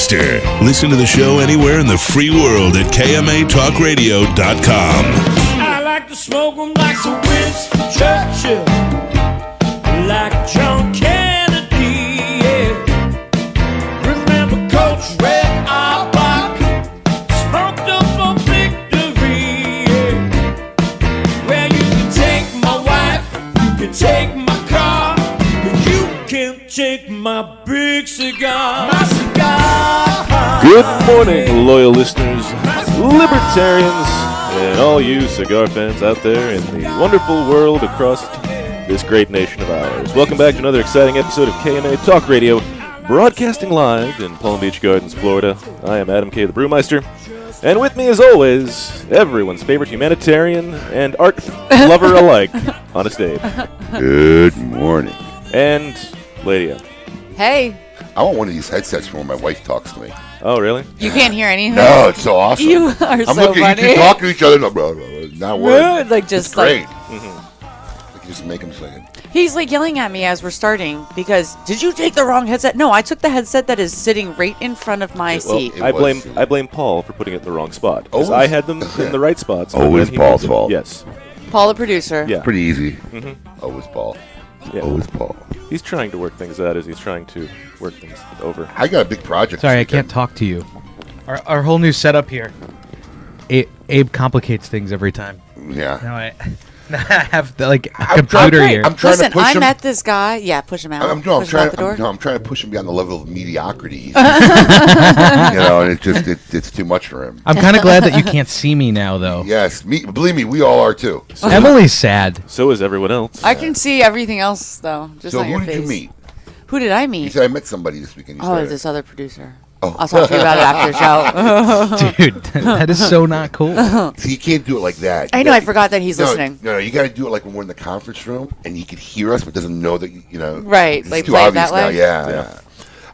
Brewmeister. Listen to the show anywhere in the free world at KMATalkRadio.com. I like to smoke them like Sir Winston Churchill, like John Kennedy, yeah. Remember Coach Red Auerbach, smoked up for victory, yeah. Well, you can take my wife, you can take my car, but you can't take my big cigar. My cigar. Good morning, loyal listeners, libertarians, and all you cigar fans out there in the wonderful world across this great nation of ours. Welcome back to another exciting episode of KMA Talk Radio, broadcasting live in Palm Beach Gardens, Florida. I am Adam K. the Brewmeister, and with me as always, everyone's favorite humanitarian and art lover alike, Honest Abe. Good morning. And Lydia. Hey. I want one of these headsets for when my wife talks to me. Oh, really? You can't hear anything? No, it's so awesome. You are I'm so looking at funny. you two talking to each other. No, bro, not words. Like just it's great. like I can just make him say it. he's like yelling at me as we're starting because did you take the wrong headset? No, I took the headset that is sitting right in front of my seat. It I was- blame Paul for putting it in the wrong spot. Because Always- I had them in the right spots. but Always then he Paul's moved them. fault. Yes. Paul, the producer. Yeah. Pretty easy. Always Paul. Yeah. Always Paul. He's trying to work things out as he's trying to work things over. I got a big project. Sorry, I this weekend. can't talk to you. Our whole new setup here. Abe complicates things every time. Yeah. Now I have like a I'm computer trying- here. I'm trying Listen, to push I him. met this guy. Yeah, push him out. I'm push him out the door. I'm trying to push him beyond the level of mediocrity. And it's too much for him. I'm kind of glad that you can't see me now, though. Yes, believe me, we all are too. Emily's sad. So is everyone else. I can see everything else though, just So not your who did face. you meet? Who did I You meet? said I met somebody this weekend. You Oh, started. this other producer. Oh. I'll talk to you about it after the show. Dude, that is so not cool. See, you can't do it like that. I know. I forgot that he's No, listening. No, you got to do it like when we're in the conference room and he can hear us but doesn't know that, Right, It's like too play it obvious that now. way? Yeah.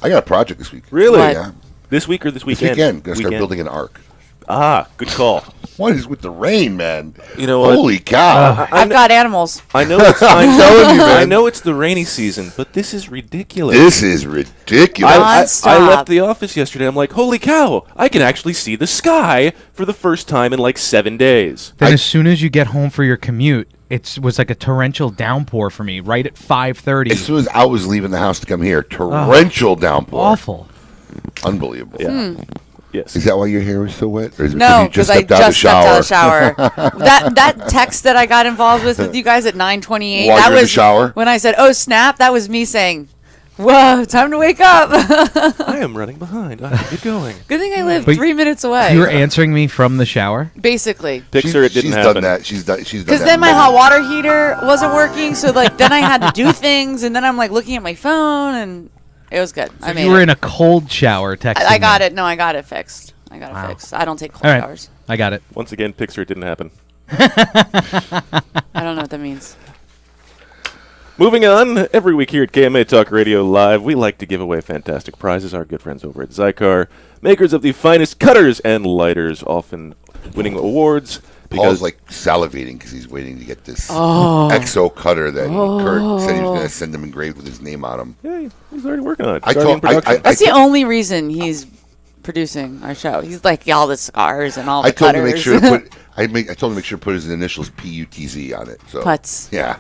I got a project this week. Really? What? Yeah. This week or this This weekend? weekend, going to start building an ark. Ah, good call. What is with the rain, man? You know what? Holy cow. I've got animals. I know it's telling you, man. I know it's the rainy season, but this is ridiculous. This is ridiculous. I Nonstop. left the office yesterday. I'm like, holy cow! I can actually see the sky for the first time in like 7 days. Then as soon as you get home for your commute, it was like a torrential downpour for me right at 5:30. As soon as I was leaving the house to come here, torrential downpour. Awful. Unbelievable. Yeah. Yes. Is that why your hair was so wet? Or is it No, you because just I stepped out just stepped out of the shower? shower. that text that I got involved with you guys at 9:28. While That you're in the was shower? when I said, "Oh snap!" That was me saying, "Whoa, time to wake up." I am running behind. I have to get going. Good thing I live But 3 minutes away. You were answering me from the shower? Basically, Pixar, it didn't she's happen. done that. She's done because that then my many- hot water heater wasn't working, so like then I had to do things, and then I'm like looking at my phone, and it was good. I made You were it. in a cold shower texting I got me. it. No, I got it fixed. I got it Wow. fixed. I don't take cold All right, showers. I got it. Once again, Pixar, it didn't happen. I don't know what that means. Moving on, every week here at KMA Talk Radio Live, we like to give away fantastic prizes. Our good friends over at Zycar, makers of the finest cutters and lighters, often winning awards. Paul's like salivating because he's waiting to get this Oh. exo cutter that Kurt said he was going to send him engraved with his name on him. Yeah, he's already working on it. I It's already in told- I- production. That's the only reason he's producing our show. He's like all the cigars and all the I told him cutters. to make sure to put. I told him to make sure to put his initials PUTZ on it. So Putz. Yeah.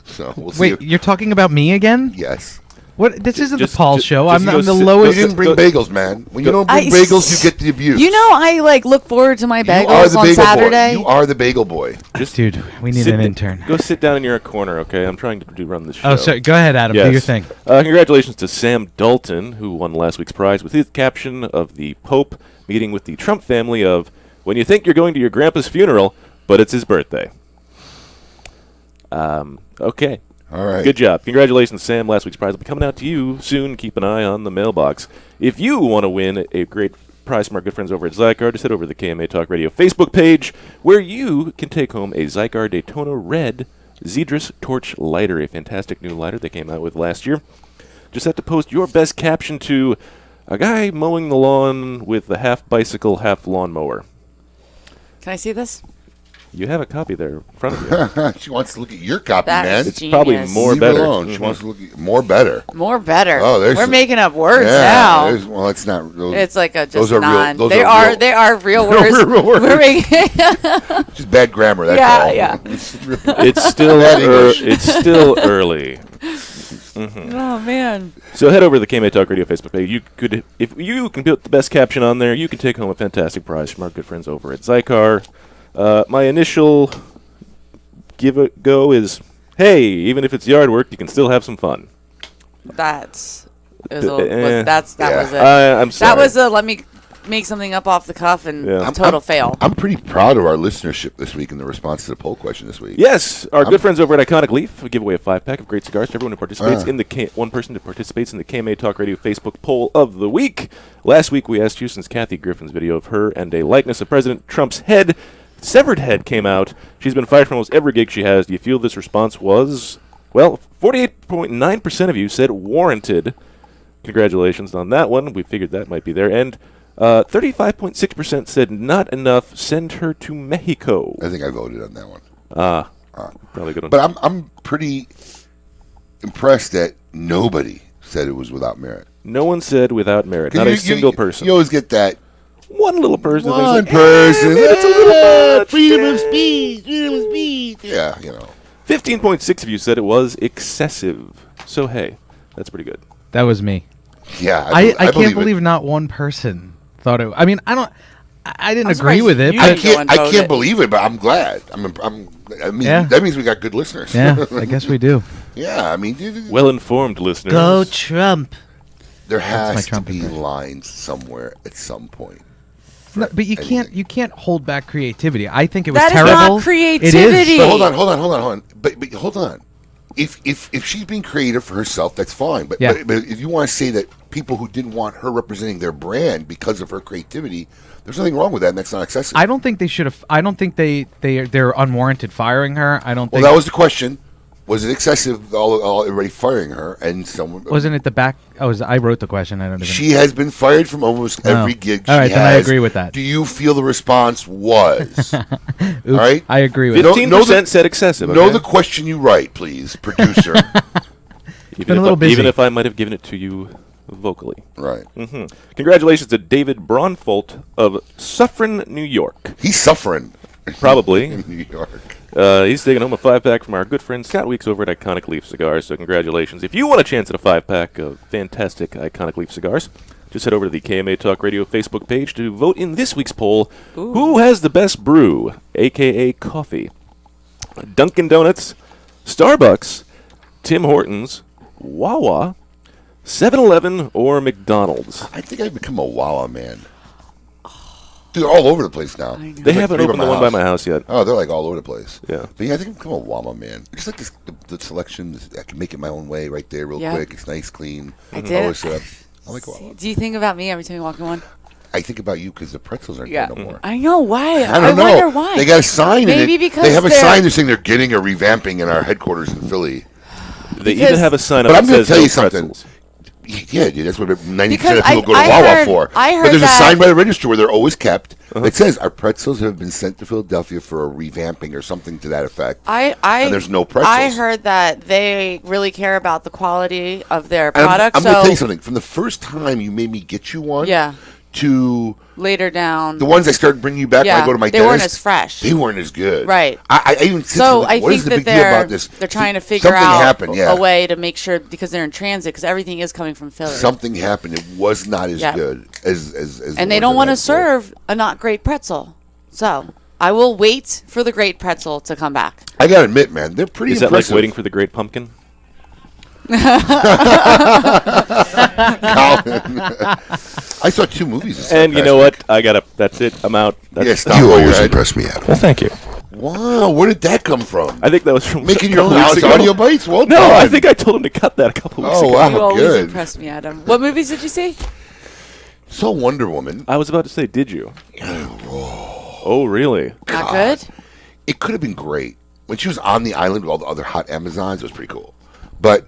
So we'll see. Wait, you're talking about me again? Yes. What? This isn't just- the Paul just- show. just I'm go the sit- You lowest. didn't bring bagels, man. When you don't bring I- bagels, you get the abuse. You know, I like look forward to my You are bagels the on bagel Saturday. boy. You are the bagel boy. Dude, we need Sit an d- intern. Go sit down in your corner, okay? I'm trying to run this show. Oh, sorry. Go ahead, Adam. Yes. Do your thing. Congratulations to Sam Dalton, who won last week's prize with his caption of the Pope meeting with the Trump family of, when you think you're going to your grandpa's funeral, but it's his birthday. Okay. All right. Good job. Congratulations, Sam. Last week's prize will be coming out to you soon. Keep an eye on the mailbox. If you want to win a great prize from our good friends over at Zycar, just head over to the KMA Talk Radio Facebook page, where you can take home a Zycar Daytona Red Zedrus Torch Lighter, a fantastic new lighter they came out with last year. Just have to post your best caption to a guy mowing the lawn with a half bicycle, half lawnmower. Can I see this? You have a copy there in front of you. She wants to look at your copy, That man. is It's probably genius. more Leave it better. alone. She wants to look at more better. More better. Oh, there's We're some- making up words Yeah, now. well, it's not. Those, It's like a those just are real- non. those They are are real- they are real words. real words. We're making just bad grammar. That's Yeah, all. yeah. It's still Bad English. it's still early. Oh man. So head over to the KMA Talk Radio Facebook page. You could, if you can put the best caption on there, you can take home a fantastic prize from our good friends over at Zycar. My initial give a go is, hey, even if it's yard work, you can still have some fun. That was it. Yeah. I'm sorry. That was a let me make something up off the cuff and Yeah. total fail. I'm pretty proud of our listenership this week in the response to the poll question this week. Yes, our good friends over at Iconic Leaf give away a 5-pack of great cigars to everyone who participates in the one person who participates in the KMA Talk Radio Facebook poll of the week. Last week we asked you, since Kathy Griffin's video of her and a likeness of President Trump's head, severed head, came out. She's been fired from almost every gig she has. Do you feel this response was, well, 48.9% of you said warranted. Congratulations on that one. We figured that might be there. And 35.6% said not enough. Send her to Mexico. I think I voted on that one. Probably good one. But I'm pretty impressed that nobody said it was without merit. No one said without merit. Not a single person. You always get that. One little person. One thinks like, person. it's a little much. Freedom of speech. Freedom of speech. Yeah, you know. 15.6 of you said it was excessive. So, hey, that's pretty good. That was me. Yeah, I can't believe believe not one person thought it. I mean, I didn't I'm agree surprised with it. you But didn't go and I vote can't it. believe it, but I'm glad. I mean, Yeah. that means we got good listeners. yeah, I guess we do. Yeah, I mean, dude, Well-informed listeners. Go Trump. there my has to Trump be impression. lines somewhere at some point. No, but you anything. can't hold back creativity. I think it was That is terrible. not creativity. It is. But hold on. But hold on. If she's being creative for herself, that's fine. But, Yeah. but if you want to say that people who didn't want her representing their brand because of her creativity, there's nothing wrong with that, and that's not excessive. I don't think they should have. I don't think they're unwarranted firing her. I don't Well, think. that was the question. Was it excessive? All everybody firing her, and someone Wasn't it the back? Oh, I wrote the question. I don't even. She has been fired from almost every gig. All right, she then I has. agree with that. Do you feel the response was? All Oops, right, I agree with. 15% it. said excessive. know okay? the question you write, please, producer. been a little busy. Even if I might have given it to you vocally. Right? Congratulations to David Braunfolt of Suffern, New York. He's suffering Probably. in New York. He's taking home a 5-pack from our good friend Scott Weeks over at Iconic Leaf Cigars, so congratulations. If you want a chance at a 5-pack of fantastic Iconic Leaf cigars, just head over to the KMA Talk Radio Facebook page to vote in this week's poll. Who has the best brew, a.k.a. coffee? Dunkin' Donuts, Starbucks, Tim Hortons, Wawa, 7-Eleven, or McDonald's? I think I've become a Wawa man. Dude, they're all over the place now. know. They haven't opened the one by my house yet. Oh, they're like all over the place. Yeah. But yeah, I think I've become a Wawa man. Just like this, the selection, I can make it my own way right there real Yeah. quick. It's nice, clean. I did. Always, I like Wawa. Do you think about me every time you walk in one? I think about you because the pretzels aren't Yeah. there no more. I know why. I don't know. wonder why. They got a sign Maybe in it. because they have a they're- sign that's saying they're getting a revamping in our headquarters in Philly. They Because- even have a sign up But I'm that going to says tell no you something. pretzels. Yeah, dude, that's what 90% Because of people go to I Wawa heard- for. I heard but there's a that- sign by the register where they're always kept that says our pretzels have been sent to Philadelphia for a revamping or something to that effect. And there's no pretzels. I heard that they really care about the quality of their And product. I'm going to so tell you something. From the first time you made me get you one, Yeah. to later down, the ones I started bringing you back when yeah, I go to my they dentist, weren't as fresh. They weren't as good. Right. I even said So something, I what think is the that big deal about this? they're trying to figure something out happened, yeah. a way to make sure, because they're in transit, because everything is coming from Philly. Something happened. It was not as Yeah. good as And the they don't ones want I to had before. serve a not great pretzel. So I will wait for the great pretzel to come back. I got to admit, man, they're pretty Is that like impressive. waiting for the great pumpkin? Colin. I saw 2 movies this And you past know week. what? I gotta. That's it. I'm out. That's, Yeah, stop You while you're always at it. impress me, Adam. Well, thank you. Wow, where did that come from? I think that was from Making a your own couple house weeks ago. audio bites? Well No, done. I think I told him to cut that a couple weeks Oh, ago. wow. You always good. impress me, Adam. What movies did you see? Saw Wonder Woman. I was about to say, did you? Oh, really? Not good? It could have been great. When she was on the island with all the other hot Amazons, it was pretty cool. But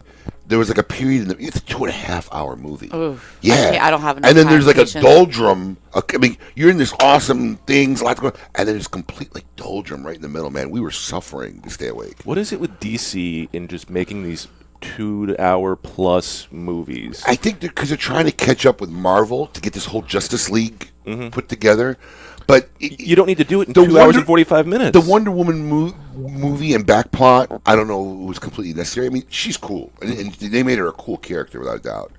there was like a period it's a 2.5-hour movie. Oof. Yeah, I don't have enough and then time, there's like patience. a doldrum. I mean, you're in this awesome things, lots going, and then there's complete like doldrum right in the middle. Man, we were suffering to stay awake. What is it with DC in just making these 2-hour plus movies? I think because they're trying to catch up with Marvel to get this whole Justice League put together. But you don't need to do it in 2 hours and 45 minutes. The Wonder Woman movie and back plot, I don't know, it was completely necessary. I mean, she's cool, and they made her a cool character without a doubt.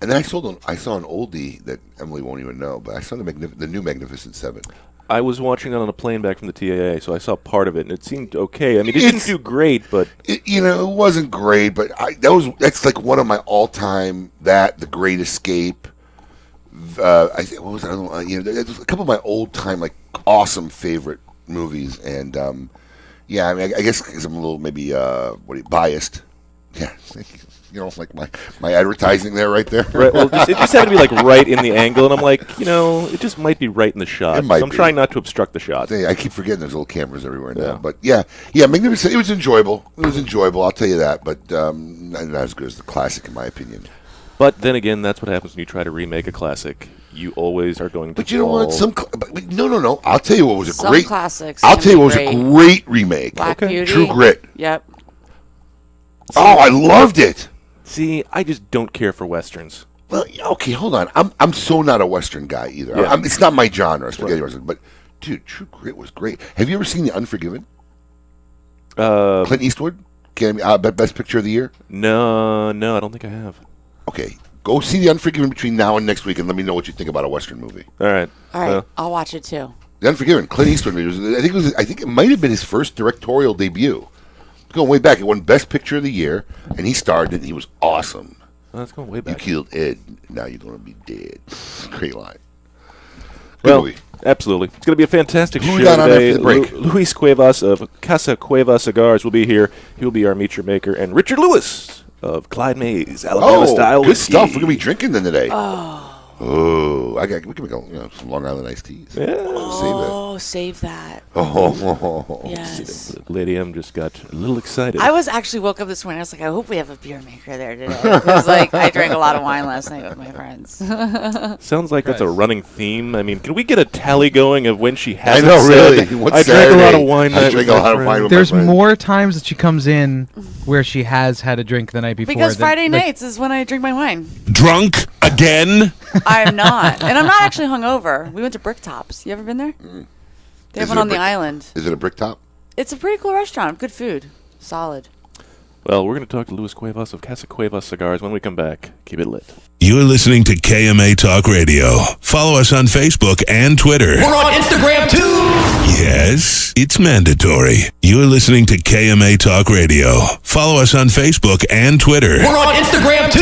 And then I saw an oldie that Emily won't even know, but I saw the new Magnificent Seven. I was watching that on a plane back from the TAA, so I saw part of it, and it seemed okay. I mean, it didn't do great, but it wasn't great. But that's like one of my all-time The Great Escape. I think what was it? I don't know, there's a couple of my old-time like awesome favorite movies, and yeah, I mean, I guess because I'm a little maybe biased. Yeah, thank you. Like my advertising there, right there. Right. Well, it just had to be like right in the angle, and I'm like, it just might be right in the shot. So I'm trying not to obstruct the shot. I keep forgetting there's little cameras everywhere now. But yeah, Magnificent. It was enjoyable. I'll tell you that. But not as good as the classic, in my opinion. But then again, that's what happens when you try to remake a classic. You always are going to. But you know what? No. I'll tell you what was a great classics. I'll tell you what was a great remake. Black Beauty. True Grit. Yep. Oh, I loved it. See, I just don't care for westerns. Well, okay, hold on. I'm so not a Western guy either. Yeah. It's not my genre, spaghetti Western. But dude, True Grit was great. Have you ever seen The Unforgiven? Clint Eastwood, Best Picture of the Year. No, I don't think I have. Okay, go see The Unforgiven between now and next week, and let me know what you think about a Western movie. All right. I'll watch it too. The Unforgiven, Clint Eastwood. I think it might have been his first directorial debut. Going way back, it won Best Picture of the Year, and he starred in it. He was awesome. Oh, that's going way back. You killed Ed, now you're going to be dead. Great line. Well, absolutely. It's going to be a fantastic show we got on today. after the break? Luis Cuevas of Casa Cigars will be here. He will be our meet your maker, and Richard Lewis of Clyde Mays, Alabama style good whiskey. stuff. We're gonna be drinking then today. We can make some Long Island iced teas. Yeah. Save that. Yes. Lady M just got a little excited. I was actually woke up this morning. I was like, I hope we have a beer maker there today. Because I drank a lot of wine last night with my friends. Sounds like that's a running theme. I mean, can we get a tally going of when she has? I know, really. I drank a lot of wine. I drank a lot of wine with There's my friends. more times that she comes in where she has had a drink the night before. Because Friday nights is when I drink my wine. Drunk again? I'm not. And I'm not actually hungover. We went to Bricktops. You ever been there? They have one on the island. Is it a brick top? It's a pretty cool restaurant. Good food. Solid. Well, we're going to talk to Luis Cuevas of Casa Cuevas Cigars when we come back. Keep it lit. You're listening to KMA Talk Radio. Follow us on Facebook and Twitter. We're on Instagram too. Yes, it's mandatory. You're listening to KMA Talk Radio. Follow us on Facebook and Twitter. We're on Instagram too.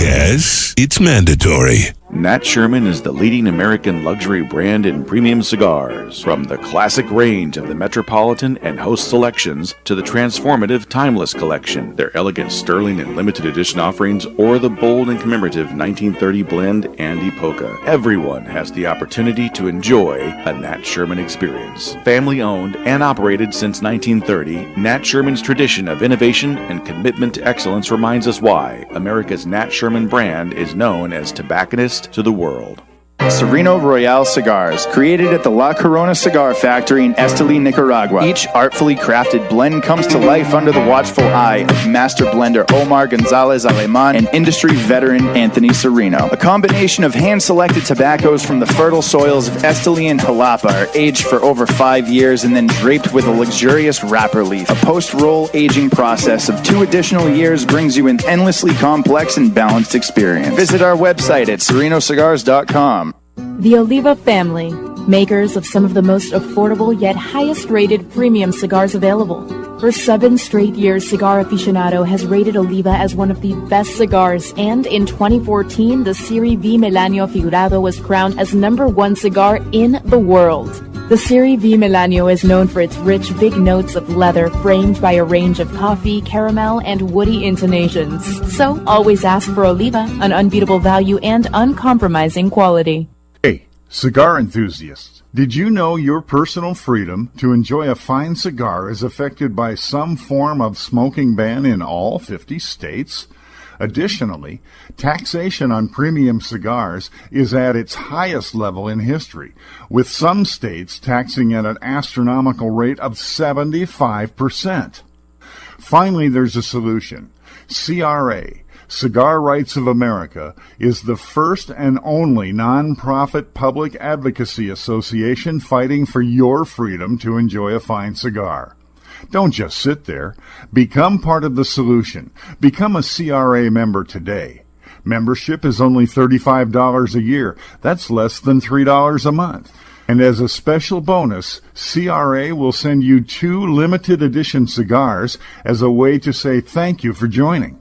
Yes, it's mandatory. Nat Sherman is the leading American luxury brand in premium cigars. From the classic range of the Metropolitan and Host selections to the transformative Timeless collection, their elegant Sterling and limited edition offerings, or the bold and commemorative 1930 blend Andy Polka. Everyone has the opportunity to enjoy a Nat Sherman experience. Family owned and operated since 1930, Nat Sherman's tradition of innovation and commitment to excellence reminds us why America's Nat Sherman brand is known as tobacconist to the world. Sereno Royale Cigars, created at the La Corona Cigar Factory in Esteli, Nicaragua. Each artfully crafted blend comes to life under the watchful eye of master blender Omar Gonzalez Aleman and industry veteran Anthony Sereno. A combination of hand-selected tobaccos from the fertile soils of Esteli and Jalapa are aged for over 5 years and then draped with a luxurious wrapper leaf. A post-roll aging process of 2 additional years brings you an endlessly complex and balanced experience. Visit our website at serenocigars.com. The Oliva family, makers of some of the most affordable yet highest rated premium cigars available. For 7 straight years, Cigar Aficionado has rated Oliva as one of the best cigars, and in 2014, the Serie V Melanio Figurado was crowned as #1 cigar in the world. The Serie V Melanio is known for its rich, big notes of leather framed by a range of coffee, caramel, and woody intonations. So, always ask for Oliva, an unbeatable value and uncompromising quality. Hey, cigar enthusiasts, did you know your personal freedom to enjoy a fine cigar is affected by some form of smoking ban in all 50 states? Additionally, taxation on premium cigars is at its highest level in history, with some states taxing at an astronomical rate of 75%. Finally, there's a solution. CRA, Cigar Rights of America, is the first and only non-profit public advocacy association fighting for your freedom to enjoy a fine cigar. Don't just sit there. Become part of the solution. Become a CRA member today. Membership is only $35 a year. That's less than $3 a month. And as a special bonus, CRA will send you 2 limited edition cigars as a way to say thank you for joining.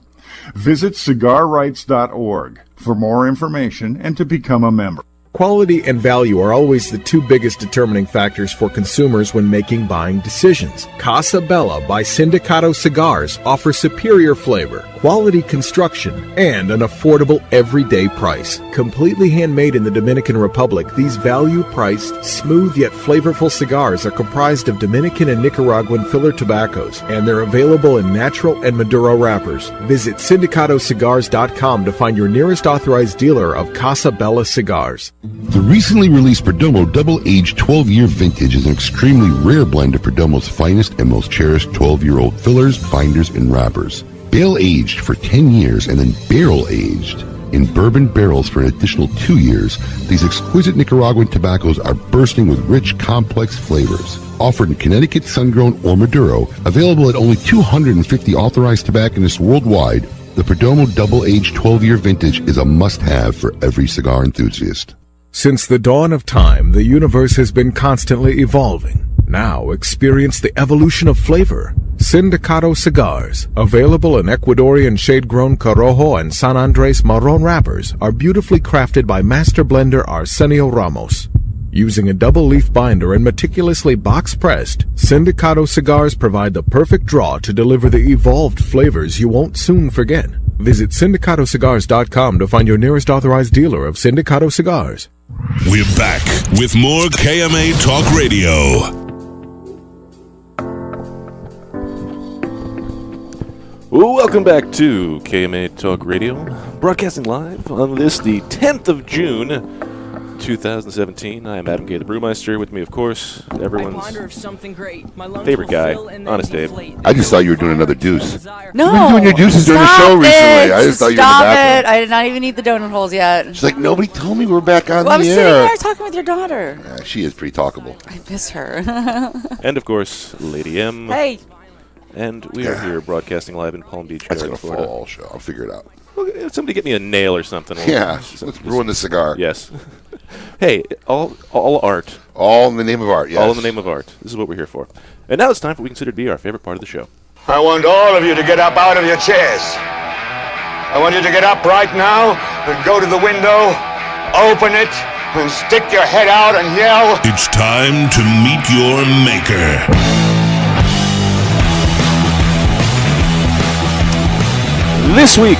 Visit cigarrights.org for more information and to become a member. Quality and value are always the 2 biggest determining factors for consumers when making buying decisions. Casa Bella by Sindicato Cigars offers superior flavor, quality construction, and an affordable everyday price. Completely handmade in the Dominican Republic, these value-priced, smooth yet flavorful cigars are comprised of Dominican and Nicaraguan filler tobaccos, and they're available in natural and Maduro wrappers. Visit sindicatocigars.com to find your nearest authorized dealer of Casa Bella cigars. The recently released Perdomo Double-Aged 12-Year Vintage is an extremely rare blend of Perdomo's finest and most cherished 12-year-old fillers, binders, and wrappers. Bale-aged for 10 years and then barrel-aged in bourbon barrels for an additional 2 years, these exquisite Nicaraguan tobaccos are bursting with rich, complex flavors. Offered in Connecticut, sun-grown, or Maduro, available at only 250 authorized tobacconists worldwide, the Perdomo Double-Aged 12-Year Vintage is a must-have for every cigar enthusiast. Since the dawn of time, the universe has been constantly evolving. Now experience the evolution of flavor. Sindicato Cigars, available in Ecuadorian shade-grown Corojo and San Andres Marron wrappers, are beautifully crafted by master blender Arsenio Ramos. Using a double-leaf binder and meticulously box-pressed, Sindicato Cigars provide the perfect draw to deliver the evolved flavors you won't soon forget. Visit sindicatocigars.com to find your nearest authorized dealer of Sindicato Cigars. We're back with more KMA Talk Radio. Welcome back to KMA Talk Radio, broadcasting live on this, the 10th of June, 2017. I am Adam K. the Brewmeister. With me, of course, everyone's favorite guy, Honest Dave. I just thought you were doing another deuce. No. You've been doing your deuces during the show recently. I just thought you were in the background. I did not even eat the donut holes yet. She's like, nobody told me we're back on Well, the I'm air. sitting there talking with your daughter. Yeah, she is pretty talkable. I miss her. And, of course, Lady M. Hey. And we are here broadcasting live in Palm Beach, That's going to Florida. fall all show. I'll figure it out. Well, somebody get me a nail or something. Yeah, let's ruin the cigar. Yes. Hey, all art. All in the name of art, yes. All in the name of art. This is what we're here for. And now it's time for what we consider to be our favorite part of the show. I want all of you to get up out of your chairs. I want you to get up right now and go to the window, open it, and stick your head out and yell. It's time to meet your maker. This week,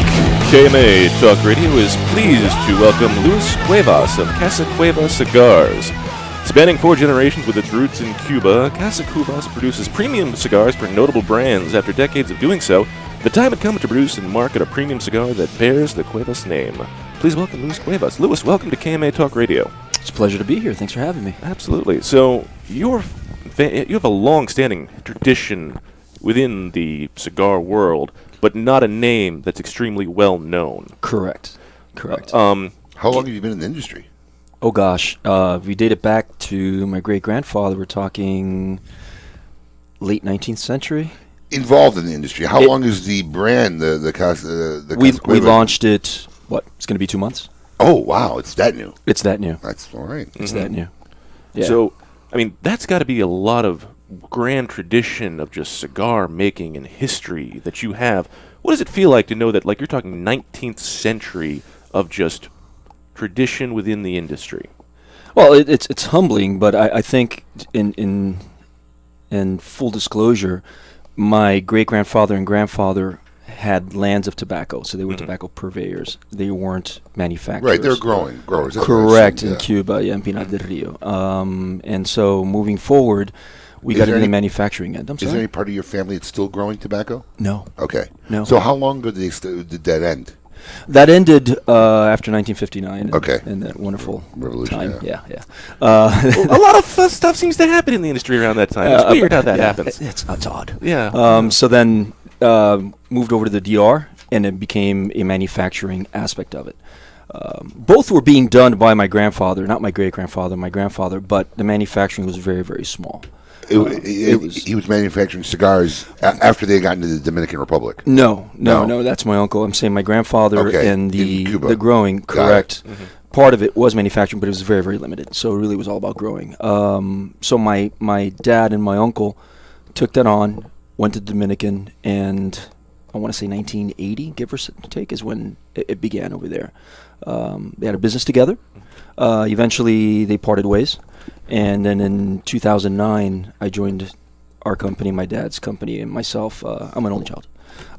KMA Talk Radio is pleased to welcome Luis Cuevas of Casa Cigars. Spanning 4 generations with its roots in Cuba, Casa Cuevas produces premium cigars for notable brands. After decades of doing so, the time had come to produce and market a premium cigar that bears the Cuevas name. Please welcome Luis Cuevas. Luis, welcome to KMA Talk Radio. It's a pleasure to be here. Thanks for having me. Absolutely. So, you have a long-standing tradition within the cigar world, but not a name that's extremely well known. Correct. How long have you been in the industry? Oh gosh, we date it back to my great grandfather. We're talking late 19th century. Involved in the industry. How long is the brand? The Casa We launched it. What? It's going to be 2 months. Oh wow, it's that new. It's that new. That's all right. It's that new. Yeah. So, I mean, that's got to be a lot of grand tradition of just cigar making and history that you have. What does it feel like to know that, like, you're talking 19th century of just tradition within the industry? Well, it's humbling, but I think in full disclosure, my great grandfather and grandfather had lands of tobacco, so they were tobacco purveyors. They weren't manufacturers. Right, they're growers. Correct, in Cuba, in Pinar del Rio. And so moving forward, we got into the manufacturing end. I'm Is sorry. there any part of your family that's still growing tobacco? No. Okay. No. So how long ago did that end? That ended after 1959. Okay. And that wonderful revolution. time. Yeah. A lot of stuff seems to happen in the industry around that time. It's weird how that happens. It's odd. Yeah. So then moved over to the DR, and it became a manufacturing aspect of it. Both were being done by my grandfather, not my great-grandfather, my grandfather, but the manufacturing was very, very small. He was manufacturing cigars after they got into the Dominican Republic. No, that's my uncle. I'm saying my grandfather and the growing, correct. Part of it was manufacturing, but it was very, very limited. So it really was all about growing. So my dad and my uncle took that on, went to the Dominican, and I want to say 1980, give or take, is when it began over there. They had a business together. Eventually, they parted ways. And then in 2009, I joined our company, my dad's company, and myself. I'm an only child,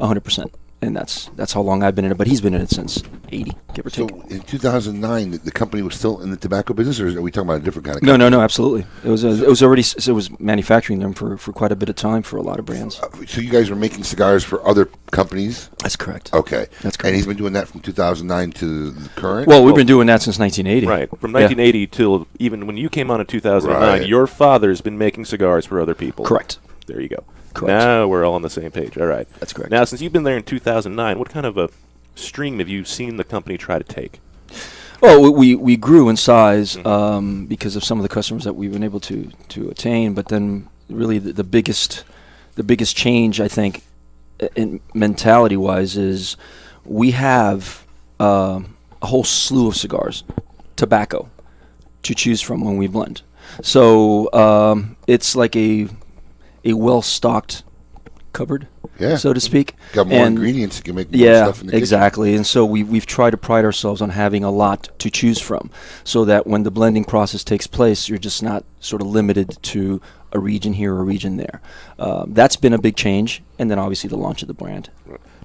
100%. And that's how long I've been in it. But he's been in it since 80, give or take. So in 2009, the company was still in the tobacco business, or are we talking about a different kind of company? No, absolutely. It was manufacturing them for quite a bit of time for a lot of brands. So you guys were making cigars for other companies? That's correct. Okay. That's correct. And he's been doing that from 2009 to the current? Well, we've been doing that since 1980. Right. From 1980 till even when you came on in 2009, your father's been making cigars for other people. Correct. There you go. Correct. Now we're all on the same page. All right. That's correct. Now, since you've been there in 2009, what kind of a stream have you seen the company try to take? Oh, we grew in size because of some of the customers that we've been able to attain. But then, really, the biggest change, I think, in mentality-wise, is we have a whole slew of cigars, tobacco, to choose from when we blend. So it's like a well-stocked cupboard, so to speak. Got more ingredients, you can make more stuff in the kitchen. Exactly. And so we've tried to pride ourselves on having a lot to choose from, so that when the blending process takes place, you're just not sort of limited to a region here or a region there. That's been a big change, and then obviously the launch of the brand.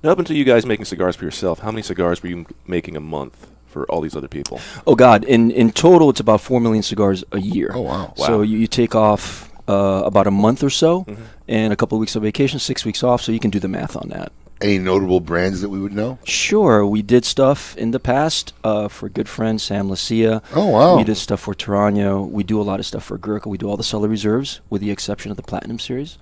Now, up until you guys making cigars for yourself, how many cigars were you making a month for all these other people? Oh, God. In total, it's about 4 million cigars a year. Oh, wow. So you take off about a month or so, and a couple of weeks of vacation, 6 weeks off, so you can do the math on that. Any notable brands that we would know? Sure. We did stuff in the past for a good friend, Sam Lucia. Oh, wow. We did stuff for Tarano. We do a lot of stuff for Gurkha. We do all the Cellar Reserves, with the exception of the Platinum Series.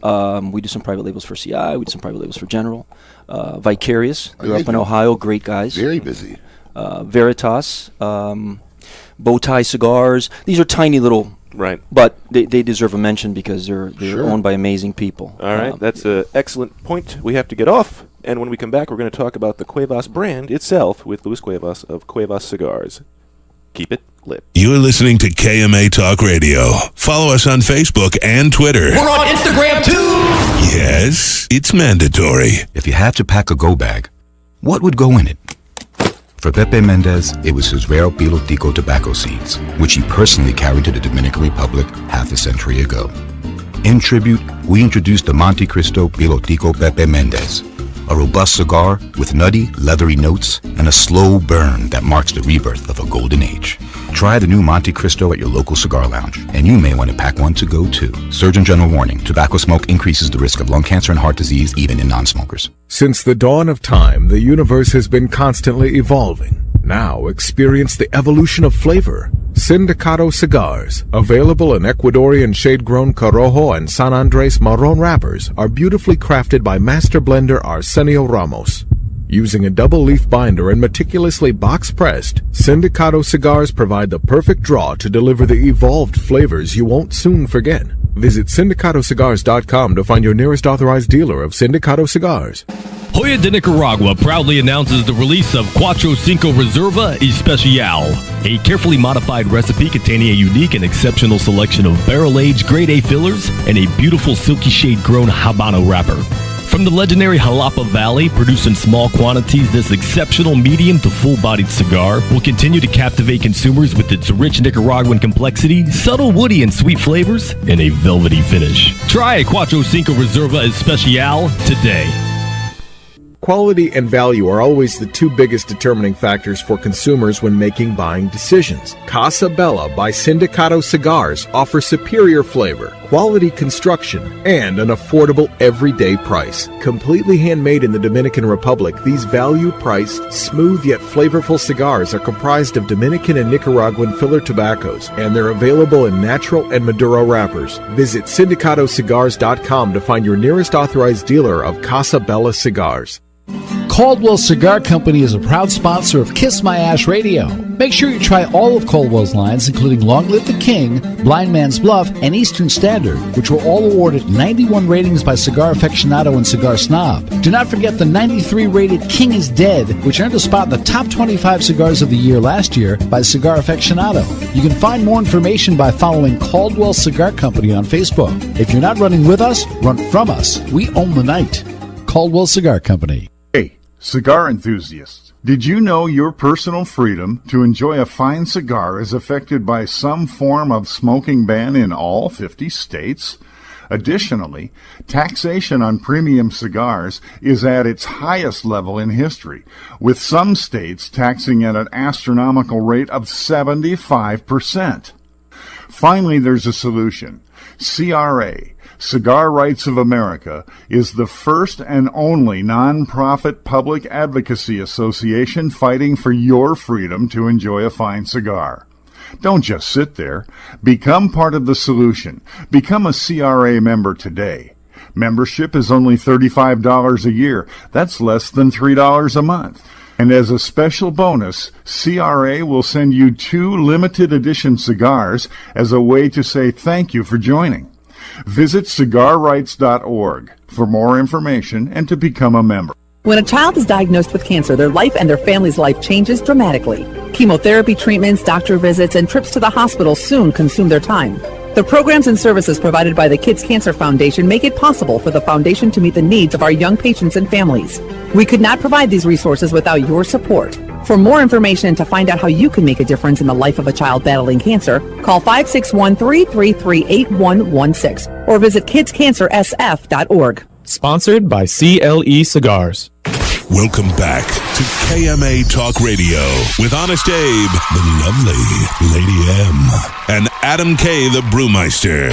We do some private labels for CI. We do some private labels for General. Vicarious. They're up in Ohio. Great guys. Very busy. Veritas. Bowtie Cigars. These are tiny little... Right. But they deserve a mention because they're owned by amazing people. All right. That's an excellent point. We have to get off. And when we come back, we're going to talk about the Cuevas brand itself with Luis Cuevas of Cuevas Cigars. Keep it lit. You're listening to KMA Talk Radio. Follow us on Facebook and Twitter. We're on Instagram too! Yes, it's mandatory. If you had to pack a go bag, what would go in it? For Pepe Mendez, it was his rare Pilotico tobacco seeds, which he personally carried to the Dominican Republic half a century ago. In tribute, we introduced the Monte Cristo Pilotico Pepe Mendez, a robust cigar with nutty, leathery notes and a slow burn that marks the rebirth of a golden age. Try the new Monte Cristo at your local cigar lounge, and you may want to pack one to go too. Surgeon General warning, tobacco smoke increases the risk of lung cancer and heart disease even in non-smokers. Since the dawn of time, the universe has been constantly evolving. Now experience the evolution of flavor. Sindicato Cigars, available in Ecuadorian shade-grown Corojo and San Andres Marron wrappers, are beautifully crafted by master blender Arsenio Ramos. Using a double-leaf binder and meticulously box-pressed, Sindicato Cigars provide the perfect draw to deliver the evolved flavors you won't soon forget. Visit SindicatoCigars.com to find your nearest authorized dealer of Sindicato Cigars. Joya de Nicaragua proudly announces the release of Cuatro Cinco Reserva Especial, a carefully modified recipe containing a unique and exceptional selection of barrel-aged grade A fillers and a beautiful silky shade-grown Habano wrapper. From the legendary Jalapa Valley, produced in small quantities, this exceptional medium to full-bodied cigar will continue to captivate consumers with its rich Nicaraguan complexity, subtle woody and sweet flavors, and a velvety finish. Try a Cuatro Cinco Reserva Especial today. Quality and value are always the two biggest determining factors for consumers when making buying decisions. Casa Bella by Sindicato Cigars offers superior flavor, quality construction, and an affordable everyday price. Completely handmade in the Dominican Republic, these value-priced, smooth yet flavorful cigars are comprised of Dominican and Nicaraguan filler tobaccos, and they're available in natural and Maduro wrappers. Visit syndicatocigars.com to find your nearest authorized dealer of Casa Bella cigars. Caldwell Cigar Company is a proud sponsor of Kiss My Ash Radio. Make sure you try all of Caldwell's lines, including Long Live the King, Blind Man's Bluff, and Eastern Standard, which were all awarded 91 ratings by Cigar Aficionado and Cigar Snob. Do not forget the 93 rated King is Dead, which earned a spot in the top 25 cigars of the year last year by Cigar Aficionado. You can find more information by following Caldwell Cigar Company on Facebook. If you're not running with us, run from us. We own the night. Caldwell Cigar Company. Hey, cigar enthusiasts, did you know your personal freedom to enjoy a fine cigar is affected by some form of smoking ban in all 50 states? Additionally, taxation on premium cigars is at its highest level in history, with some states taxing at an astronomical rate of 75%. Finally, there's a solution. CRA, Cigar Rights of America, is the first and only non-profit public advocacy association fighting for your freedom to enjoy a fine cigar. Don't just sit there. Become part of the solution. Become a CRA member today. Membership is only $35 a year. That's less than $3 a month. And as a special bonus, CRA will send you 2 limited edition cigars as a way to say thank you for joining. Visit cigarrights.org for more information and to become a member. When a child is diagnosed with cancer, their life and their family's life changes dramatically. Chemotherapy treatments, doctor visits, and trips to the hospital soon consume their time. The programs and services provided by the Kids Cancer Foundation make it possible for the foundation to meet the needs of our young patients and families. We could not provide these resources without your support. For more information and to find out how you can make a difference in the life of a child battling cancer, call 561-333-8116 or visit kidscancersf.org. Sponsored by CLE Cigars. Welcome back to KMA Talk Radio with Honest Abe, the lovely Lady M, and Adam K, the Brewmeister.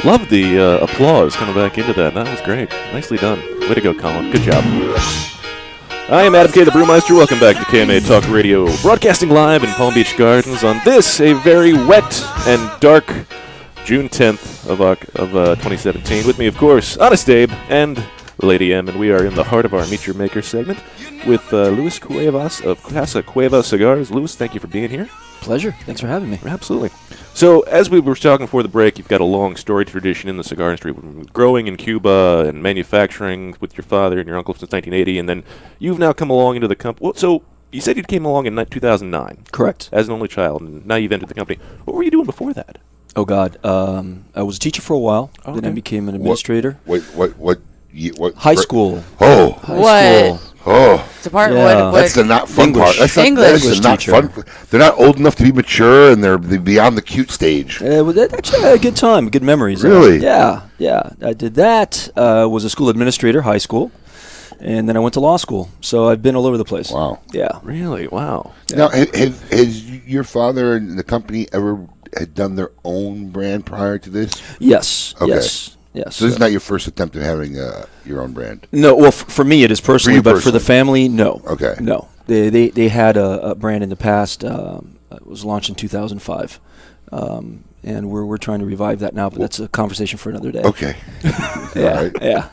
Love the applause coming back into that. That was great. Nicely done. Way to go, Colin. Good job. I am Adam K, the Brewmeister. Welcome back to KMA Talk Radio, broadcasting live in Palm Beach Gardens on this, a very wet and dark June 10th of 2017. With me, of course, Honest Abe and Lady M, and we are in the heart of our Meet Your Maker segment with Luis Cuevas of Casa Cigars. Luis, thank you for being here. Pleasure. Thanks for having me. Absolutely. So, as we were talking before the break, you've got a long storied tradition in the cigar industry, growing in Cuba and manufacturing with your father and your uncle since 1980, and then you've now come along into the company. Well, so, you said you came along in 2009. Correct. As an only child, and now you've entered the company. What were you doing before that? Oh, God. I was a teacher for a while, then I became an administrator. What high school. Oh. High school. Oh. It's a part That's the not fun English. part. That's English the not teacher. fun. They're not old enough to be mature, and they're beyond the cute stage. Actually, I had a good time, good memories. Really? Yeah. I did that. Was a school administrator, high school, and then I went to law school. So I've been all over the place. Wow. Yeah. Really? Wow. Now, has your father and the company ever had done their own brand prior to this? Yes. Okay. Yes. So this is not your first attempt at having your own brand? No. Well, for me it is personally, but for the family, no. Okay. No. They had a brand in the past. It was launched in 2005. And we're trying to revive that now, but that's a conversation for another day. Okay. Yeah. All right. Yeah.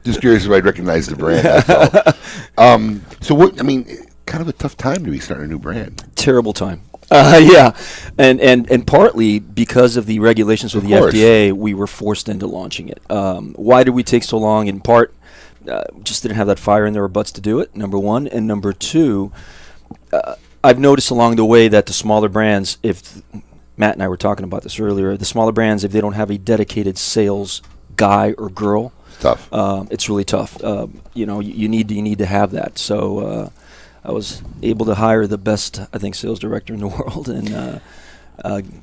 Just curious if I'd recognize the brand. That's all. So what? I mean, kind of a tough time to be starting a new brand. Terrible time. Yeah, and partly because of the regulations with the FDA, we were forced into launching it. Why did we take so long? In part, just didn't have that fire in their butts to do it, number one. And number two, I've noticed along the way that the smaller brands, if Matt and I were talking about this earlier, the smaller brands, if they don't have a dedicated sales guy or girl, tough. It's really tough. You need to have that. So I was able to hire the best, I think, sales director in the world, and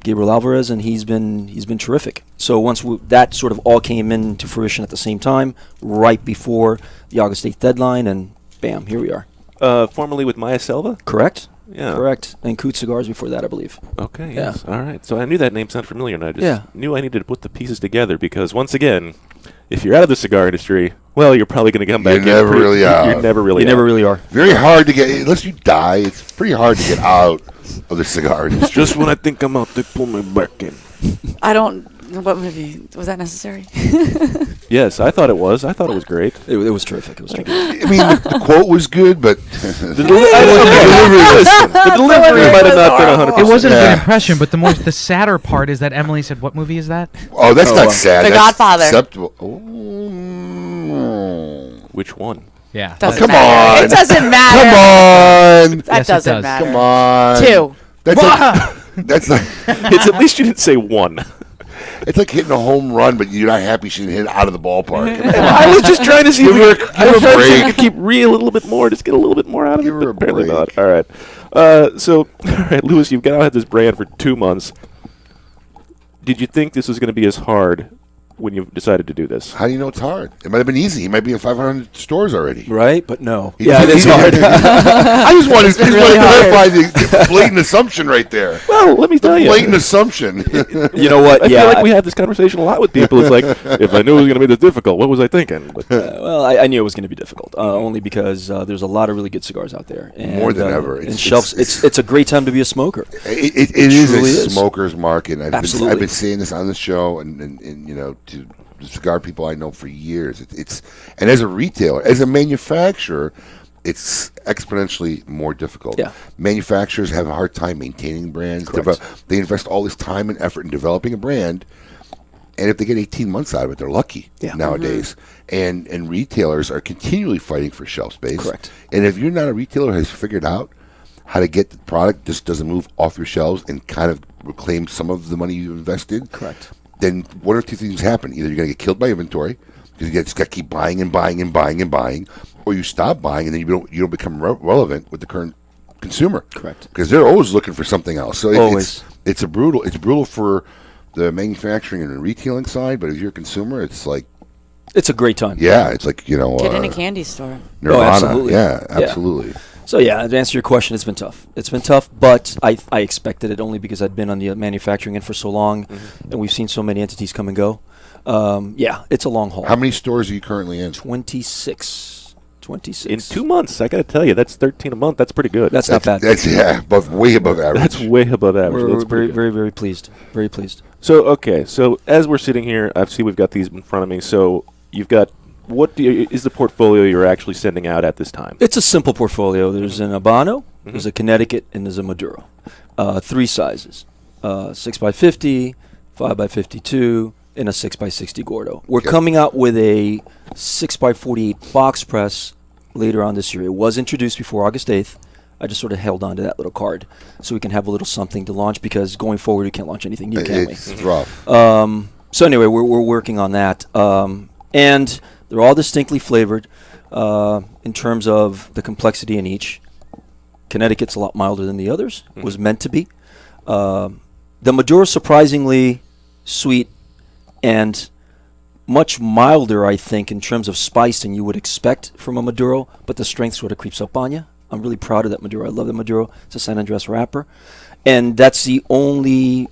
Gabriel Alvarez, and he's been terrific. So once that sort of all came into fruition at the same time, right before the August 8th deadline, and bam, here we are. Formerly with Maya Selva? Correct. Yeah. Correct. And Coot Cigars before that, I believe. Okay, Yeah. yes. All right. So I knew that name sounded familiar, and I just Yeah. knew I needed to put the pieces together because, once again, if you're out of the cigar industry, well, you're probably going to come back in. You never really are. You never really You never really are. Very hard to get, unless you die, it's pretty hard to get out of the cigar industry. Just when I think I'm out, they pull me back in. I don't. What movie was that necessary? Yes, I thought it was. I thought it was great. It was terrific. It was terrific. I mean, the quote was good, but The delivery might have not been 100%. It wasn't a good impression, but the sadder part is that Emily said, "What movie is that?" Oh, that's not sad. The That's Godfather. Acceptable. Which one? Yeah. Doesn't Come matter. on. It doesn't matter. Come on. That Yes, it doesn't does. matter. Come on. 2. That's like It's at least you didn't say one. it's like hitting a home run, but you're not happy she didn't hit it out of the ballpark. I was just trying to see if Give her- we give I was her a trying to see if we break. could keep real a little bit more, just get a little bit more out of Give it. her a but apparently break. not. All right. All right, Louis, you've now had this brand for 2 months. Did you think this was going to be as hard when you decided to do this? How do you know it's hard? It might have been easy. He might be in 500 stores already. Right? But no. Yeah, it is hard. I just wanted to really clarify the blatant assumption right there. Well, let me tell you. Blatant assumption. You know what? I Yeah. feel like we have this conversation a lot with people. It's like, if I knew it was going to be this difficult, what was I thinking? But, Well, I knew it was going to be difficult, only because there's a lot of really good cigars out there. And, More than ever. And shelves. It's a great time to be a smoker. It is truly a is. smoker's market. And Absolutely. I've been saying this on the show and you know, to the cigar people I know for years. It's and as a retailer, as a manufacturer, it's exponentially more difficult. Yeah. Manufacturers have a hard time maintaining brands. Correct. They invest all this time and effort in developing a brand, and if they get 18 months out of it, they're lucky nowadays. And retailers are continually fighting for shelf space. Correct. And if you're not a retailer who has figured out how to get the product just doesn't move off your shelves and kind of reclaim some of the money you invested, Correct. then one or two things happen. Either you're going to get killed by inventory because you just got to keep buying and buying and buying and buying, or you stop buying and then you don't become relevant with the current consumer. Correct. Because they're always looking for something else. So Always. it's brutal for the manufacturing and the retailing side, but if you're a consumer, it's like It's a great time. yeah, it's like Get in a candy store. Nirvana. absolutely. Yeah, Yeah. absolutely. So yeah, to answer your question, it's been tough. It's been tough, but I expected it only because I'd been on the manufacturing end for so long, and we've seen so many entities come and go. Yeah, it's a long haul. How many stores are you currently in? 26. in 2 months, I got to tell you, that's 13 a month. That's pretty good. That's not bad. That's way above average. That's way above average. We're That's pretty very, good. very, very pleased. Very pleased. So, okay. So, as we're sitting here, I see we've got these in front of me. So, you've got, is the portfolio you're actually sending out at this time? It's a simple portfolio. There's an Habano, there's a Connecticut, and there's a Maduro. 3 sizes: 6x50, 5x52, and a 6x60 Gordo. We're coming out with a 6x48 box press later on this year. It was introduced before August 8th. I just sort of held on to that little card so we can have a little something to launch, because going forward we can't launch anything new, can we? It's rough. So anyway, we're working on that, and they're all distinctly flavored in terms of the complexity in each. Connecticut's a lot milder than the others. Was meant to be. The Maduro surprisingly sweet and much milder, I think, in terms of spice than you would expect from a Maduro, but the strength sort of creeps up on you. I'm really proud of that Maduro. I love the Maduro. It's a San Andres wrapper, and that's the only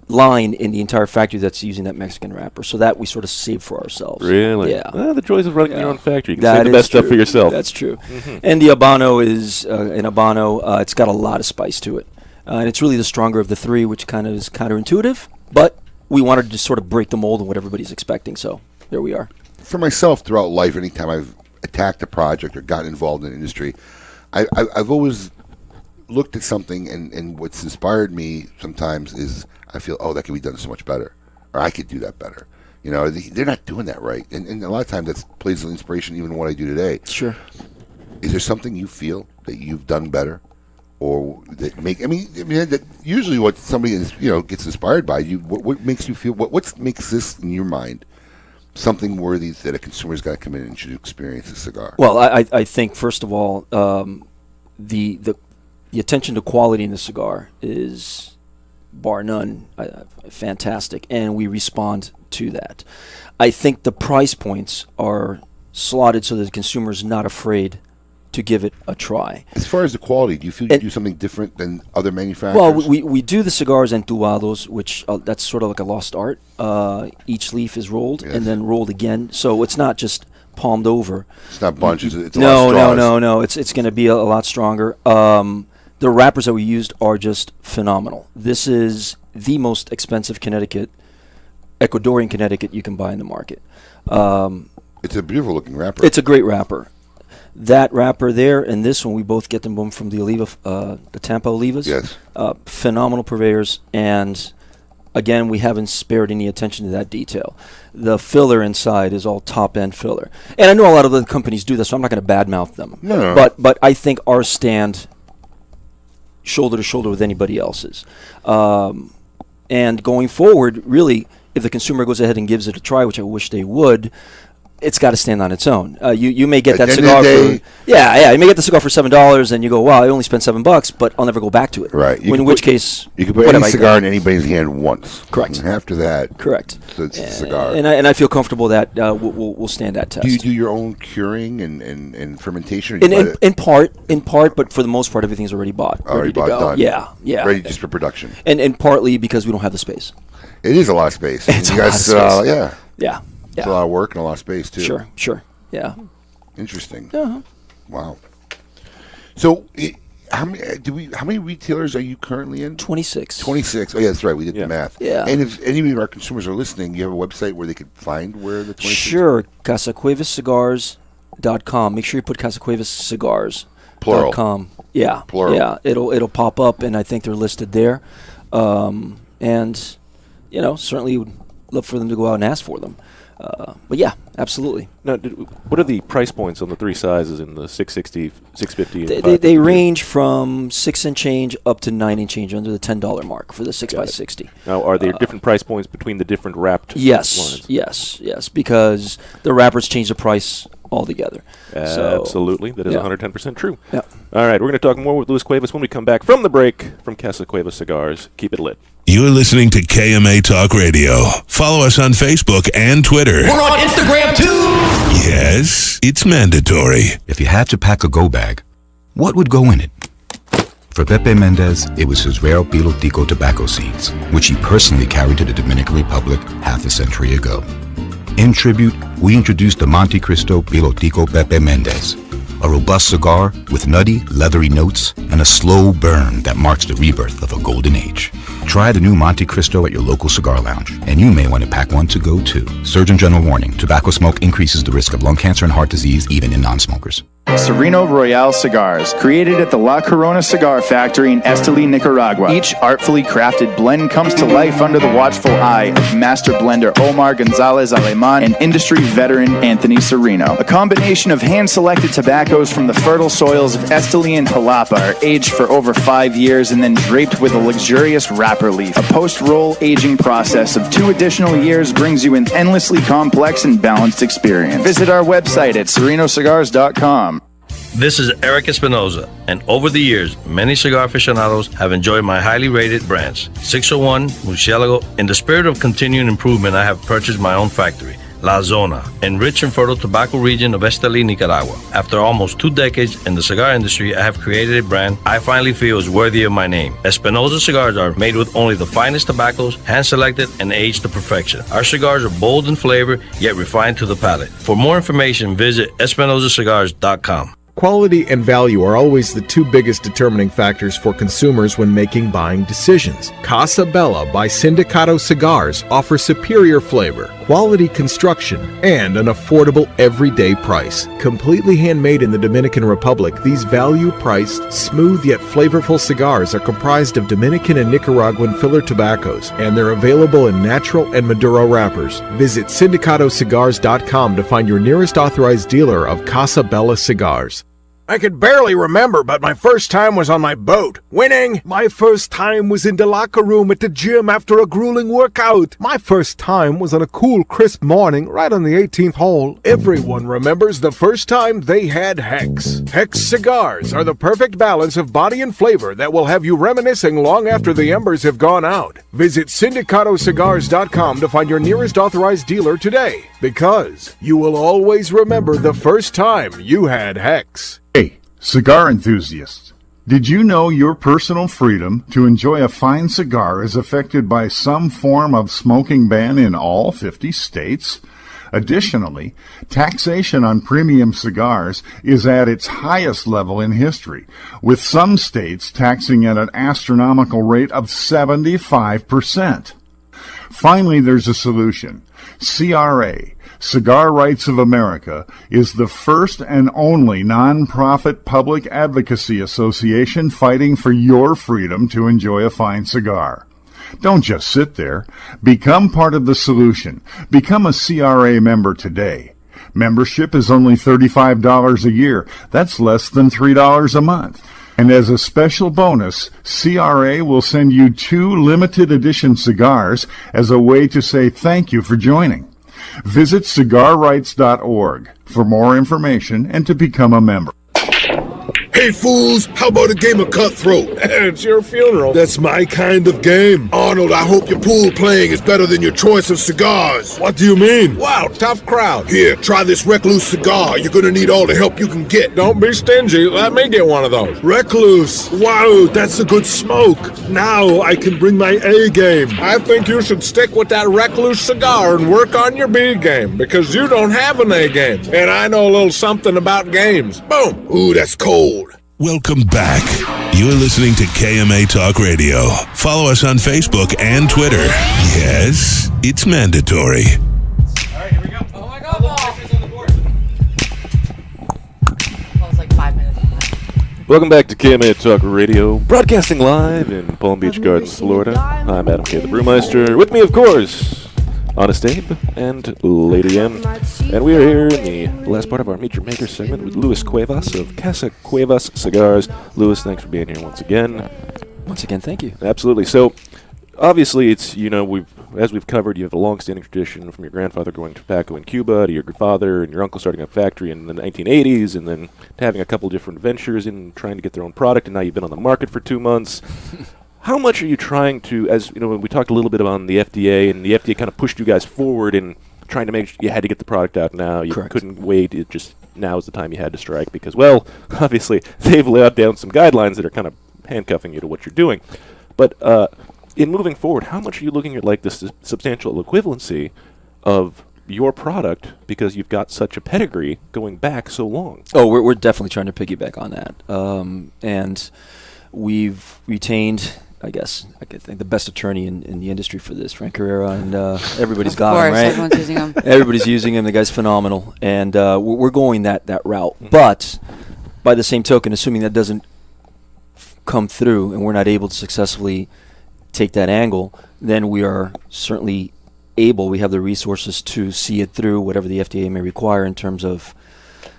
line in the entire factory that's using that Mexican wrapper, so that we sort of save for ourselves. Really? Yeah. Well, the joys of running your own factory. You can That save the best is stuff for true. yourself. That's true. And the Habano is an Habano. It's got a lot of spice to it, and it's really the stronger of the 3, which kind of is counterintuitive. But we wanted to sort of break the mold of what everybody's expecting, so there we are. For myself, throughout life, anytime I've attacked a project or gotten involved in an industry, I've always looked at something, and what's inspired me sometimes is I feel, oh, that could be done so much better, or I could do that better. You know, they're not doing that right, and a lot of times that plays an inspiration even in what I do today. Sure. Is there something you feel that you've done better, or that make? I mean, that usually what somebody is, gets inspired by you. What makes you feel? What makes this in your mind something worthy that a consumer's got to come in and should experience a cigar? Well, I think first of all, the attention to quality in the cigar is, bar none, fantastic, and we respond to that. I think the price points are slotted so that the consumer is not afraid to give it a try. As far as the quality, do you feel you do something different than other manufacturers? Well, we do the cigars entubados, which that's sort of like a lost art. Each leaf is rolled and then rolled again, so it's not just palmed over. It's not bunches. It's a lot of straws. No. It's going to be a lot stronger. The wrappers that we used are just phenomenal. This is the most expensive Ecuadorian Connecticut you can buy in the market. It's a beautiful looking wrapper. It's a great wrapper. That wrapper there and this one, we both get them from the Oliva, the Tampa Olivas. Yes. Phenomenal purveyors, and again, we haven't spared any attention to that detail. The filler inside is all top-end filler. And I know a lot of other companies do this, so I'm not going to badmouth them. No. But I think ours stand shoulder to shoulder with anybody else's. And going forward, really, if the consumer goes ahead and gives it a try, which I wish they would, it's got to stand on its own. You may get that cigar for you may get the cigar for $7, and you go, wow, I only spent $7, but I'll never go back to it. Right. In which case, you can put any cigar in anybody's hand once. Correct. And after that, correct. It's a cigar. And I feel comfortable that we'll stand that test. Do you do your own curing and fermentation? In part, but for the most part, everything's already bought. Already ready to go. done. Yeah. Ready just for production. And partly because we don't have the space. It is a lot of space. It's you a guys, lot of space. Yeah. It's a lot of work and a lot of space too. Sure. Yeah. Interesting. Uh-huh. Wow. So, how many retailers are you currently in? 26. 26. Oh, yeah, that's right. We did the math. Yeah. And if any of our consumers are listening, you have a website where they could find where the 26. Sure. CasaCuevasCigars.com. Make sure you put CasaCuevasCigars.com. Plural. Yeah. Plural. Yeah. It'll pop up, and I think they're listed there. And certainly would love for them to go out and ask for them. But yeah, absolutely. Now, what are the price points on the three sizes in the 660, 650? And they range from 6 and change up to 9 and change under the $10 mark for the 6x60. Now, are there different price points between the different wrapped lines? Yes, because the wrappers change the price altogether. Absolutely. That is 110% true. Yeah. All right, we're going to talk more with Luis Cuevas when we come back from the break from Casa Cuevas Cigars. Keep it lit. You're listening to KMA Talk Radio. Follow us on Facebook and Twitter. We're on Instagram too. Yes, it's mandatory. If you had to pack a go bag, what would go in it? For Pepe Mendez, it was his Raro Pilotico tobacco seeds, which he personally carried to the Dominican Republic half a century ago. In tribute, we introduced the Monte Cristo Pilotico Pepe Mendez, a robust cigar with nutty, leathery notes and a slow burn that marks the rebirth of a golden age. Try the new Monte Cristo at your local cigar lounge, and you may want to pack one to go too. Surgeon General warning, tobacco smoke increases the risk of lung cancer and heart disease even in non-smokers. Sereno Royale Cigars, created at the La Corona Cigar Factory in Esteli, Nicaragua. Each artfully crafted blend comes to life under the watchful eye of master blender Omar Gonzalez Aleman and industry veteran Anthony Sereno. A combination of hand-selected tobaccos from the fertile soils of Esteli and Jalapa are aged for over 5 years and then draped with a luxurious wrapper leaf. A post-roll aging process of 2 additional years brings you an endlessly complex and balanced experience. Visit our website at serenocigars.com. This is Eric Espinoza, and over the years, many cigar aficionados have enjoyed my highly rated brands. 601, Murcielago. In the spirit of continuing improvement, I have purchased my own factory, La Zona, in rich and fertile tobacco region of Esteli, Nicaragua. After almost 2 decades in the cigar industry, I have created a brand I finally feel is worthy of my name. Espinoza cigars are made with only the finest tobaccos, hand-selected and aged to perfection. Our cigars are bold in flavor, yet refined to the palate. For more information, visit EspinozaCigars.com. Quality and value are always the 2 biggest determining factors for consumers when making buying decisions. Casa Bella by Sindicato Cigars offers superior flavor, quality construction, and an affordable everyday price. Completely handmade in the Dominican Republic, these value-priced, smooth yet flavorful cigars are comprised of Dominican and Nicaraguan filler tobaccos, and they're available in natural and Maduro wrappers. Visit SindicatoCigars.com to find your nearest authorized dealer of Casa Bella cigars. I could barely remember, but my first time was on my boat. Winning! My first time was in the locker room at the gym after a grueling workout. My first time was on a cool, crisp morning right on the 18th hole. Everyone remembers the first time they had Hex. Hex cigars are the perfect balance of body and flavor that will have you reminiscing long after the embers have gone out. Visit SindicatoCigars.com to find your nearest authorized dealer today, because you will always remember the first time you had Hex. Hey, Cigar enthusiasts, did you know your personal freedom to enjoy a fine cigar is affected by some form of smoking ban in all 50 states? Additionally, taxation on premium cigars is at its highest level in history, with some states taxing at an astronomical rate of 75%. Finally, there's a solution. CRA, Cigar Rights of America, is the first and only non-profit public advocacy association fighting for your freedom to enjoy a fine cigar. Don't just sit there. Become part of the solution. Become a CRA member today. Membership is only $35 a year. That's less than $3 a month. And as a special bonus, CRA will send you 2 limited edition cigars as a way to say thank you for joining. Visit cigarrights.org for more information and to become a member. Hey, fools, how about a game of Cutthroat? It's your funeral. That's my kind of game. Arnold, I hope your pool playing is better than your choice of cigars. What do you mean? Wow, tough crowd. Here, try this Recluse cigar. You're gonna need all the help you can get. Don't be stingy. Let me get one of those. Recluse. Wow, that's a good smoke. Now I can bring my A game. I think you should stick with that Recluse cigar and work on your B game, because you don't have an A game. And I know a little something about games. Boom. Ooh, that's cold. Welcome back. You're listening to KMA Talk Radio. Follow us on Facebook and Twitter. Yes, it's mandatory. All right, here we go. Oh my God, That was like 5 minutes. Welcome back to KMA Talk Radio, broadcasting live in Palm Beach Gardens, Florida. I'm Adam K. the Brewmeister. With me, of course, Honest Abe and Lady M. And we are here in the last part of our Meet Your Maker segment with Luis Cuevas of Casa Cuevas Cigars. Luis, thanks for being here once again. Once again, thank you. Absolutely. So, obviously, it's, as we've covered, you have a long-standing tradition from your grandfather growing tobacco in Cuba to your father and your uncle starting a factory in the 1980s, and then having a couple different ventures in trying to get their own product, and now you've been on the market for 2 months. How much are you trying to, as you know, we talked a little bit about the FDA, and the FDA kind of pushed you guys forward in trying to make sure you had to get the product out now. You Correct. Couldn't wait. It just, now is the time you had to strike because, well, obviously, they've laid down some guidelines that are kind of handcuffing you to what you're doing. But in moving forward, how much are you looking at like this substantial equivalency of your product because you've got such a pedigree going back so long? Oh, we're definitely trying to piggyback on that. And we've retained, I think the best attorney in the industry for this, Frank Carrera, and everybody's got him, right? Everyone's using him. Everybody's using him. The guy's phenomenal, and we're going that route. But by the same token, assuming that doesn't come through and we're not able to successfully take that angle, then we are certainly able, we have the resources to see it through, whatever the FDA may require in terms of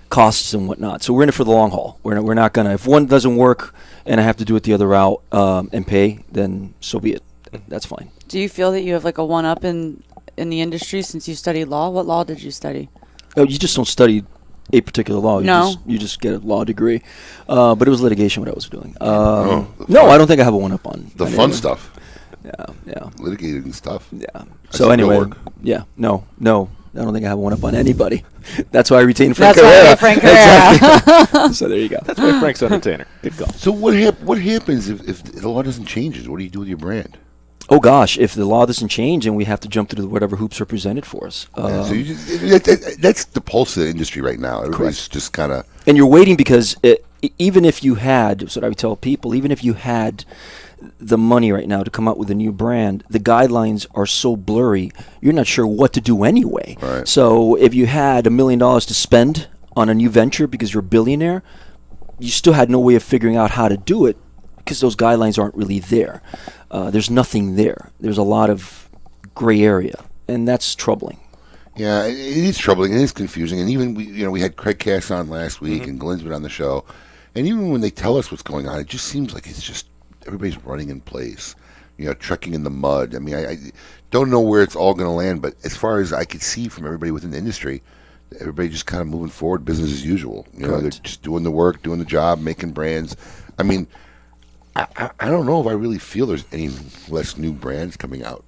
costs and whatnot. So we're in it for the long haul. We're not going to, if one doesn't work and I have to do it the other route and pay, then so be it. That's fine. Do you feel that you have like a one-up in the industry since you studied law? What law did you study? Oh, you just don't study a particular law. No. You just get a law degree. But it was litigation what I was doing. No, I don't think I have a one-up on the on fun anyone. stuff. Yeah. Litigating stuff. Yeah. That's So real anyway, work. yeah, no. I don't think I have one up on anybody. That's why I retained Frank That's Carrera. why I Frank Carrera. Exactly. So there you go. That's why Frank's entertainer. Good call. So what happens if the law doesn't change? What do you do with your brand? Oh gosh, if the law doesn't change and we have to jump through whatever hoops are presented for us. So that's the pulse of the industry right now. Everybody's just kind of... And you're waiting because even if you had, that's what I would tell people, even if you had the money right now to come out with a new brand, the guidelines are so blurry, you're not sure what to do anyway. Right. So if you had $1 million to spend on a new venture because you're a billionaire, you still had no way of figuring out how to do it because those guidelines aren't really there. There's nothing there. There's a lot of gray area, and that's troubling. Yeah, it is troubling. It is confusing. And even we had Craig Cass on last week, and Glenn's been on the show. And even when they tell us what's going on, it just seems like it's just everybody's running in place, trekking in the mud. I mean, I don't know where it's all going to land, but as far as I could see from everybody within the industry, everybody just kind of moving forward, business as usual. They're just doing the work, doing the job, making brands. I mean, I don't know if I really feel there's any less new brands coming out.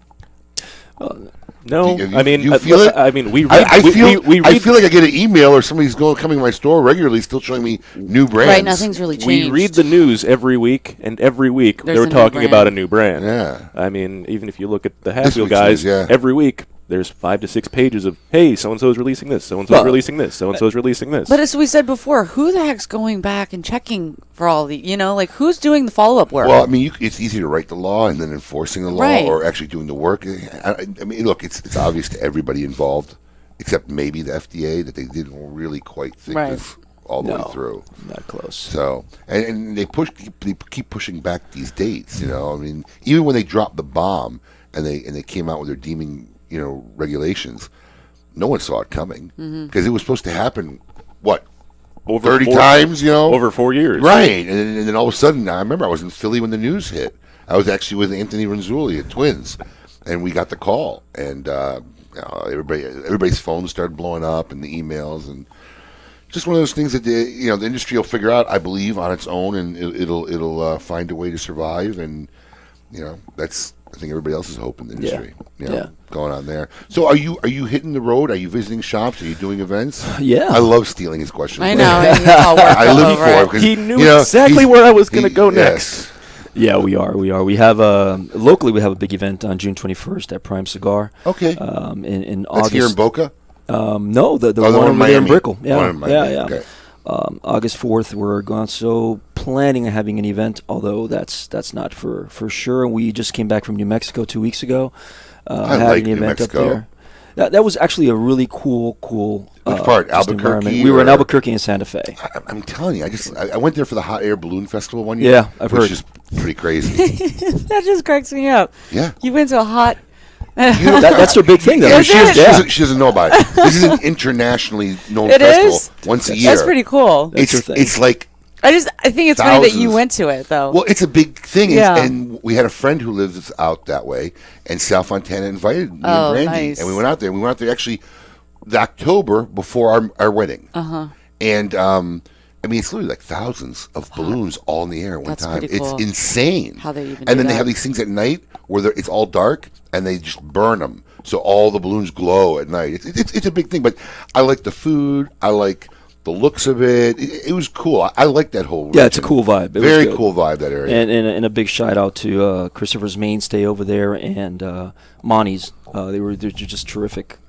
No, Do I mean, you feel it? I mean, we read. I we feel like I get an email or somebody's coming to my store regularly, still showing me new brands. Right, nothing's really changed. We read the news every week, and every week There's they're a new talking brand. about a new brand. Yeah. I mean, even if you look at the This Hatfield week's guys, news, yeah. every week there's 5 to 6 pages of, hey, so-and-so is releasing this, so-and-so is releasing this, so-and-so is releasing this. But as we said before, who the heck's going back and checking for all the, like who's doing the follow-up work? Well, I mean, it's easy to write the law and then enforcing the law Right. or actually doing the work. I mean, look, it's obvious to everybody involved, except maybe the FDA, that they didn't really quite think Right. this all the way through. Not close. So, and they keep pushing back these dates. I mean, even when they dropped the bomb and they came out with their deeming, regulations, no one saw it coming because it was supposed to happen. What? Over 30 4 times, over 4 years, right? And then all of a sudden, I remember I was in Philly when the news hit. I was actually with Anthony Renzulli at Twins, and we got the call, and everybody's phones started blowing up, and the emails, and just one of those things that the industry will figure out, I believe, on its own, and it'll find a way to survive, and that's, I think, everybody else is hoping the industry. Going on there. So are you hitting the road? Are you visiting shops? Are you doing events? Yeah. I love stealing his questions. I know. I live for it because he knew exactly where I was going to go next. Yeah, we are. We have locally we have a big event on June 21st at Prime Cigar. Okay. In That's August. here in Boca? No, the one one in over there in Miami. Brickell. The one in Miami, Yeah. okay. August 4th, we're planning on having an event, although that's not for sure. We just came back from New Mexico 2 weeks ago. I having like an New event Mexico. up there. That was actually a really cool. Which part? just Albuquerque? environment. We were in Albuquerque and Santa Fe. I'm telling you, I went there for the Hot Air Balloon Festival one year. Yeah, I've heard. Which is pretty crazy. That just cracks me up. Yeah. You went to a hot. That's their big thing, though. Is it? She doesn't know about it. This is an internationally known It festival is? once a year. That's pretty cool. It's like I think it's funny that you thousands. went to it though. Well, it's a big thing, Yeah. and we had a friend who lives out that way, and Sal Fontana invited me Oh, and Brandy, nice. and we went out there. We went out there actually the October before our wedding, and I mean, it's literally like thousands of balloons all in the air at one That's time. pretty cool. It's insane. How they even and do then they that. have these things at night where it's all dark, and they just burn them, so all the balloons glow at night. It's a big thing, but I like the food. I like the looks of it. It was cool. I like that whole region. Yeah, it's a cool vibe. It was Very good. cool vibe, that area. And a big shout out to Christopher's Mainstay over there and Monty's. They're just terrific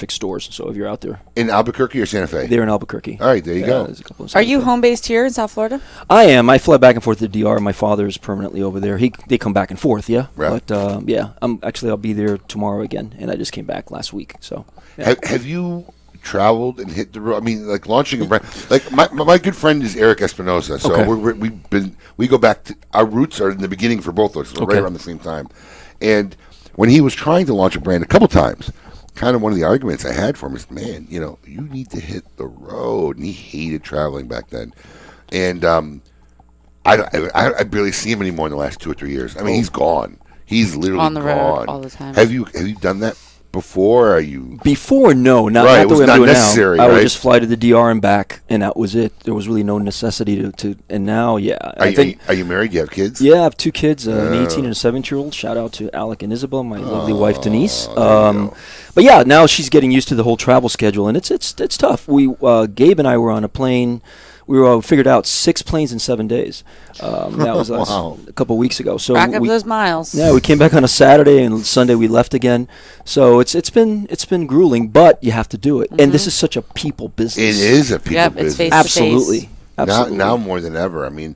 stores. So if you're out there, In Albuquerque or Santa Fe? they're in Albuquerque. All right, there you go. there's a couple in Are Santa you Fe. home based here in South Florida? I am. I fly back and forth to DR. My father is permanently over there. They come back and forth, yeah. Right. But I'll be there tomorrow again, and I just came back last week. So Have you traveled and hit the road? I mean, like launching a brand. Like my good friend is Eric Espinosa, so Okay. we go back to our roots are in the beginning for both of us, so Okay. right around the same time. And when he was trying to launch a brand a couple times, kind of one of the arguments I had for him is, man, you need to hit the road, and he hated traveling back then. And I barely see him anymore in the last 2 or 3 years. I mean, he's gone. He's literally On the road gone all the time. Have you done that before? Are you before, no, not, Right, not it the was way I'm not doing necessary, now. I would right? just fly to the DR and back, and that was it. There was really no necessity to and now, yeah. Are you married? Do you have kids? Yeah, I have 2 kids, an Oh. 18 and a 17-year-old. Shout out to Alec and Isabel, my lovely wife Denise. But yeah, now she's getting used to the whole travel schedule, and it's tough. We Gabe and I were on a plane. We were figured out 6 planes in 7 days. That was Wow. a couple of weeks ago. So Rack up those miles. Yeah, we came back on a Saturday, and Sunday we left again. So it's been grueling, but you have to do it. And this is such a people business. It is a people business. face Absolutely. Now more than ever. I mean,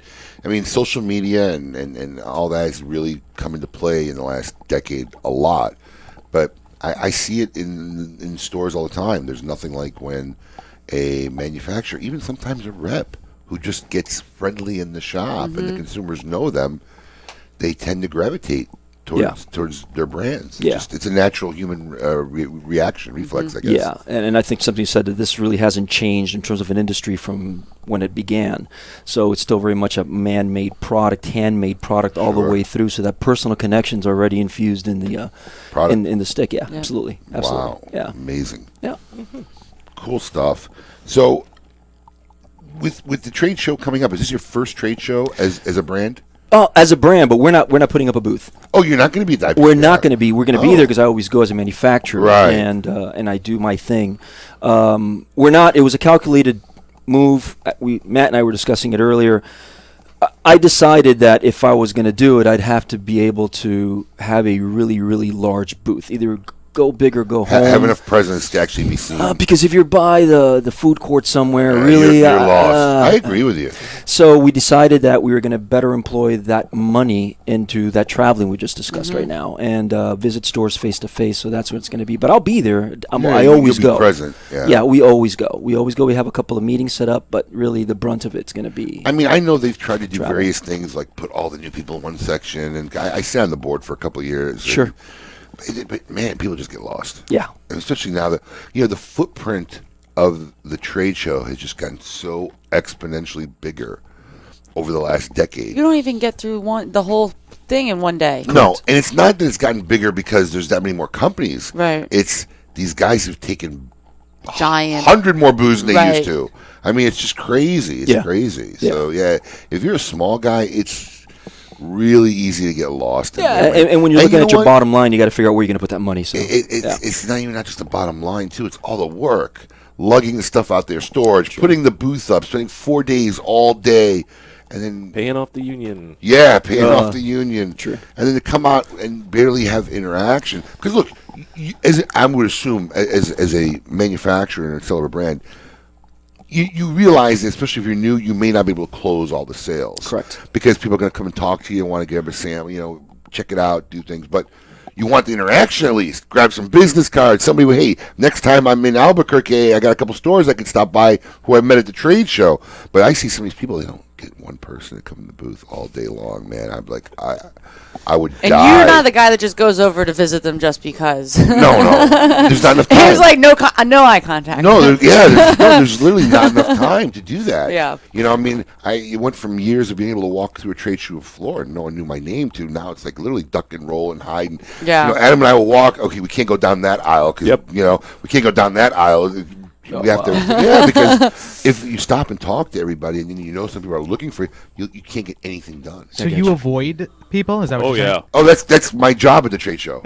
social media and all that has really come into play in the last decade a lot. But I see it in stores all the time. There's nothing like when a manufacturer, even sometimes a rep, who just gets friendly in the shop and the consumers know them, they tend to gravitate towards their brands. Yeah. It's a natural human reaction, reflex, I guess. Yeah, and I think something you said that this really hasn't changed in terms of an industry from when it began. So it's still very much a man-made product, handmade product all the way through. So that personal connection's already infused in the product, in the stick. Yeah, absolutely. Wow. Yeah, Amazing. Yeah. Cool stuff. So, with the trade show coming up, is this your first trade show as a brand? Oh, as a brand, but we're not putting up a booth. Oh, you're not going to be that. We're not going to be. We're going to be there because I always go as a manufacturer, Right. and I do my thing. We're not. It was a calculated move. Matt and I were discussing it earlier. I decided that if I was going to do it, I'd have to be able to have a really, really large booth. Either go big or go home. Have enough presence to actually be seen. Because if you're by the food court somewhere, you're lost. I agree with you. So we decided that we were going to better employ that money into that traveling we just discussed right now, and visit stores face to face. So that's what it's going to be. But I'll be there. I always you'll go. be present. Yeah, we always go. We have a couple of meetings set up, but really the brunt of it's going to be. I mean, I know they've tried to do various things, like put all the new people in one section, and I sat on the board for a couple of years. Sure. But man, people just get lost. Yeah, and especially now that the footprint of the trade show has just gotten so exponentially bigger over the last decade. You don't even get through the whole thing in one day. No, and it's not that it's gotten bigger because there's that many more companies. Right. It's these guys who've taken giant 100 more booths than they Right. used to. I mean, it's just crazy. It's crazy. So if you're a small guy, it's really easy to get lost. And when you're looking at your bottom line, you got to figure out where you're going to put that money. So it's not even just the bottom line too. It's all the work, lugging the stuff out there, storage, putting the booth up, spending 4 days all day, and then paying off the union. Yeah, paying off the union. True. And then to come out and barely have interaction. Because look, as I would assume, as a manufacturer and a seller of a brand, you realize that, especially if you're new, you may not be able to close all the sales. Correct. Because people are going to come and talk to you and want to give a sample, check it out, do things. But you want the interaction at least. Grab some business cards. Somebody will, hey, next time I'm in Albuquerque, I got a couple stores I can stop by who I met at the trade show. But I see some of these people, they don't get one person to come in the booth all day long, man. I'm like, I would And die. you're not the guy that just goes over to visit them just because. No. There's not enough time. There's like no eye contact. No, there's literally not enough time to do that. Yeah. I mean, it went from years of being able to walk through a trade show floor and no one knew my name to now it's like literally duck and roll and hide. And, Yeah. Adam and I will walk. Okay, we can't go down that aisle because we can't go down that aisle. We have to, because if you stop and talk to everybody, and then some people are looking for you can't get anything done. So you avoid people? Is that what you're saying? Oh, that's my job at the trade show.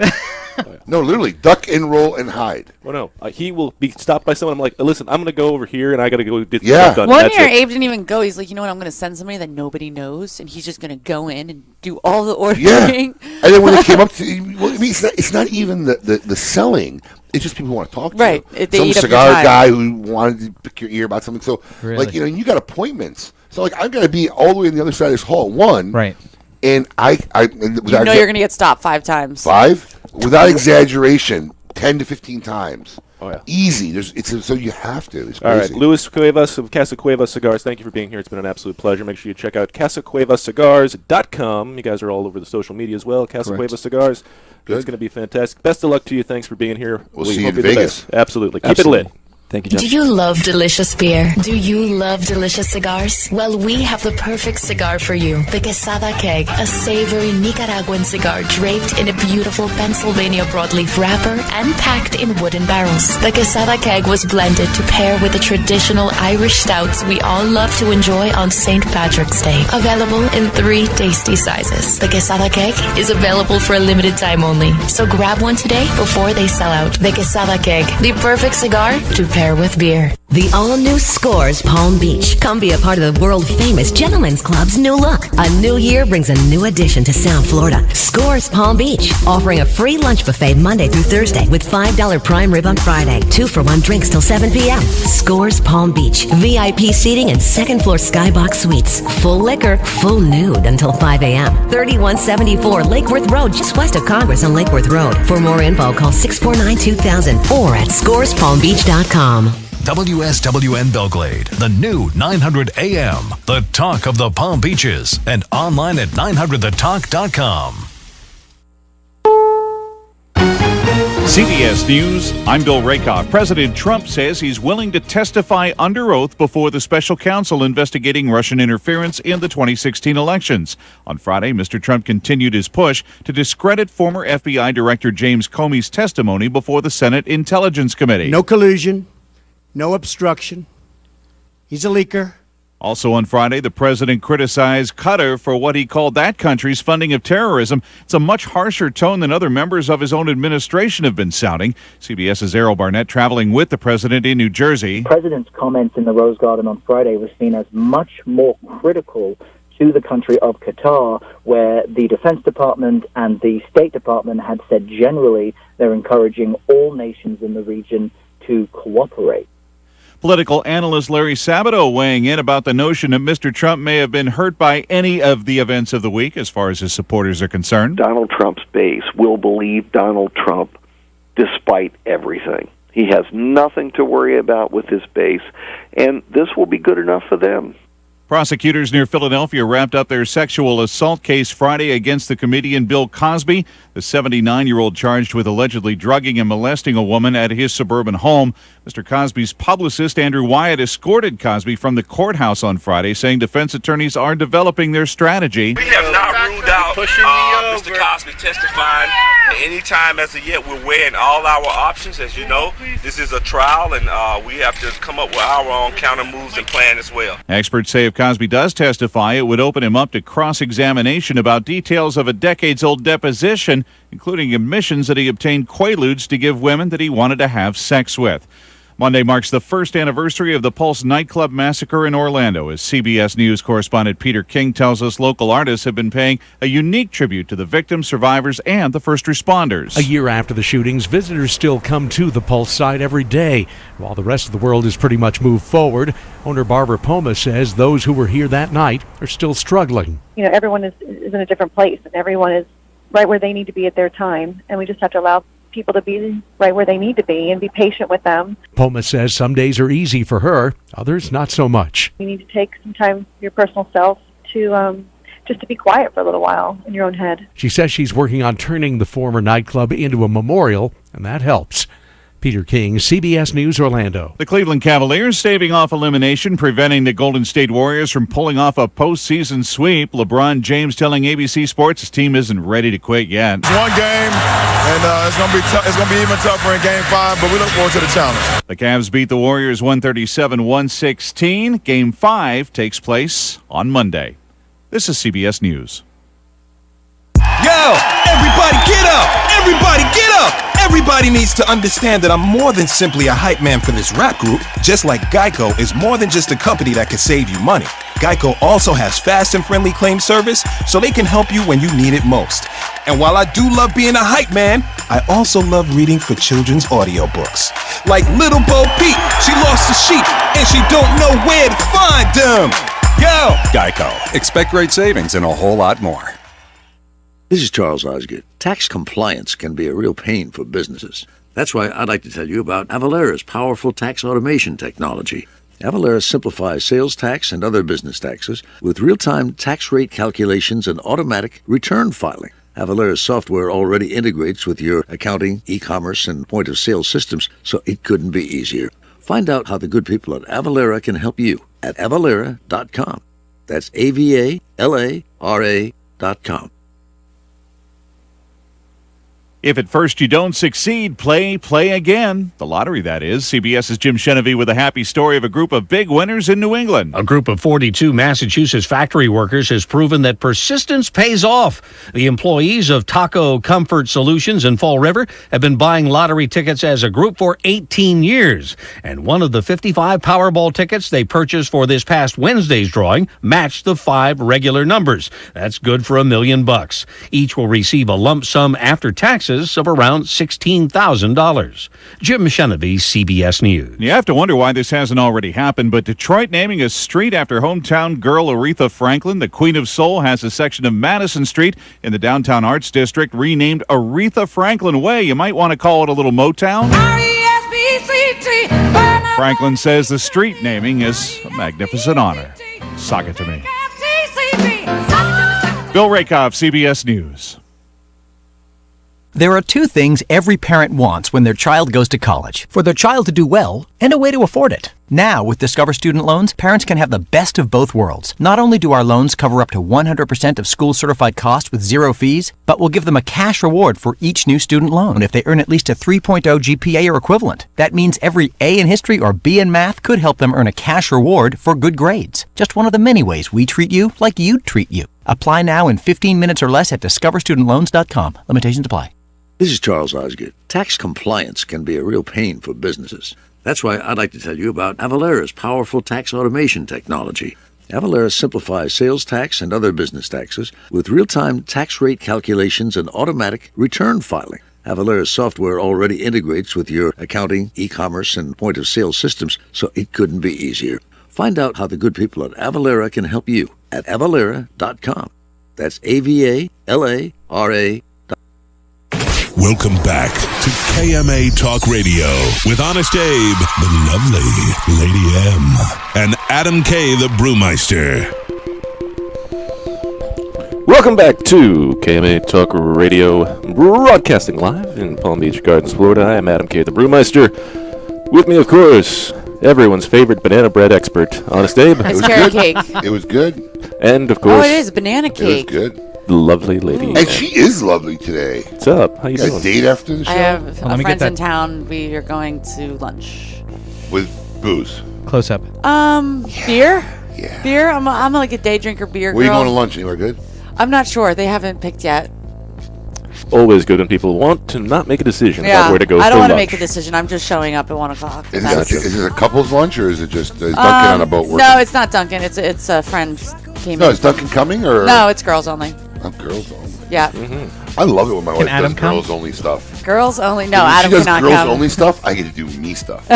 No, literally, duck and roll and hide. Well, no, he will be stopped by someone. I'm like, listen, I'm going to go over here, and I got to go get Yeah. stuff done. One That's year, it. Abe didn't even go. He's like, you know what? I'm going to send somebody that nobody knows, and he's just going to go in and do all the ordering. Yeah. And then when they came up to, it's not even the selling. It's just people who want to talk to Right. you. They Some eat up your cigar time. guy who wanted to pick your ear about something. So, Really? you got appointments. So, I've got to be all the way on the other side of this hall. One. Right. And You know you're going to get stopped 5 times. 5? Without exaggeration, 10 to 15 times. Oh, yeah. Easy. So you have to. It's All right, crazy. Luis Cuevas of Casa Cuevas Cigars, thank you for being here. It's been an absolute pleasure. Make sure you check out CasaCuevasCigars.com. You guys are all over the social media as well. Casa Correct. Cuevas Cigars. Good. It's going to be fantastic. Best of luck to you. Thanks for being here. We'll see you hope in you're the Vegas. best. Absolutely. Keep Absolutely. it lit. Thank you, Jeff. Do you love delicious beer? Do you love delicious cigars? Well, we have the perfect cigar for you. The Quesada Keg, a savory Nicaraguan cigar draped in a beautiful Pennsylvania broadleaf wrapper and packed in wooden barrels. The Quesada Keg was blended to pair with the traditional Irish stouts we all love to enjoy on St. Patrick's Day. Available in 3 tasty sizes. The Quesada Keg is available for a limited time only, so grab one today before they sell out. The Quesada Keg, the perfect cigar to pair with beer. The all-new Scores Palm Beach. Come be a part of the world-famous Gentlemen's Club's new look. A new year brings a new addition to South Florida. Scores Palm Beach, offering a free lunch buffet Monday through Thursday with $5 prime rib on Friday. 2-for-1 drinks till 7 p.m. Scores Palm Beach. VIP seating and second-floor skybox suites. Full liquor, full nude until 5 a.m. 3174 Lake Worth Road, just west of Congress on Lake Worth Road. For more info, call 649-2000 or at scorespalmbeach.com. WSWN Belglade, the new 900 AM, the talk of the Palm Beaches, and online at 900thetalk.com. CBS News, I'm Bill Rakoff. President Trump says he's willing to testify under oath before the special counsel investigating Russian interference in the 2016 elections. On Friday, Mr. Trump continued his push to discredit former FBI Director James Comey's testimony before the Senate Intelligence Committee. No collusion, no obstruction. He's a leaker. Also on Friday, the president criticized Qatar for what he called that country's funding of terrorism. It's a much harsher tone than other members of his own administration have been sounding. CBS's Errol Barnett traveling with the president in New Jersey. The president's comments in the Rose Garden on Friday were seen as much more critical to the country of Qatar, where the Defense Department and the State Department had said generally they're encouraging all nations in the region to cooperate. Political analyst Larry Sabato weighing in about the notion that Mr. Trump may have been hurt by any of the events of the week as far as his supporters are concerned. Donald Trump's base will believe Donald Trump despite everything. He has nothing to worry about with his base, and this will be good enough for them. Prosecutors near Philadelphia wrapped up their sexual assault case Friday against the comedian Bill Cosby, the 79-year-old charged with allegedly drugging and molesting a woman at his suburban home. Mr. Cosby's publicist, Andrew Wyatt, escorted Cosby from the courthouse on Friday, saying defense attorneys are developing their strategy. We have not ruled out Mr. Cosby testifying at any time as of yet. We're weighing all our options. As you know, this is a trial, and we have to come up with our own counter moves and plan as well. Experts say if Cosby does testify, it would open him up to cross-examination about details of a decades-old deposition, including admissions that he obtained Quaaludes to give women that he wanted to have sex with. Monday marks the first anniversary of the Pulse nightclub massacre in Orlando. As CBS News correspondent Peter King tells us, local artists have been paying a unique tribute to the victims, survivors, and the first responders. A year after the shootings, visitors still come to the Pulse site every day. While the rest of the world has pretty much moved forward, owner Barbara Poma says those who were here that night are still struggling. You know, everyone is in a different place, and everyone is right where they need to be at their time, and we just have to allow people to be right where they need to be and be patient with them. Poma says some days are easy for her, others not so much. You need to take some time for your personal self to just to be quiet for a little while in your own head. She says she's working on turning the former nightclub into a memorial, and that helps. Peter King, CBS News, Orlando. The Cleveland Cavaliers staving off elimination, preventing the Golden State Warriors from pulling off a postseason sweep. LeBron James telling ABC Sports his team isn't ready to quit yet. It's one game, and it's going to be even tougher in Game 5, but we look forward to the challenge. The Cavs beat the Warriors 137-116. Game 5 takes place on Monday. This is CBS News. Yo, everybody get up! Everybody get up! Everybody needs to understand that I'm more than simply a hype man for this rap group, just like Geico is more than just a company that can save you money. Geico also has fast and friendly claim service, so they can help you when you need it most. And while I do love being a hype man, I also love reading for children's audiobooks. Like Little Bo Peep, she lost a sheep, and she don't know where to find them. Yo! Geico. Expect great savings and a whole lot more. This is Charles Osgood. Tax compliance can be a real pain for businesses. That's why I'd like to tell you about Avalara's powerful tax automation technology. Avalara simplifies sales tax and other business taxes with real-time tax rate calculations and automatic return filing. Avalara's software already integrates with your accounting, e-commerce, and point-of-sale systems, so it couldn't be easier. Find out how the good people at Avalara can help you at avalara.com. That's AVALARA.com. If at first you don't succeed, play again. The lottery, that is. CBS's Jim Shenevy with a happy story of a group of big winners in New England. A group of 42 Massachusetts factory workers has proven that persistence pays off. The employees of Taco Comfort Solutions in Fall River have been buying lottery tickets as a group for 18 years. And one of the 55 Powerball tickets they purchased for this past Wednesday's drawing matched the 5 regular numbers. That's good for $1 million. Each will receive a lump sum after taxes of around $16,000. Jim Shenevy, CBS News. You have to wonder why this hasn't already happened, but Detroit naming a street after hometown girl Aretha Franklin, the Queen of Soul, has a section of Madison Street in the Downtown Arts District renamed Aretha Franklin Way. You might want to call it a little Motown. R-E-S-B-C-T. Franklin says the street naming is a magnificent honor. Sock it to me. Bill Rakoff, CBS News. There are two things every parent wants when their child goes to college. For their child to do well, and a way to afford it. Now, with Discover Student Loans, parents can have the best of both worlds. Not only do our loans cover up to 100% of school-certified costs with zero fees, but we'll give them a cash reward for each new student loan if they earn at least a 3.0 GPA or equivalent. That means every A in history or B in math could help them earn a cash reward for good grades. Just one of the many ways we treat you like you'd treat you. Apply now in 15 minutes or less at discoverstudentloans.com. Limitations apply. This is Charles Osgood. Tax compliance can be a real pain for businesses. That's why I'd like to tell you about Avalara's powerful tax automation technology. Avalara simplifies sales tax and other business taxes with real-time tax rate calculations and automatic return filing. Avalara's software already integrates with your accounting, e-commerce, and point-of-sale systems, so it couldn't be easier. Find out how the good people at Avalara can help you at avalara.com. That's AVALARA. Welcome back to KMA Talk Radio with Honest Abe, the lovely Lady M, and Adam K, the Brewmeister. Welcome back to KMA Talk Radio, broadcasting live in Palm Beach Gardens, Florida. I am Adam K, the Brewmeister. With me, of course, everyone's favorite banana bread expert, Honest Abe. It's carrot cake. It was good. And, of course... Oh, it is banana cake. It was good. The lovely lady. And she is lovely today. What's up? How you doing? A date after the show? I have friends in town. We are going to lunch. With booze? Close up. Beer? Yeah. Beer? I'm like a day drinker beer girl. Where are you going to lunch? Anywhere good? I'm not sure. They haven't picked yet. Always good when people want to not make a decision about where to go I don't for want to lunch. make a decision. I'm just showing up at 1 o'clock. Is it a couple's lunch or is it just Duncan on a boat working? No, it's not Duncan. It's a friend came No, in. is Duncan coming or? No, it's girls only. Oh, girls only. Yeah. I love it when my wife Adam does come? girls only stuff. Girls only. No, When Adam she does cannot girls come. only stuff, I get to do me stuff.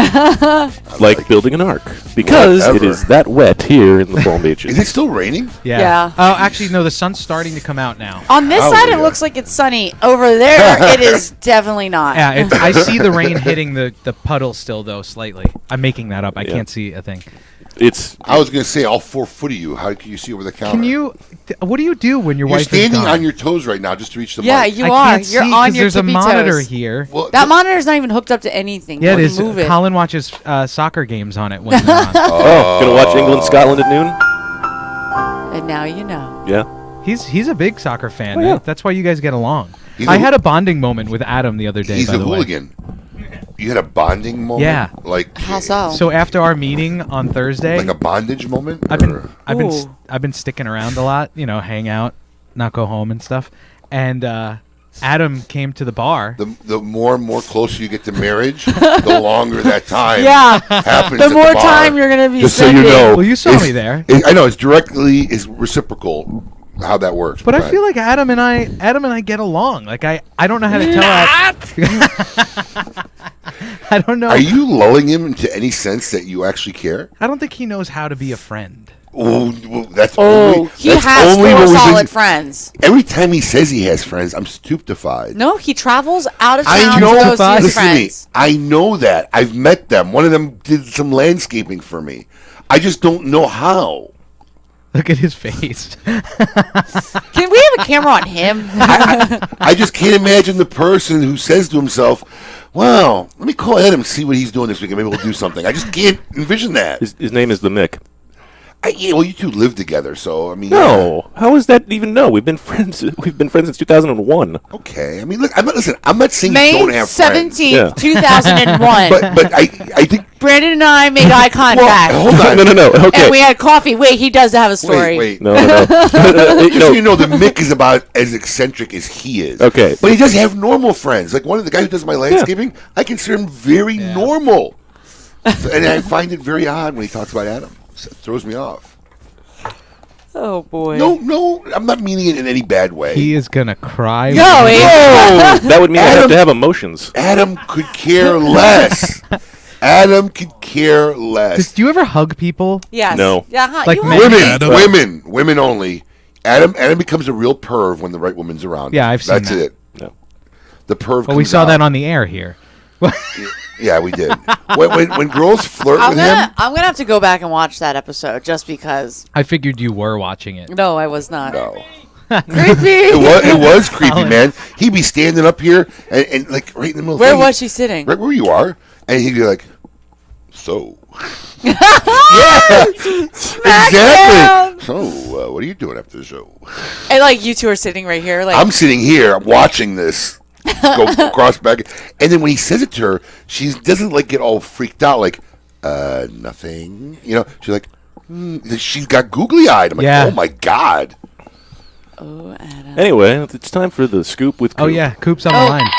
Like building an ark. Because it is that wet here in the Palm Beaches. Is it still raining? Yeah. Oh, actually, no. The sun's starting to come out now. On this side, it looks like it's sunny. Over there, it is definitely not. Yeah, I see the rain hitting the puddle still, though, slightly. I'm making that up. I can't see a thing. I was going to say all 4 foot of you. How can you see over the counter? Can you? What do you do when your You're wife standing is gone? on your toes right now just to reach the Yeah, mic. you I are. can't You're see on 'cause your there's a tippy monitor toes. here. That monitor's not even hooked up to anything. Yeah, it You is. can move it. Colin watches soccer games on it when they're on. Gonna watch England-Scotland at noon? And now you know. Yeah. He's a big soccer fan. Oh, yeah. That's why you guys get along. He's I a- had a bonding moment with Adam the other day. He's by a the way. hooligan. You had a bonding moment? Yeah. Like How so? So after our meeting on Thursday, like a bondage moment? I've or- been sticking around a lot, hang out, not go home and stuff. And Adam came to the bar. The more and more closer you get to marriage, the longer that time happens. The at more bar. time you're going to be Just spending. so you know. Well, you saw me there. I know, it's reciprocal how that works. But I feel like Adam and I get along. Like I don't know how to tell I don't know. Are you lulling him into any sense that you actually care? I don't think he knows how to be a friend. Oh, that's he that's has only 4 when we've solid been- friends. Every time he says he has friends, I'm stupefied. No, he travels out of town I know. to go see his Listen to me. friends. I know that. I've met them. One of them did some landscaping for me. I just don't know how. Look at his face. Can we have a camera on him? I just can't imagine the person who says to himself, "Well, let me call Adam and see what he's doing this weekend. Maybe we'll do something." I just can't envision that. His name is the Mick. Well, you two live together, so I mean. No, how is that even no? We've been friends. We've been friends since 2001. Okay, I mean, look, I'm not saying May you don't have 17th, friends. 2001. But I think Brandon and I made eye contact. hold on. No. Okay. And we had coffee. Wait, he does have a story. Wait. No. Just so you know, the Mick is about as eccentric as he is. Okay. But he does have normal friends. Like one of the guys who does my landscaping, I consider him very normal. And I find it very odd when he talks about Adam. It throws me off. Oh, boy. No, I'm not meaning it in any bad way. He is gonna cry. No, that would mean I have to have emotions. Adam could care less. Adam could care less. Do you ever hug people? Yes. No. Yeah, Like you men- women only. Adam becomes a real perv when the right woman's around. Yeah, I've seen That's that. it. No. The perv. Well, we comes saw out. that on the air here. Yeah, we did. when girls flirt I'm with gonna, him, I'm gonna have to go back and watch that episode just because. I figured you were watching it. No, I was not. no. It was creepy, man. He'd be standing up here and like right in the middle. Where was she sitting? Right where you are, and he'd be like, "So." Yeah, exactly. So, what are you doing after the show? And like you two are sitting right here, like I'm sitting here, I'm watching this go across back, and then when he says it to her, she doesn't like get all freaked out, like, nothing. You know, she's like, she's got googly eyed. I'm like, oh my god. Oh, Adam. Anyway, it's time for the scoop with Coop. Oh yeah, Coop's on the line.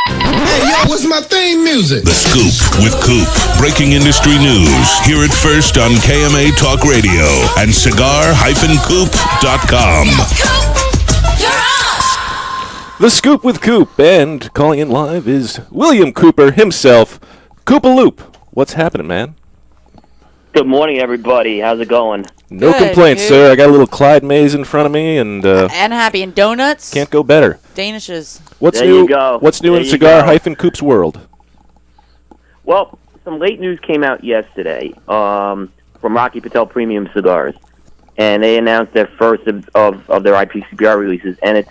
Hey, yo, what's my theme music? The Scoop with Coop. Breaking industry news. Hear it first on KMA Talk Radio and cigar-coop.com. The Scoop with Coop, and calling in live is William Cooper himself. Coopaloop, what's happening, man? Good morning, everybody. How's it going? No Good, complaints, dude. sir. I got a little Clyde maze in front of me, and happy and donuts. can't go better. Danishes. What's There new? you go. What's new There in you cigar-coop's world? Well, some late news came out yesterday from Rocky Patel Premium Cigars, and they announced their first of their IPCPR releases, and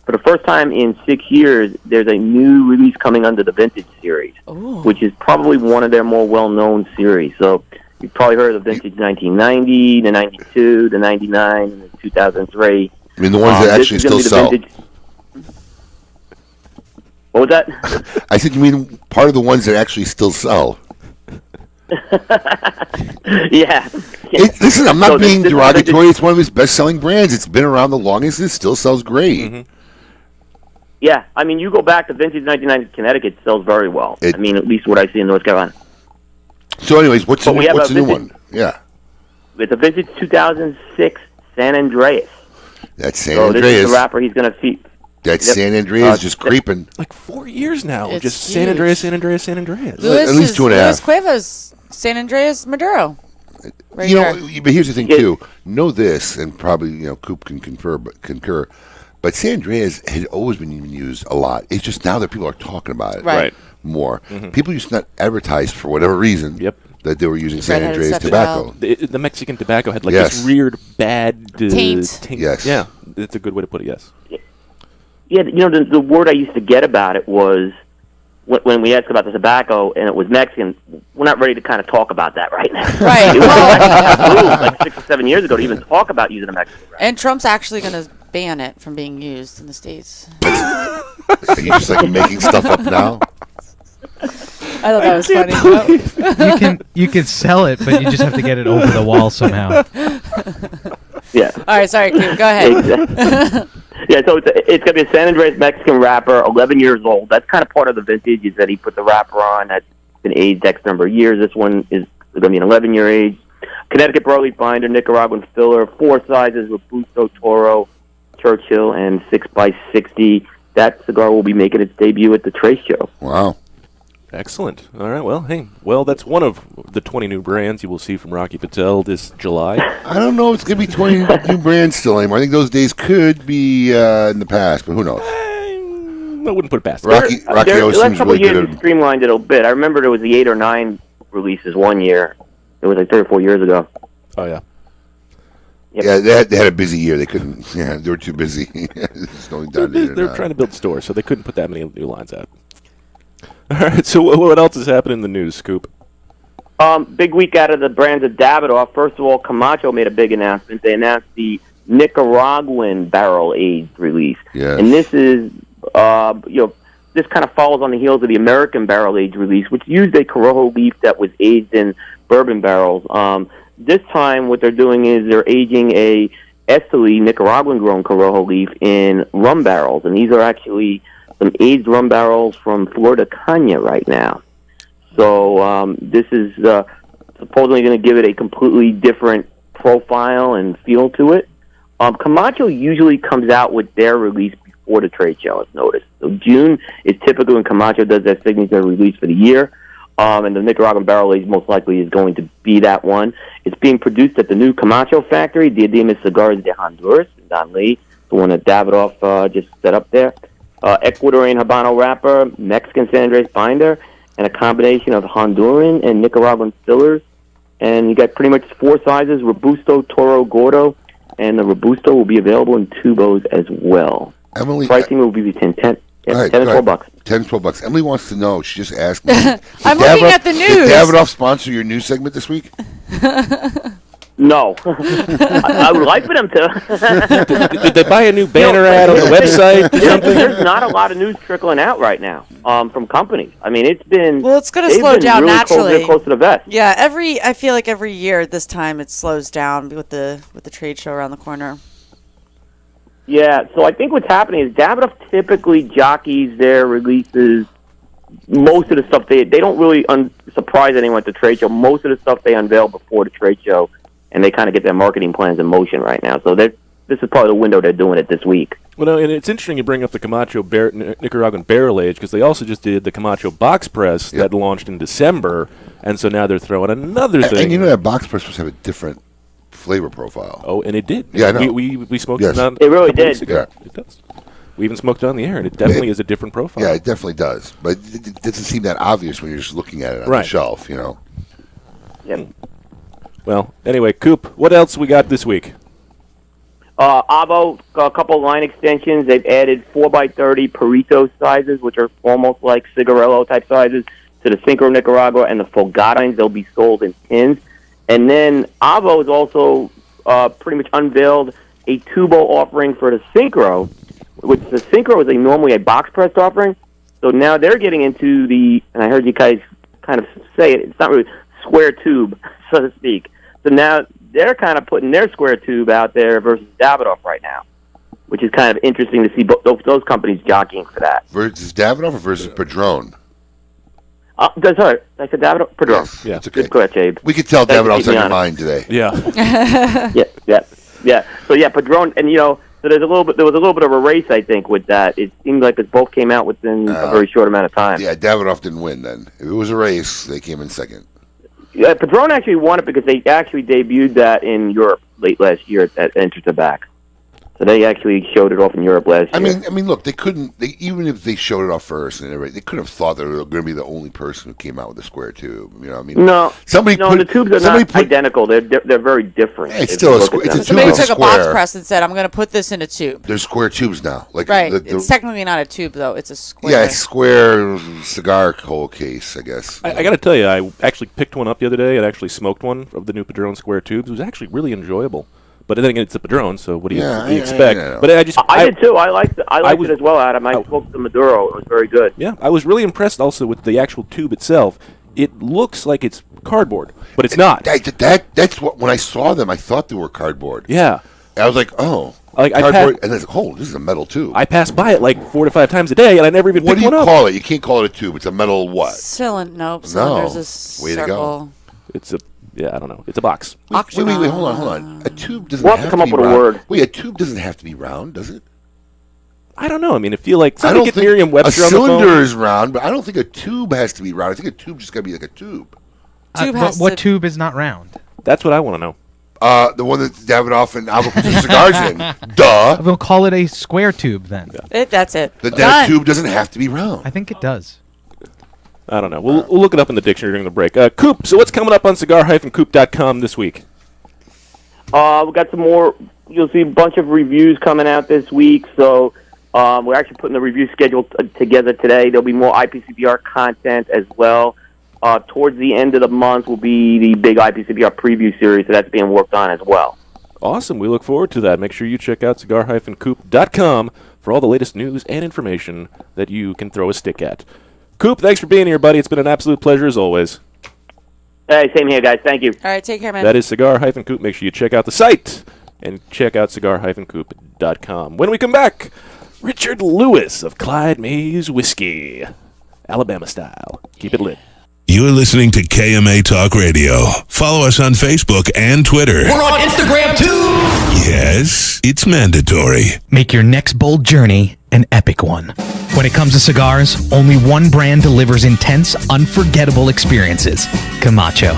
for the first time in 6 years, there's a new release coming under the Vintage series, which is probably one of their more well-known series. So you've probably heard of the Vintage 1990, the 92, the 99, and the 2003. I mean, the ones that actually still sell. What was that? I said, you mean part of the ones that actually still sell? Yeah. Listen, I'm not So being this derogatory. It's one of his best-selling brands. It's been around the longest. It still sells great. Mm-hmm. Yeah, I mean, you go back to Vintage 99 in Connecticut, it sells very well. I mean, at least what I see in North Carolina. So, anyways, what's the new Vintage, one? Yeah. It's a Vintage 2006 San Andreas. That's San So Andreas. this is the wrapper he's going to feed. That's San Andreas just creeping. Like 4 years now. It's just huge. San Andreas, San Andreas, San Andreas. Luis At least 2.5. Luis Cuevas, San Andreas Maduro. Right You know, here. but here's the thing too. Know this, and probably Coop can concur. But San Andreas had always been used a lot. It's just now that people are talking about it Right. more. People used to not advertise for whatever reason. That they were using San Redheaded Andreas Stepchild. tobacco. The Mexican tobacco had like Yes. this weird, bad Taint. Yes. Yeah, that's a good way to put it, yes. Yeah, the word I used to get about it was when we asked about the tobacco and it was Mexican. We're not ready to kind of talk about that right now. Right. It was like 6 or 7 years ago to even talk about using a Mexican. And Trump's actually going to ban it from being used in the States. Are you just like making stuff up now? I thought that was funny. You can sell it, but you just have to get it over the wall somehow. Yeah. All right, sorry, Coop, go ahead. Yeah, so it's going to be a San Andreas Mexican wrapper, 11 years old. That's kind of part of the vintage, is that he put the wrapper on. That's been aged X number of years. This one is going to be an 11-year age. Connecticut broadleaf binder, Nicaraguan filler, 4 sizes with Busto, Toro, Churchill, and 6x60. That cigar will be making its debut at the trade show. Wow. Excellent. All right, well, hey, that's one of the 20 new brands you will see from Rocky Patel this July. I don't know if it's going to be 20 new brands still anymore. I think those days could be in the past, but who knows? I wouldn't put it past Rocky The always last seems couple really of years, good we at streamlined it a bit. I remember there was the 8 or 9 releases one year. It was like 3 or 4 years ago. Oh, yeah. Yep. Yeah, they had a busy year. They couldn't. Yeah, they were too busy. They're trying to build stores, so they couldn't put that many new lines out. All right, so what else is happening in the news, Scoop? Big week out of the brands of Davidoff. First of all, Camacho made a big announcement. They announced the Nicaraguan barrel-aged release. Yes. And this is, this kind of follows on the heels of the American barrel-aged release, which used a Corojo leaf that was aged in bourbon barrels. This time, what they're doing is they're aging a Esteli Nicaraguan-grown Corojo leaf in rum barrels, and these are actually some aged rum barrels from Florida Caña right now. So this is supposedly going to give it a completely different profile and feel to it. Camacho usually comes out with their release before the trade show, I've noticed. So June is typically when Camacho does their signature release for the year. And the Nicaraguan barrel age most likely is going to be that one. It's being produced at the new Camacho factory, Diadema Cigars de Honduras, in Don Lee, the one that Davidoff just set up there. Ecuadorian Habano wrapper, Mexican San Andres binder, and a combination of Honduran and Nicaraguan fillers. And you got pretty much 4 sizes, Robusto, Toro, Gordo, and the Robusto will be available in tubos as well. Emily, pricing will be between 10 and $12. $10-12. Emily wants to know. She just asked me. I'm looking at the news. Did Davidoff sponsor your news segment this week? No. I would like for them to. Did they buy a new banner ad on the website? There's not a lot of news trickling out right now from companies. I mean, it's been... Well, it's going to slow down really naturally. Close to the vest. Yeah, I feel like every year at this time it slows down with the trade show around the corner. Yeah, so I think what's happening is Davidoff typically jockeys their releases. Most of the stuff they don't really surprise anyone at the trade show. Most of the stuff they unveil before the trade show, and they kind of get their marketing plans in motion right now. So this is probably the window they're doing it this week. Well, no, and it's interesting you bring up the Camacho Nicaraguan barrel age because they also just did the Camacho box press that launched in December, and so now they're throwing another thing. And you know that box press was have a different flavor profile. Oh, and it did. Yeah, I know. We smoked it on. It really did. Yeah. It does. We even smoked it on the air, and it definitely is a different profile. Yeah, it definitely does. But it doesn't seem that obvious when you're just looking at it on the shelf, you know. Yeah. Well, anyway, Coop, what else we got this week? Avo, a couple of line extensions. They've added 4x30 Perito sizes, which are almost like cigarillo type sizes, to the Synchro Nicaragua and the Fogata. They'll be sold in tins. And then Avo has also pretty much unveiled a tubo offering for the Synchro, which the Synchro is normally a box pressed offering. So now they're getting into and I heard you guys kind of say it's not really square tube, so to speak. So now they're kind of putting their square tube out there versus Davidoff right now, which is kind of interesting to see those companies jockeying for that. Versus Davidoff or versus Padron? Sorry, I said Davidoff? Padron. Yes, yeah, it's okay. Good catch, Abe. We could tell Davidoff's on your mind today. Yeah. Yeah. So yeah, Padron, and so there was a little bit of a race, I think, with that. It seemed like it both came out within a very short amount of time. Yeah, Davidoff didn't win then. If it was a race, they came in second. Yeah, Padron actually won it because they actually debuted that in Europe late last year at Enter Tobacco. So they actually showed it off in Europe last year. I mean, look, they couldn't. Even if they showed it off first and everything, they couldn't have thought they were going to be the only person who came out with a square tube. You know, I mean, no, the tubes are not identical. They're very different. Yeah, it's still a square. Somebody took a box press and said, "I'm going to put this in a tube." There's square tubes now, right? It's technically not a tube though; it's a square. Yeah, it's square cigar coal case, I guess. I got to tell you, I actually picked one up the other day and actually smoked one of the new Padron square tubes. It was actually really enjoyable. But then again, it's a Padron, so what do you expect? But I did too. I liked it as well, Adam. I smoked the Maduro. It was very good. Yeah, I was really impressed also with the actual tube itself. It looks like it's cardboard, but it's not. That's what when I saw them, I thought they were cardboard. Yeah, I was like, oh, cardboard, and it's like, oh, this is a metal tube. I pass by it like 4 to 5 times a day, and I never even picked one up. What do you call it? You can't call it a tube. It's a metal what? Cylinder's a way circle. To go. It's a. Yeah, I don't know. It's a box. Wait, hold on. A tube doesn't have to come be up with round. a word. Wait, a tube doesn't have to be round, does it? I don't know. I mean, I feel like somebody get Merriam-Webster on the phone. A cylinder is round, but I don't think a tube has to be round. I think a tube just got to be like a tube. But what tube is not round? That's what I want to know. The one that Davidoff and Alva put their cigars in. Duh. We'll call it a square tube then. That's it. Then a tube doesn't have to be round. I think it does. I don't know. We'll look it up in the dictionary during the break. Coop, so what's coming up on cigar-coop.com this week? We got some more. You'll see a bunch of reviews coming out this week. So we're actually putting the review schedule together today. There'll be more IPCPR content as well. Towards the end of the month will be the big IPCPR preview series, so that's being worked on as well. Awesome. We look forward to that. Make sure you check out cigar-coop.com for all the latest news and information that you can throw a stick at. Coop, thanks for being here, buddy. It's been an absolute pleasure as always. Hey, same here, guys. Thank you. All right, take care, man. That is Cigar-Coop. Make sure you check out the site and check out cigar-coop.com. When we come back, Richard Lewis of Clyde Mays Whiskey, Alabama style. Keep it lit. You're listening to KMA Talk Radio. Follow us on Facebook and Twitter. We're on Instagram too. Yes, it's mandatory. Make your next bold journey an epic one. When it comes to cigars, only one brand delivers intense, unforgettable experiences: Camacho.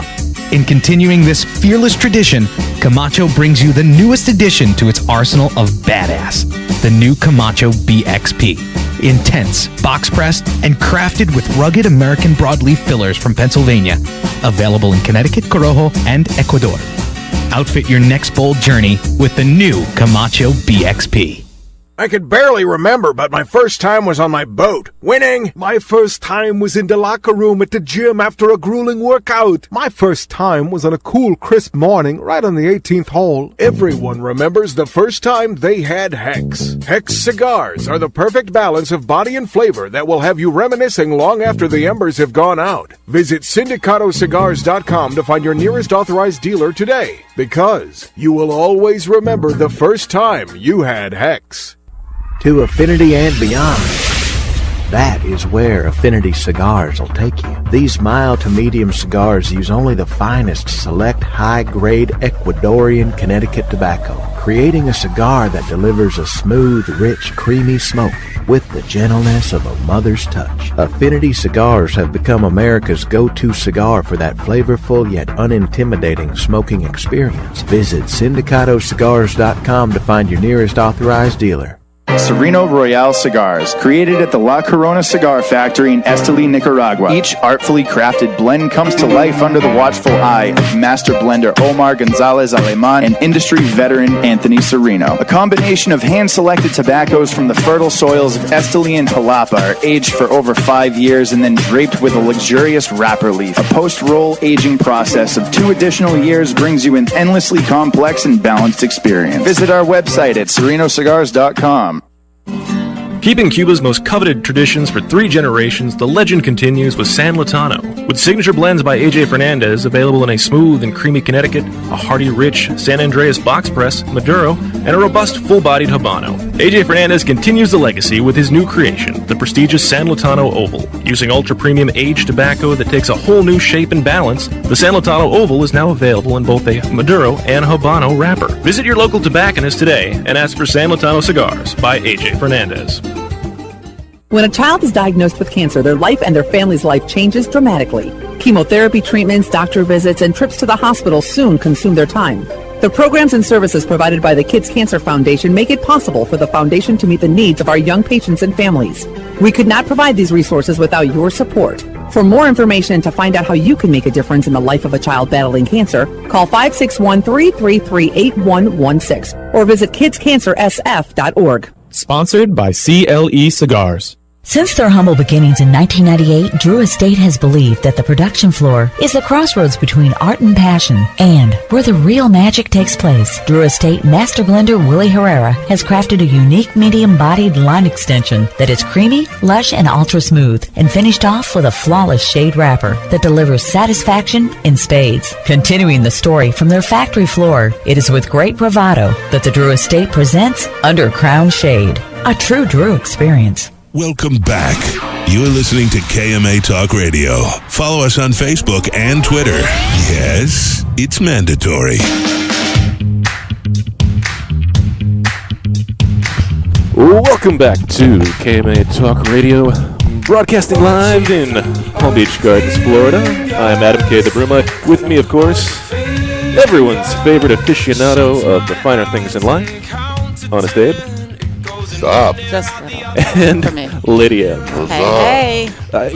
In continuing this fearless tradition, Camacho brings you the newest addition to its arsenal of badass, the new Camacho BXP. Intense, box-pressed, and crafted with rugged American broadleaf fillers from Pennsylvania. Available in Connecticut, Corojo, and Ecuador. Outfit your next bold journey with the new Camacho BXP. I could barely remember, but my first time was on my boat. Winning! My first time was in the locker room at the gym after a grueling workout. My first time was on a cool, crisp morning right on the 18th hole. Everyone remembers the first time they had Hex. Hex cigars are the perfect balance of body and flavor that will have you reminiscing long after the embers have gone out. Visit syndicatocigars.com to find your nearest authorized dealer today, because you will always remember the first time you had Hex. To affinity and beyond. That is where Affinity Cigars will take you. These mild to medium cigars use only the finest select high-grade Ecuadorian Connecticut tobacco, creating a cigar that delivers a smooth, rich, creamy smoke with the gentleness of a mother's touch. Affinity Cigars have become America's go-to cigar for that flavorful yet unintimidating smoking experience. Visit syndicatocigars.com to find your nearest authorized dealer. Sereno Royale cigars, created at the La Corona Cigar Factory in Esteli, Nicaragua. Each artfully crafted blend comes to life under the watchful eye of master blender Omar Gonzalez Aleman and industry veteran Anthony Sereno. A combination of hand-selected tobaccos from the fertile soils of Esteli and Jalapa are aged for over 5 years and then draped with a luxurious wrapper leaf. A post-roll aging process of 2 additional years brings you an endlessly complex and balanced experience. Visit our website at serenocigars.com. Keeping Cuba's most coveted traditions for 3 generations, the legend continues with San Latano. With signature blends by AJ Fernandez, available in a smooth and creamy Connecticut, a hearty, rich San Andreas box press, Maduro, and a robust, full-bodied Habano. AJ Fernandez continues the legacy with his new creation, the prestigious San Latano Oval. Using ultra-premium aged tobacco that takes a whole new shape and balance, the San Latano Oval is now available in both a Maduro and Habano wrapper. Visit your local tobacconist today and ask for San Latano Cigars by AJ Fernandez. When a child is diagnosed with cancer, their life and their family's life changes dramatically. Chemotherapy treatments, doctor visits, and trips to the hospital soon consume their time. The programs and services provided by the Kids Cancer Foundation make it possible for the foundation to meet the needs of our young patients and families. We could not provide these resources without your support. For more information and to find out how you can make a difference in the life of a child battling cancer, call 561-333-8116 or visit kidscancersf.org. Sponsored by CLE Cigars. Since their humble beginnings in 1998, Drew Estate has believed that the production floor is the crossroads between art and passion, and where the real magic takes place. Drew Estate Master Blender Willie Herrera has crafted a unique medium-bodied line extension that is creamy, lush, and ultra-smooth, and finished off with a flawless shade wrapper that delivers satisfaction in spades. Continuing the story from their factory floor, it is with great bravado that the Drew Estate presents Under Crown Shade, a true Drew experience. Welcome back. You're listening to KMA Talk Radio. Follow us on Facebook and Twitter. Yes, it's mandatory. Welcome back to KMA Talk Radio, broadcasting live in Palm Beach Gardens, Florida. I'm Adam K. the Brewmeister. With me, of course, everyone's favorite aficionado of the finer things in life, Honest Abe. Up. Just and Lydia. Hey. I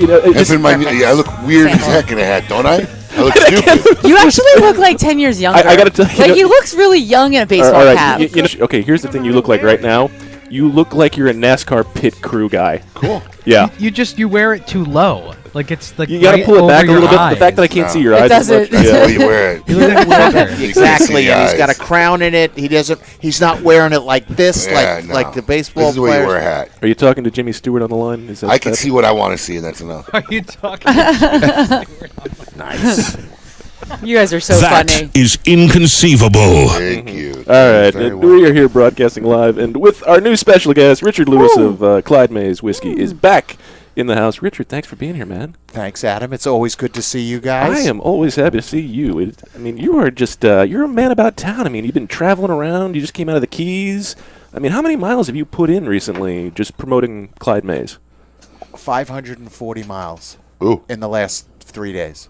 look weird as heck in a hat, don't I? I look stupid. You actually look like 10 years younger. I gotta tell you. Like, you look really young in a baseball cap. Okay, here's the thing you look like right now. You look like you're a NASCAR pit crew guy. Cool. Yeah. You wear it too low. Like it's like you gotta pull it back a little bit. The fact that I can't see your eyes. Doesn't. Yeah, you wear it. You look like Walker. Exactly, and he's got a crown in it. He's not wearing it like this, like the baseball This is where you players. wear a hat. Are you talking to Jimmy Stewart on the line? I can see what I want to see, and that's enough. Are you talking to Nice. You guys are so That funny. is inconceivable. Thank you. All right, we are here broadcasting live, and with our new special guest, Richard Lewis of Clyde Mays Whiskey, is back in the house. Richard, thanks for being here, man. Thanks, Adam. It's always good to see you guys. I am always happy to see you. You are just, you're a man about town. I mean, you've been traveling around. You just came out of the Keys. I mean, how many miles have you put in recently just promoting Clyde Mays? 540 miles in the last 3 days.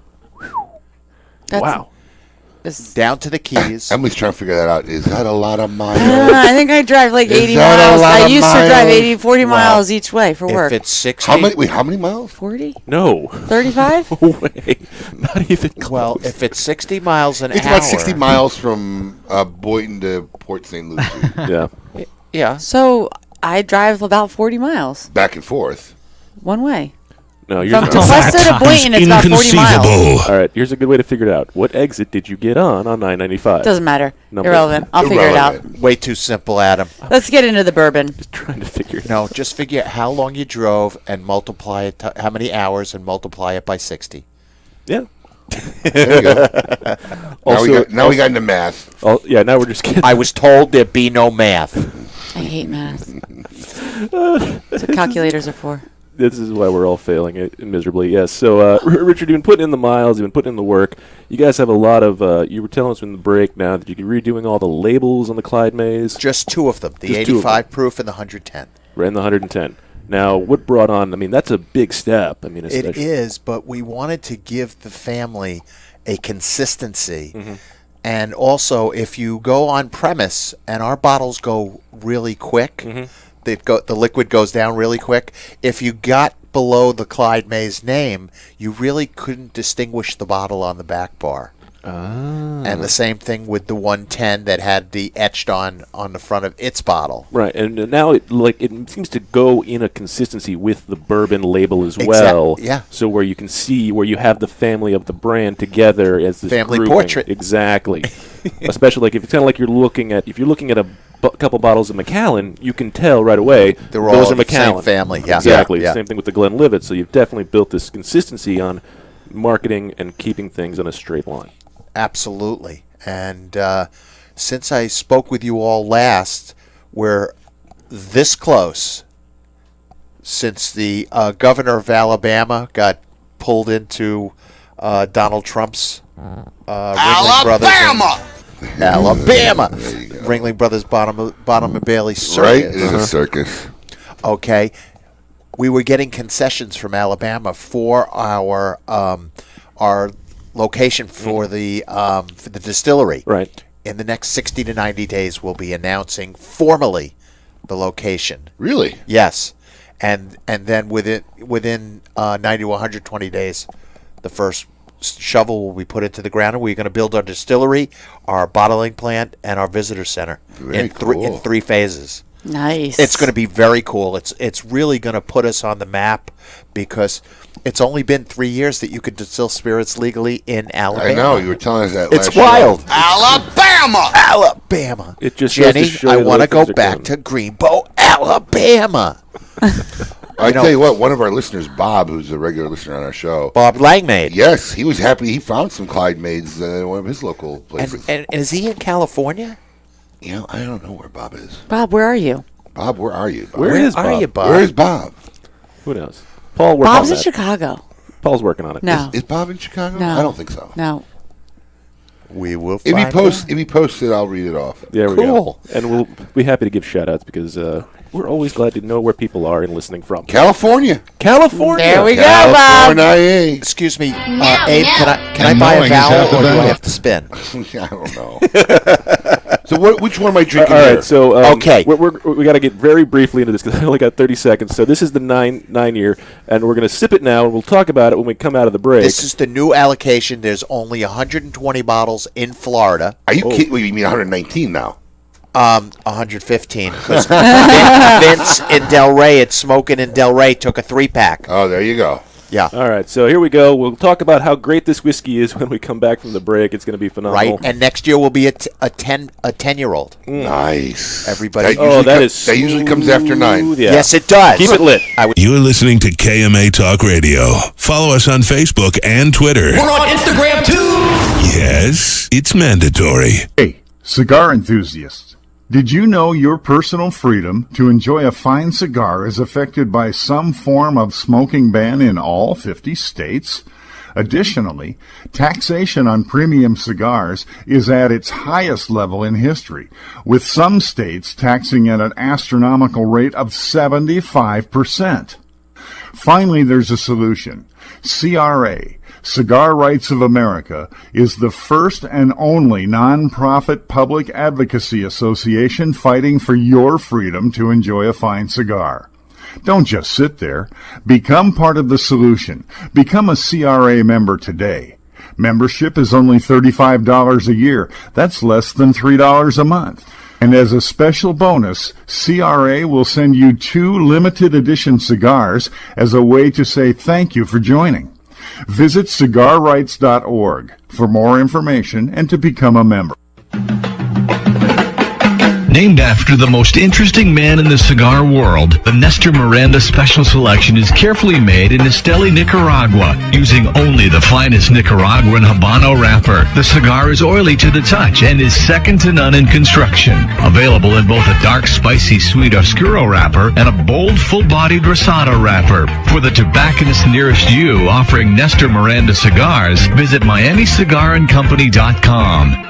That's, wow. down to the Keys. Emily's trying to figure that out. Is that a lot of miles? I think I drive like 80 miles. I used to drive 40 miles each way for work. If it's 60. How many miles? 40? No. 35? No way. Not even close. Well, if it's 60 miles an hour. It's about 60 miles from Boynton to Port St. Lucie. Yeah. Yeah. So I drive about 40 miles. Back and forth. One way. No, you're From Augusta to Boynton, it's about 40 miles. All right, here's a good way to figure it out. What exit did you get on 995? Doesn't matter. Number. Irrelevant. I'll figure it out. Way too simple, Adam. Let's get into the bourbon. Just trying to figure it out. No, just figure out how long you drove and multiply it, how many hours, and multiply it by 60. Yeah. There you go. Now we got into math. Yeah, now we're just kidding. I was told there'd be no math. I hate math. That's what calculators are for. This is why we're all failing it miserably. Yes. So, Richard, you've been putting in the miles. You've been putting in the work. You guys have a lot of. You were telling us in the break now that you're redoing all the labels on the Clyde Mays. Just two of them: the 85 proof and the 110. Right, and the 110. Now, what brought on? I mean, that's a big step. I mean, it is, but we wanted to give the family a consistency. Mm-hmm. And also, if you go on premise, and our bottles go really quick. Mm-hmm. The liquid goes down really quick. If you got below the Clyde Mays name, you really couldn't distinguish the bottle on the back bar. And the same thing with the 110 that had the etched on the front of its bottle. Right, and now it seems to go in a consistency with the bourbon label as well. Yeah. So where you can see where you have the family of the brand together as this family grouping. portrait. Exactly. Especially like if it's kind of like you're looking at a couple bottles of Macallan, you can tell right away They're those all are the Macallan. same family. Yeah. Exactly. Yeah. Same thing with the Glenlivet. So you've definitely built this consistency on marketing and keeping things on a straight line. Absolutely. And since I spoke with you all last, we're this close. Since the governor of Alabama got pulled into Donald Trump's Ringling Brothers. Alabama! Ringling Brothers Bottom of Bailey circus. Right? It is a circus. Okay. We were getting concessions from Alabama for our location for the distillery. Right. In the next 60 to 90 days, we'll be announcing formally the location. Really? Yes. And then within 90 to 120 days, the first shovel will be put into the ground, and we're going to build our distillery, our bottling plant, and our visitor center in three phases. Nice. It's going to be very cool. It's really going to put us on the map because it's only been 3 years that you could distill spirits legally in Alabama. I know. You were telling us that It's last wild. show. Alabama. It just Jenny, goes to show I you the want to way go things are back going. to Greenbow, Alabama. I tell you what, one of our listeners, Bob, who's a regular listener on our show, Bob Langmaid. Yes, he was happy. He found some Clyde Maids in one of his local places. And is he in California? You know, I don't know where Bob is. Bob, where are you? Bob, where are you? Bob? Where is Bob? you, Bob? Where is Bob? Who knows? Paul, Bob's in Chicago. Paul's working on it. No. Is Bob in Chicago? No. I don't think so. No. We will If he find posts, out. if he posts it, I'll read it off. There we Cool. go. And we'll be happy to give shout-outs because we're always glad to know where people are and listening from. California. California. There we go, Bob. California. Excuse me, Abe, can I buy a knowing is half vowel the or do I battle. have to spin? I don't know. So which one am I All drinking here? right, so Okay. we got to get very briefly into this because I only got 30 seconds. So this is the 9-year, and we're going to sip it now, and we'll talk about it when we come out of the break. This is the new allocation. There's only 120 bottles in Florida. Are you kidding? Wait, you mean 119 now? 115. Because Vince in Delray, it's smoking in Delray, took a 3-pack. Oh, there you go. Yeah. All right, so here we go. We'll talk about how great this whiskey is when we come back from the break. It's going to be phenomenal. Right, and next year will be a 10-year-old. Nice. Everybody. That usually comes after 9. Yeah. Yes, it does. Keep it lit. You're listening to KMA Talk Radio. Follow us on Facebook and Twitter. We're on Instagram too. Yes, it's mandatory. Hey, cigar enthusiasts. Did you know your personal freedom to enjoy a fine cigar is affected by some form of smoking ban in all 50 states? Additionally, taxation on premium cigars is at its highest level in history, with some states taxing at an astronomical rate of 75%. Finally, there's a solution. CRA, Cigar Rights of America is the first and only non-profit public advocacy association fighting for your freedom to enjoy a fine cigar. Don't just sit there. Become part of the solution. Become a CRA member today. Membership is only $35 a year. That's less than $3 a month. And as a special bonus, CRA will send you 2 limited edition cigars as a way to say thank you for joining. Visit cigarrights.org for more information and to become a member. Named after the most interesting man in the cigar world, the Nestor Miranda Special Selection is carefully made in Esteli, Nicaragua, using only the finest Nicaraguan Habano wrapper. The cigar is oily to the touch and is second to none in construction. Available in both a dark, spicy, sweet Oscuro wrapper and a bold, full-bodied Rosado wrapper. For the tobacconist nearest you offering Nestor Miranda cigars, visit MiamiCigarAndCompany.com.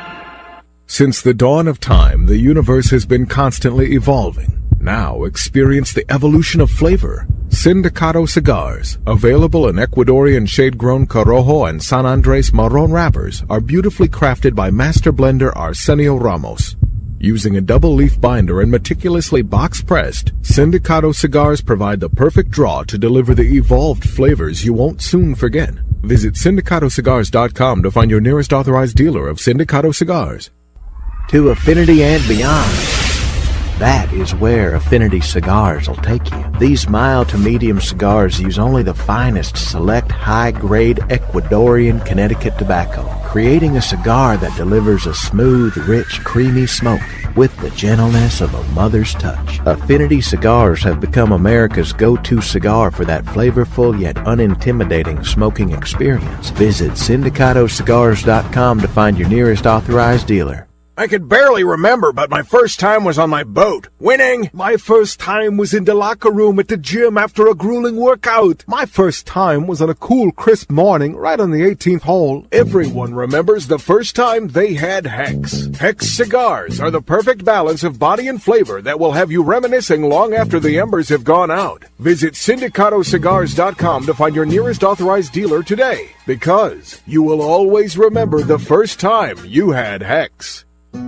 Since the dawn of time, the universe has been constantly evolving. Now experience the evolution of flavor. Sindicato Cigars, available in Ecuadorian shade-grown Corojo and San Andres Marron wrappers, are beautifully crafted by master blender Arsenio Ramos. Using a double-leaf binder and meticulously box-pressed, Sindicato Cigars provide the perfect draw to deliver the evolved flavors you won't soon forget. Visit SindicatoCigars.com to find your nearest authorized dealer of Sindicato Cigars. To affinity and beyond. That is where Affinity Cigars will take you. These mild to medium cigars use only the finest select high-grade Ecuadorian Connecticut tobacco, creating a cigar that delivers a smooth, rich, creamy smoke with the gentleness of a mother's touch. Affinity Cigars have become America's go-to cigar for that flavorful yet unintimidating smoking experience. Visit SindicatoCigars.com to find your nearest authorized dealer. I could barely remember, but my first time was on my boat. Winning! My first time was in the locker room at the gym after a grueling workout. My first time was on a cool, crisp morning right on the 18th hole. Everyone remembers the first time they had Hex. Hex cigars are the perfect balance of body and flavor that will have you reminiscing long after the embers have gone out. Visit SindicatoCigars.com to find your nearest authorized dealer today, because you will always remember the first time you had Hex.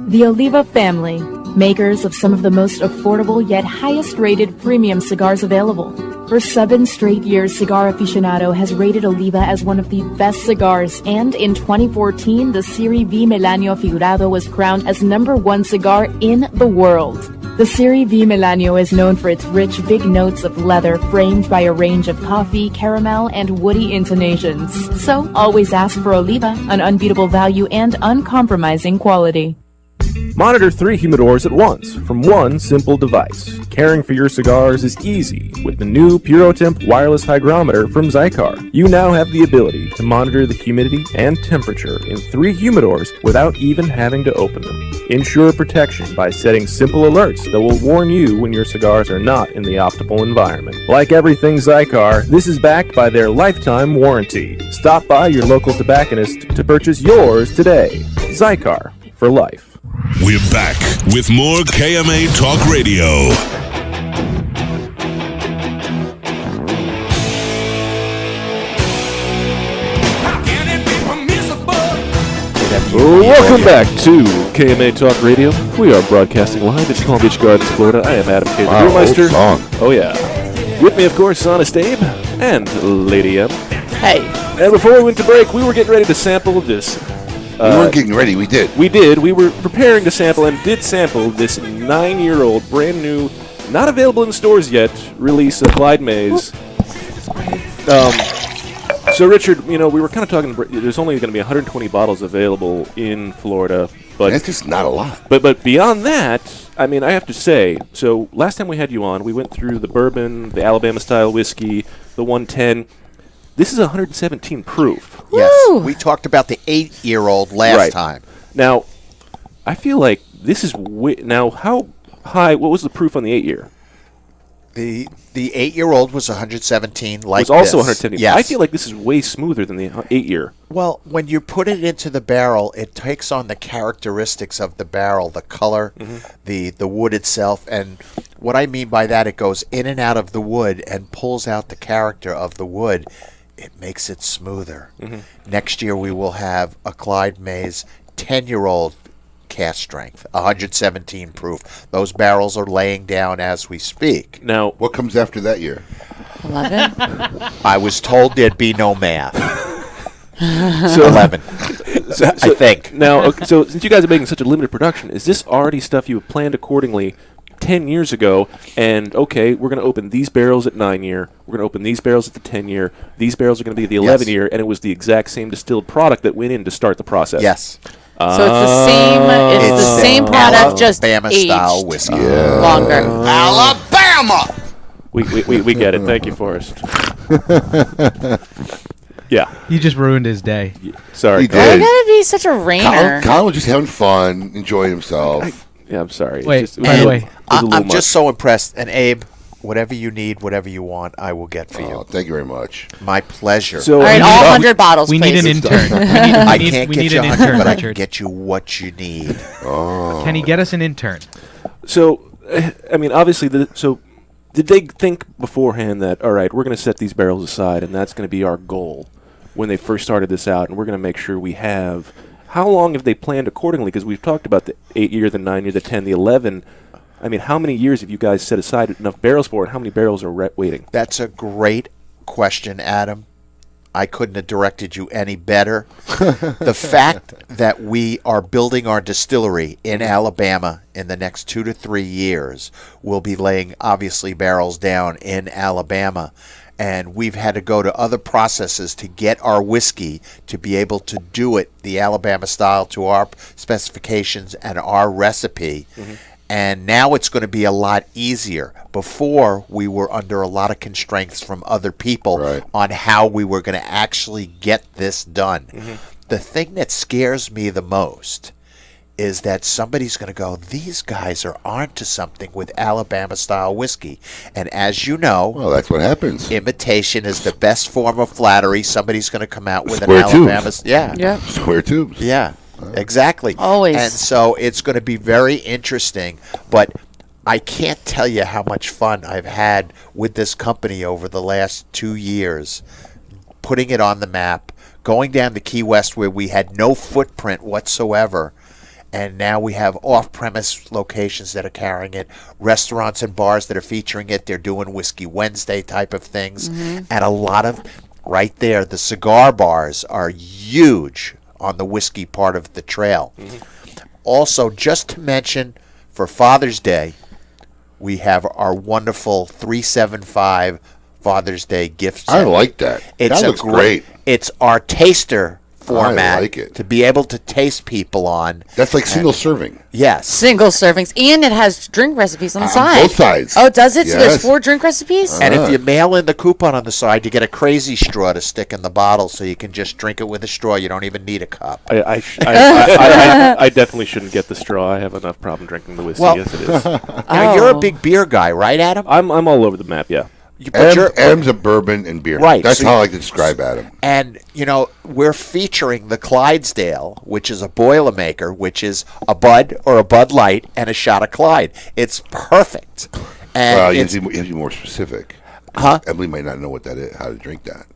The Oliva family, makers of some of the most affordable yet highest-rated premium cigars available. For 7 straight years, Cigar Aficionado has rated Oliva as one of the best cigars, and in 2014, the Serie V Melanio Figurado was crowned as #1 cigar in the world. The Serie V Melanio is known for its rich, big notes of leather framed by a range of coffee, caramel, and woody intonations. So, always ask for Oliva, an unbeatable value and uncompromising quality. Monitor 3 humidors at once from one simple device. Caring for your cigars is easy with the new PuroTemp wireless hygrometer from Zycar. You now have the ability to monitor the humidity and temperature in 3 humidors without even having to open them. Ensure protection by setting simple alerts that will warn you when your cigars are not in the optimal environment. Like everything Zycar, this is backed by their lifetime warranty. Stop by your local tobacconist to purchase yours today. Zycar, for life. We're back with more KMA Talk Radio. Welcome back to KMA Talk Radio. We are broadcasting live in Palm Beach Gardens, Florida. I am Adam K. the Brewmeister. Oh yeah. With me, of course, Honest Abe and Lady M. Hey. And before we went to break, we were getting ready to sample this. We weren't getting ready. We did. We did. We were preparing to sample and did sample this 9-year-old, brand new, not available in stores yet, release of Clyde Mays. So, Richard, you know, we were kind of talking, there's only going to be 120 bottles available in Florida. But that's just not a lot. But beyond that, I mean, I have to say, so last time we had you on, we went through the bourbon, the Alabama-style whiskey, the 110. This is 117 proof. Yes. We talked about the 8-year-old last time. Now, I feel like this is... now, how high... What was the proof on the 8-year? The 8-year-old was 117 like this. It was also 117. Yes. I feel like this is way smoother than the 8-year. Well, when you put it into the barrel, it takes on the characteristics of the barrel, the color, the wood itself. And what I mean by that, it goes in and out of the wood and pulls out the character of the wood. it makes it smoother. Next year we will have a Clyde Mays 10-year-old cast strength, 117 proof. Those barrels are laying down as we speak. Now, what comes after that year? 11. I was told there'd be no math. So 11. I think. Now, okay, so since you guys are making such a limited production, is this already stuff you have planned accordingly 10 years ago? And, okay, we're going to open these barrels at 9-year. We're going to open these barrels at the 10-year. These barrels are going to be the 11-year. And it was the exact same distilled product that went in to start the process. Yes. So it's the same. It's the same product, just Alabama-style aged whiskey. longer. Alabama! We get it. Thank you, Forrest. Yeah. You just ruined his day. Sorry. He Why did. you gotta be such a rainer? Colin was just having fun, enjoying himself. Yeah, I'm sorry. Wait, by the way, I'm just so impressed. And Abe, whatever you need, whatever you want, I will get for you. Thank you very much. My pleasure. So all right, all 100 bottles. We please. need an intern. I can't we get need you an 100, intern, but I Richard. can get you what you need. Can he get us an intern? So, I mean, obviously, did they think beforehand that, all right, we're going to set these barrels aside, and that's going to be our goal when they first started this out, and we're going to make sure we have... How long have they planned accordingly? Because we've talked about the 8-year, the 9-year, the 10, the 11. I mean, how many years have you guys set aside enough barrels for, and how many barrels are waiting? That's a great question, Adam. I couldn't have directed you any better. The fact that we are building our distillery in Alabama in the next 2 to 3 years, we'll be laying, obviously, barrels down in Alabama. And we've had to go to other processes to get our whiskey to be able to do it the Alabama style to our specifications and our recipe. And now it's going to be a lot easier. Before, we were under a lot of constraints from other people on how we were going to actually get this done. The thing that scares me the most is that somebody's going to go, these guys are onto something with Alabama-style whiskey. And as you know... Well, that's what happens. Imitation is the best form of flattery. Somebody's going to come out with Square an Alabama... tubes. Yeah. Square tubes. Yeah, exactly. Always. And so it's going to be very interesting, but I can't tell you how much fun I've had with this company over the last 2 years, putting it on the map, going down to Key West where we had no footprint whatsoever, and now we have off-premise locations that are carrying it, restaurants and bars that are featuring it. They're doing Whiskey Wednesday type of things, and a lot of, right there, the cigar bars are huge on the whiskey part of the trail. Also, just to mention, for Father's Day, we have our wonderful 375 Father's Day gift set. I like that. That looks great. It's our taster format I like it. to be able to taste people on. That's like single serving. Yes. Single servings, and it has drink recipes on the side. Both sides. Oh, does it? So Yes. there's 4 drink recipes? And if you mail in the coupon on the side, you get a crazy straw to stick in the bottle so you can just drink it with a straw. You don't even need a cup. I definitely shouldn't get the straw. I have enough problem drinking the whiskey as it is. Now, you're a big beer guy, right, Adam? I'm all over the map, yeah. Adam's a bourbon and beer. Right, That's so how I like to describe Adam. And, you know, we're featuring the Clydesdale, which is a Boilermaker, which is a Bud or a Bud Light and a shot of Clyde. It's perfect. And Well, you have it's, to be more specific. Huh? Emily might not know what that is, how to drink that.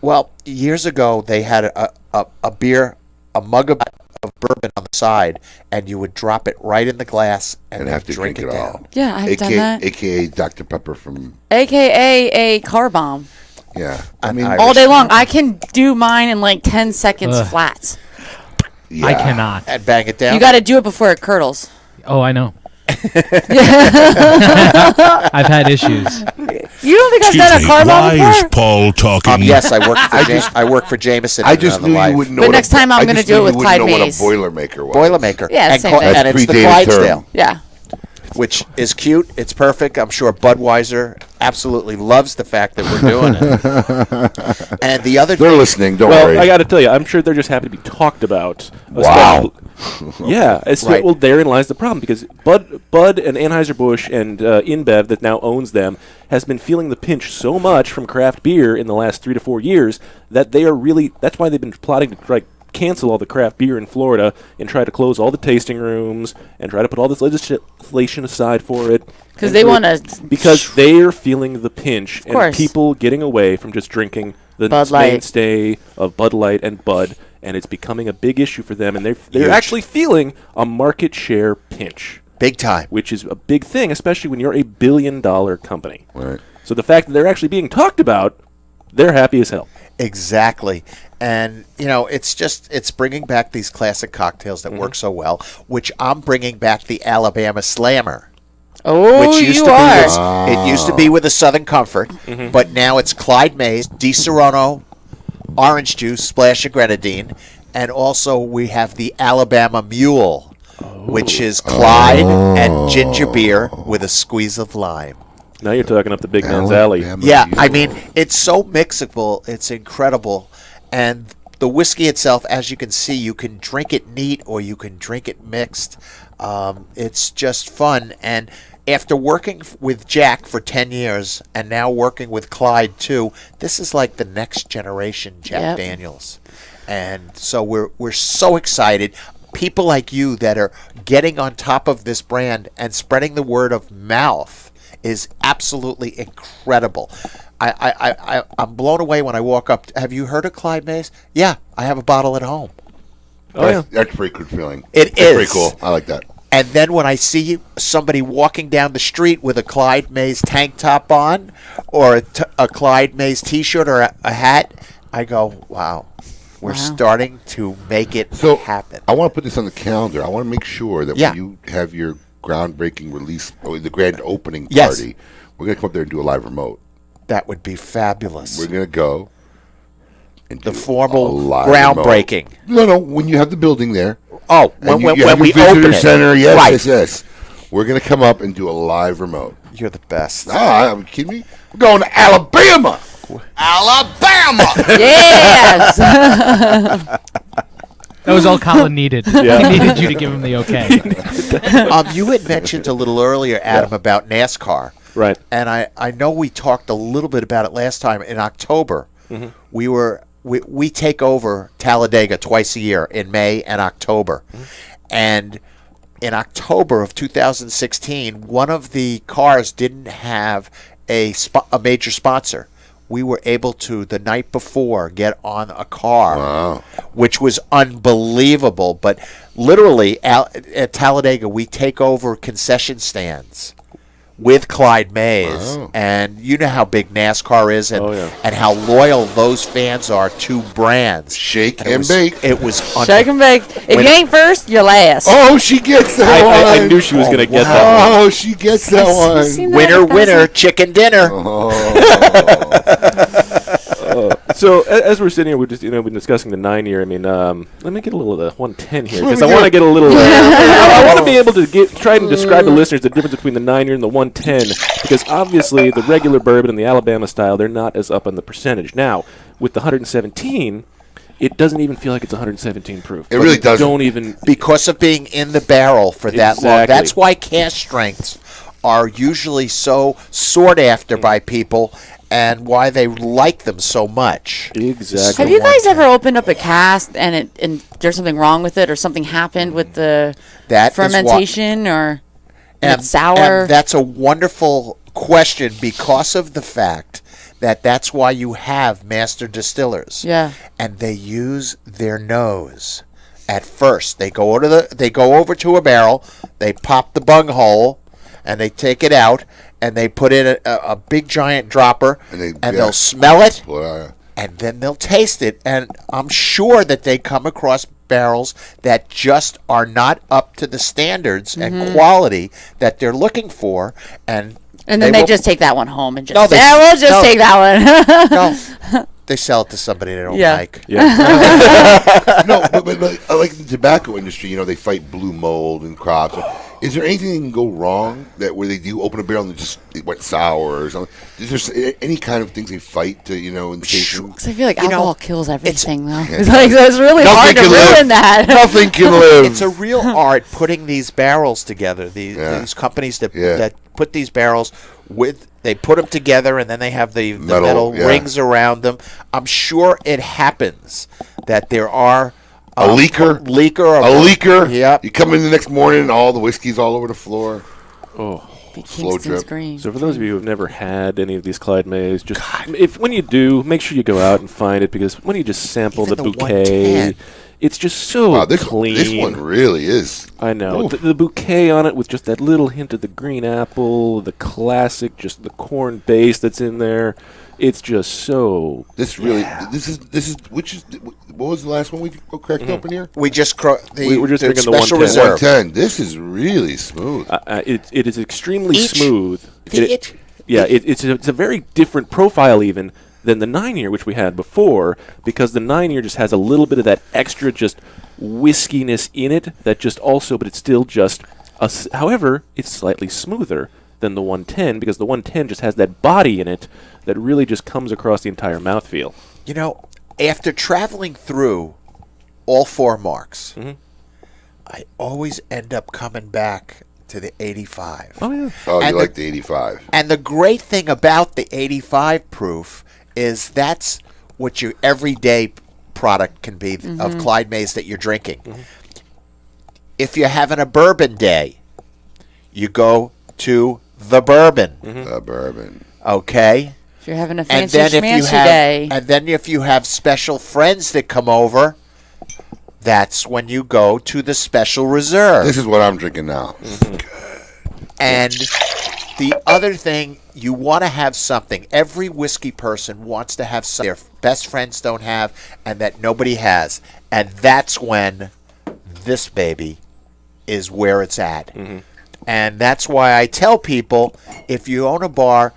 well, years ago, they had a beer, a mug of bourbon on the side, and you would drop it right in the glass and then have to drink it down. all. Yeah, I've done that. AKA Dr. Pepper from... AKA a car bomb. Yeah. I mean... All day long. I can do mine in like 10 seconds Ugh. flat. Yeah. I cannot. And bang it down. You got to do it before it curdles. Oh, I know. I've had issues. You don't think I've done a car bomb Why is before? Paul talking? Yes, I work for Jameson. I in just another knew life. you wouldn't know But what next time I'm gonna do it with Clyde know what a Mays. Boilermaker was. Boilermaker. Yeah, and, same thing. and it's the Predated term. Clydesdale, Yeah. which is cute. It's perfect. I'm sure Budweiser absolutely loves the fact that we're doing it. And the other They're thing, listening, don't Well, worry. I got to tell you, I'm sure they're just happy to be talked about. Wow. Yeah, Right. well, therein lies the problem because Bud and Anheuser-Busch and InBev that now owns them has been feeling the pinch so much from craft beer in the last 3 to 4 years that they are really. That's why they've been plotting to try cancel all the craft beer in Florida and try to close all the tasting rooms and try to put all this legislation aside for it. Because they want to. Because they are feeling the pinch and course. people getting away from just drinking the Bud Light. mainstay of Bud Light and Bud, and it's becoming a big issue for them, and they're actually feeling a market share pinch. Big time. Which is a big thing, especially when you're a $1 billion company. Right. So the fact that they're actually being talked about, they're happy as hell. Exactly. And, it's bringing back these classic cocktails that work so well, which I'm bringing back the Alabama Slammer. Oh, which used you to are. It used to be with a Southern Comfort, but now it's Clyde Mays, Di Serrano, orange juice, splash of grenadine, and also we have the Alabama Mule, which is Clyde and ginger beer with a squeeze of lime. Now you're talking up the big man's alley. Yeah, I mean, it's so mixable. It's incredible. And the whiskey itself, as you can see, you can drink it neat or you can drink it mixed. It's just fun. And after working with Jack for 10 years and now working with Clyde too, this is like the next generation Jack Daniels. And so we're so excited. People like you that are getting on top of this brand and spreading the word of mouth is absolutely incredible. I'm blown away when I walk up. Have you heard of Clyde Mays? Yeah, I have a bottle at home. That's a pretty good feeling. It's pretty cool. I like that. And then when I see somebody walking down the street with a Clyde Mays tank top on or a Clyde Mays T-shirt or a hat, I go, wow, we're starting to make it happen. I want to put this on the calendar. I want to make sure that when you have your groundbreaking release, or the grand opening party, we're going to come up there and do a live remote. That would be fabulous. We're going to go and the formal groundbreaking. Remote. No, when you have the building there. Oh, when we visitor open center, it. yes. We're going to come up and do a live remote. You're the best. Are you kidding me? We're going to Alabama. Alabama. Yes. That was all Colin needed. Yeah. He needed you to give him the okay. You had mentioned a little earlier, Adam, about NASCAR. Right. And I know we talked a little bit about it last time. In October, we take over Talladega twice a year in May and October. And in October of 2016, one of the cars didn't have a major sponsor. We were able to, the night before, get on a car, which was unbelievable. But literally, at Talladega, we take over concession stands with Clyde Mays. And you know how big NASCAR is and how loyal those fans are to brands. Shake and bake. It was Shake and bake. If you ain't first, you're last. Oh, she gets that one. I knew she was going to get that one. Oh, she gets that one. Winner, chicken dinner. So as we're sitting here, we're just we're discussing the 9-year. I mean, let me get a little of the 110 here because I want to get a little. I want to be able to try and describe to listeners the difference between the 9-year and the 110 because obviously the regular bourbon and the Alabama style, they're not as up on the percentage. Now with the 117, it doesn't even feel like it's 117 proof. It really doesn't. Don't even because of being in the barrel for that long. That's why cask strengths are usually so sought after by people. And why they like them so much. Exactly. Have you guys ever opened up a cask and there's something wrong with it, or something happened with the fermentation, or it's sour? And that's a wonderful question because of the fact that that's why you have master distillers. Yeah. And they use their nose at first. They go over to a barrel, they pop the bung hole, and they take it out. And they put in a big giant dropper, and they'll smell it, and then they'll taste it. And I'm sure that they come across barrels that just are not up to the standards and quality that they're looking for. And then they just take that one home and just we'll take that one. No, they sell it to somebody they don't like. Yeah. No, but like the tobacco industry, they fight blue mold and crops. Is there anything that can go wrong where they do open a barrel and it went sour or something? Is there any kind of things they fight to, in the tasting? Because I feel like alcohol kills everything, though. It's really hard to ruin that. Nothing can live. It's a real art putting these barrels together. These companies that put these barrels they put them together and then they have the metal rings around them. I'm sure it happens that there are a leaker. Yep. You come in the next morning and all the whiskey's all over the floor. Oh. slow drip. Green. So for those of you who have never had any of these Clyde Mays, just when you do, make sure you go out and find it, because when you just sample the bouquet, it's just so clean. This one really is. I know. The bouquet on it with just that little hint of the green apple, the classic, just the corn base that's in there. It's just so. This really. This is. What was the last one we cracked open here? We just we're just drinking the special 110. reserve. 110. This is really smooth. It is extremely smooth. It's a very different profile even than the 9-year, which we had before, because the 9-year just has a little bit of that extra just whiskiness in it that just also, but it's still just. However, it's slightly smoother than the 110, because the 110 just has that body in it that really just comes across the entire mouthfeel. You know, after traveling through all 4 marks, I always end up coming back to the 85. Oh, yeah. Oh, and you like the 85. And the great thing about the 85 proof is that's what your everyday product can be of Clyde Mays that you're drinking. If you're having a bourbon day, you go to the bourbon. The bourbon. Okay? If you're having a fancy schmancy day. And then if you have special friends that come over, that's when you go to the special reserve. This is what I'm drinking now. And the other thing, you want to have something. Every whiskey person wants to have something their best friends don't have and that nobody has. And that's when this baby is where it's at. And that's why I tell people, if you own a bar,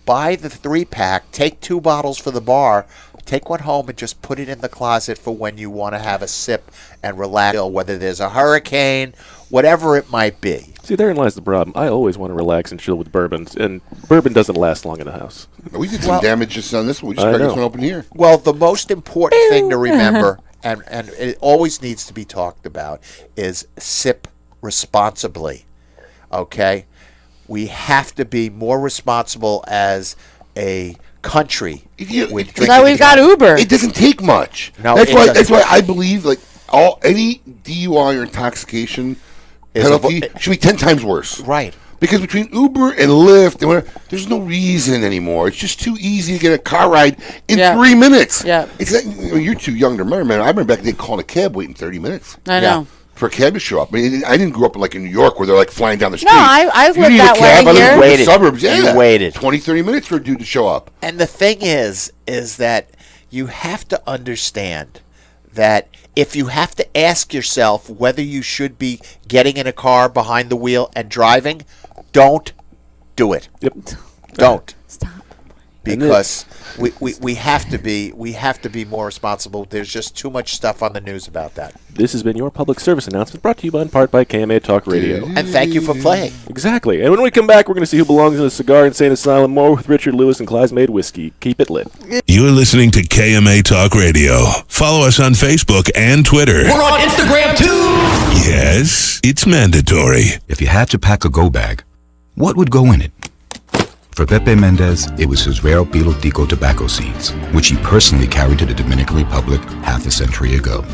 buy the 3-pack, take 2 bottles for the bar, take one home and just put it in the closet for when you want to have a sip and relax, whether there's a hurricane, whatever it might be. See, therein lies the problem. I always want to relax and chill with bourbons, and bourbon doesn't last long in the house. We did some damage just on this one. We just cracked this one open here. Well, the most important thing to remember, and it always needs to be talked about, is sip responsibly. Okay? We have to be more responsible as a country. So we've got Uber. It doesn't take much. No, that's why I believe any DUI or intoxication penalty should be 10 times worse. Right. Because between Uber and Lyft and whatever, there's no reason anymore. It's just too easy to get a car ride in 3 minutes. Yeah. It's like, you're too young to remember, man. I remember back then calling a cab waiting 30 minutes. I know. For a cab to show up. I mean, I didn't grow up in New York where they're flying down the street. No, I've lived that way here. I lived in the suburbs. Yeah. You waited 20, 30 minutes for a dude to show up. And the thing is that you have to understand that if you have to ask yourself whether you should be getting in a car behind the wheel and driving, don't do it. Yep. Don't. Stop. Because we have to be more responsible. There's just too much stuff on the news about that. This has been your public service announcement brought to you in part by KMA Talk Radio. And thank you for playing. Exactly. And when we come back, we're going to see who belongs in the Cigar Insane Asylum, more with Richard Lewis and Clyde's Made Whiskey. Keep it lit. You're listening to KMA Talk Radio. Follow us on Facebook and Twitter. We're on Instagram too. Yes, it's mandatory. If you had to pack a go bag, what would go in it? For Pepe Mendez, it was his rare Pilotico tobacco seeds, which he personally carried to the Dominican Republic half a century ago.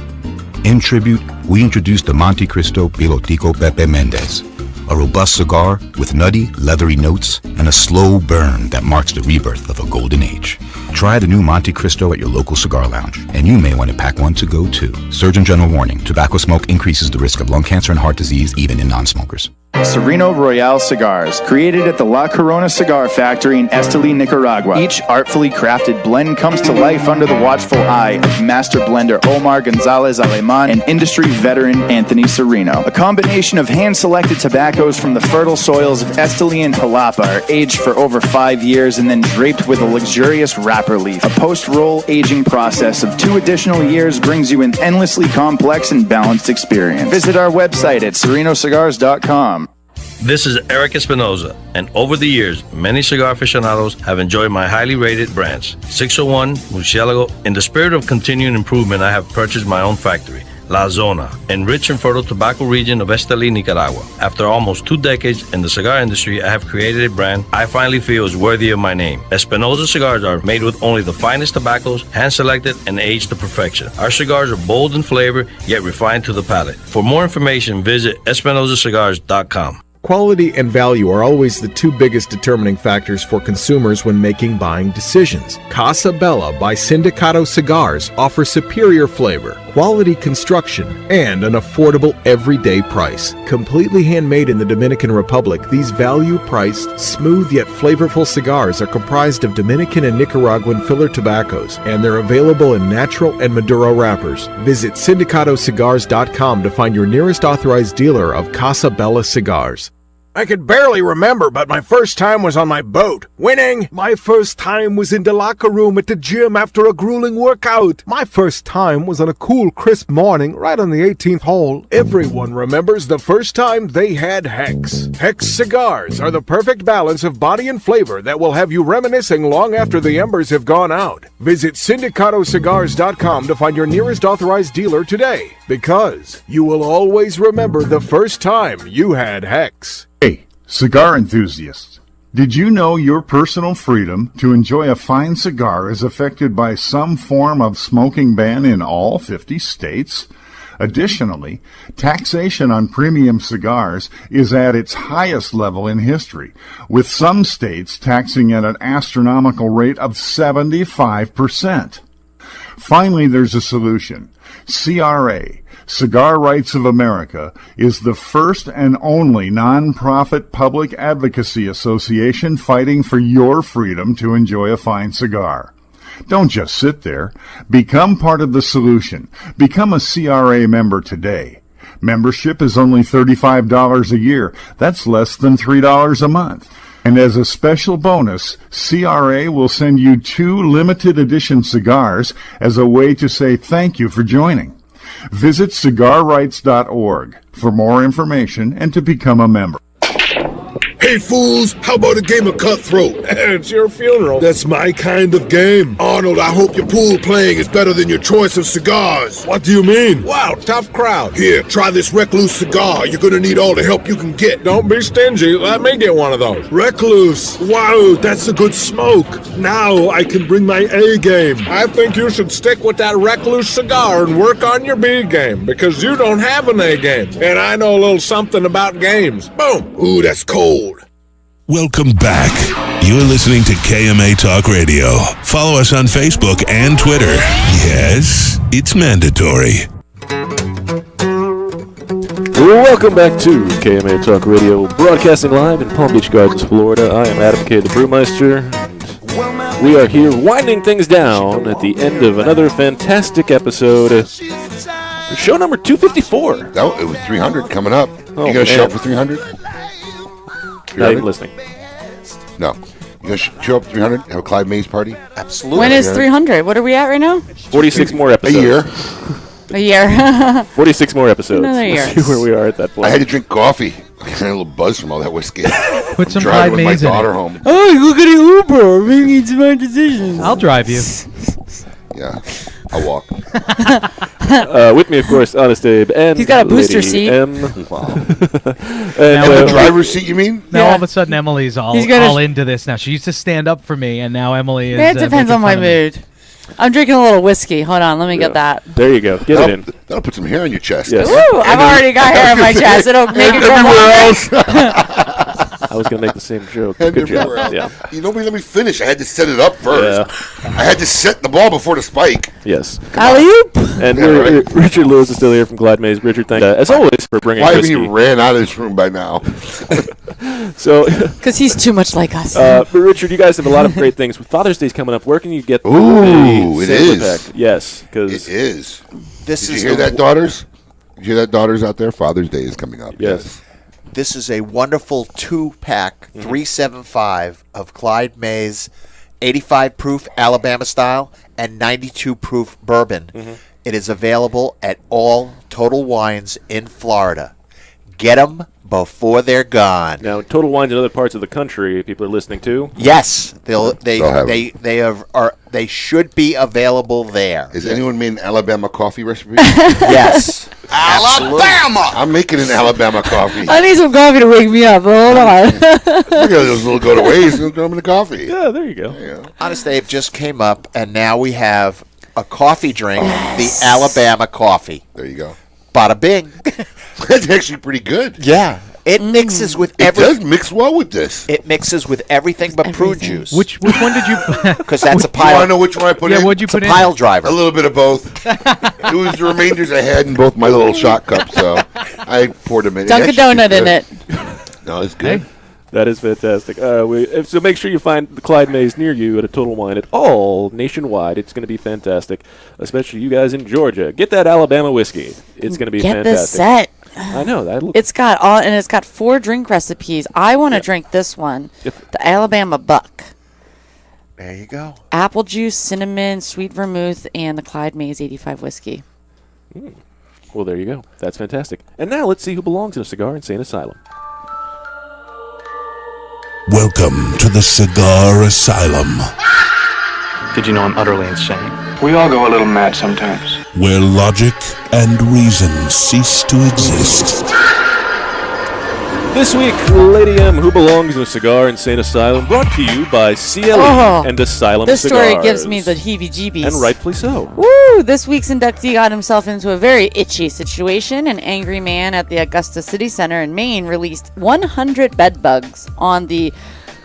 In tribute, we introduced the Monte Cristo Pilotico Pepe Mendez, a robust cigar with nutty, leathery notes and a slow burn that marks the rebirth of a golden age. Try the new Monte Cristo at your local cigar lounge, and you may want to pack one to go too. Surgeon General warning, tobacco smoke increases the risk of lung cancer and heart disease even in non-smokers. Sereno Royale Cigars, created at the La Corona Cigar Factory in Esteli, Nicaragua. Each artfully crafted blend comes to life under the watchful eye of master blender Omar Gonzalez Aleman and industry veteran Anthony Sereno. A combination of hand-selected tobaccos from the fertile soils of Esteli and Jalapa are aged for over 5 years and then draped with a luxurious wrapper leaf. A post-roll aging process of 2 additional years brings you an endlessly complex and balanced experience. Visit our website at serenocigars.com. This is Eric Espinoza, and over the years, many cigar aficionados have enjoyed my highly rated brands. 601, Murcielago. In the spirit of continuing improvement, I have purchased my own factory, La Zona, in rich and fertile tobacco region of Esteli, Nicaragua. After almost 2 decades in the cigar industry, I have created a brand I finally feel is worthy of my name. Espinoza cigars are made with only the finest tobaccos, hand-selected and aged to perfection. Our cigars are bold in flavor, yet refined to the palate. For more information, visit EspinozaCigars.com. Quality and value are always the two biggest determining factors for consumers when making buying decisions. Casa Bella by Sindicato Cigars offers superior flavor, quality construction, and an affordable everyday price. Completely handmade in the Dominican Republic, these value-priced, smooth yet flavorful cigars are comprised of Dominican and Nicaraguan filler tobaccos, and they're available in natural and Maduro wrappers. Visit syndicatocigars.com to find your nearest authorized dealer of Casa Bella cigars. I could barely remember, but my first time was on my boat. Winning! My first time was in the locker room at the gym after a grueling workout. My first time was on a cool, crisp morning right on the 18th hole. Everyone remembers the first time they had Hex. Hex cigars are the perfect balance of body and flavor that will have you reminiscing long after the embers have gone out. Visit syndicatocigars.com to find your nearest authorized dealer today, because you will always remember the first time you had Hex. Hey, cigar enthusiasts. Did you know your personal freedom to enjoy a fine cigar is affected by some form of smoking ban in all 50 states? Additionally, taxation on premium cigars is at its highest level in history, with some states taxing at an astronomical rate of 75%. Finally, there's a solution. CRA, Cigar Rights of America, is the first and only non-profit public advocacy association fighting for your freedom to enjoy a fine cigar. Don't just sit there. Become part of the solution. Become a CRA member today. Membership is only $35 a year. That's less than $3 a month. And as a special bonus, CRA will send you 2 limited edition cigars as a way to say thank you for joining. Visit cigarrights.org for more information and to become a member. Hey fools, how about a game of cutthroat? It's your funeral. That's my kind of game. Arnold, I hope your pool playing is better than your choice of cigars. What do you mean? Wow, tough crowd. Here, try this Recluse cigar. You're gonna need all the help you can get. Don't be stingy. Let me get one of those. Recluse. Wow, that's a good smoke. Now I can bring my A game. I think you should stick with that Recluse cigar and work on your B game, because you don't have an A game. And I know a little something about games. Boom. Ooh, that's cold. Welcome back. You're listening to KMA Talk Radio. Follow us on Facebook and Twitter. Yes, it's mandatory. Welcome back to KMA Talk Radio, broadcasting live in Palm Beach Gardens, Florida. I am Adam K. the Brewmeister. And we are here winding things down at the end of another fantastic episode. Show number 254. It was 300 coming up. Oh, you going to show up for 300? Not even listening. No. You going to show up for 300? Have a Clyde Mays party? Absolutely. When is 300? What are we at right now? 46 more episodes. A year. A year. 46 more episodes. Another year. Let's see where we are at that point. I had to drink coffee. I had a little buzz from all that whiskey. Put some Driving Clyde with my Mays in daughter it. home. Oh, look at the Uber. Making smart decisions. I'll drive you. Yeah, I'll walk. With me, of course, Honest Abe and He's got a booster Lady seat. M. Wow. And, the driver's seat, you mean? Now Yeah. all of a sudden Emily's all into this now. She used to stand up for me, and now Emily is. It depends on my making fun of me. mood. I'm drinking a little whiskey. Hold on, let me get that. There you go. Get it in. That'll put some hair on your chest. Yes. Ooh, I've already got hair on my chest. It'll make it go everywhere longer. else. I was going to make the same joke. And Good job. everywhere else. Yeah. You nobody let me finish. I had to set it up first. I had to set the ball before the spike. Yes. Alley-oop. And Yeah, right. Richard Lewis is still here from Clyde Mays. Richard, thank you, as always, for bringing Why whiskey. haven't he ran out of this room by now? So, Because he's too much like us. but Richard, you guys have a lot of great things. With Father's Day's coming up, where can you get Ooh, a it sampler is. pack? Yes, because It is. This Did is you hear the that, daughters? Did you hear that, daughters out there? Father's Day is coming up. Yes. This is a wonderful 2-pack, 375 of Clyde Mays 85 proof Alabama style and 92 proof bourbon. It is available at all Total Wines in Florida. Get them before they're gone. Now, Total Wines in other parts of the country, people are listening to. Yes, They'll have they should be available there. Has anyone made an Alabama coffee recipe? Yes. Alabama! I'm making an Alabama coffee. I need some coffee to wake me up. Hold on. Look at those little go to waste. They'll come in the coffee. Yeah, there you go. Honest Abe just came up, and now we have a coffee drink, the Alabama coffee. There you go. Bada bing. That's actually pretty good. Yeah. It mixes with It does mix well with this. It mixes with everything but prune juice. Which one did you? Because that's a You pile. want to know which one I put in? Yeah, what'd you put in? Pile driver. A little bit of both. It was the remainders I had in both my little shot cups, so I poured them in. Dunk a donut in it. No, it's good. Hey. That is fantastic. So make sure you find the Clyde Mays near you at a Total Wine at all nationwide. It's going to be fantastic, especially you guys in Georgia. Get that Alabama whiskey. It's going to be fantastic. Get the set. I know that. It's got 4 drink recipes. I want to drink this one, the Alabama Buck. There you go. Apple juice, cinnamon, sweet vermouth, and the Clyde Mays 85 whiskey. Well, there you go. That's fantastic. And now let's see who belongs in a Cigar Insane Asylum. Welcome to the Cigar Asylum, Did you know I'm utterly insane? We all go a little mad sometimes. where logic and reason cease to exist. This week, Lady M, who belongs in a Cigar Insane Asylum, brought to you by CLE and Asylum This Cigars. story gives me the heebie-jeebies. And rightfully so. Woo! This week's inductee got himself into a very itchy situation. An angry man at the Augusta City Center in Maine released 100 bed bugs on the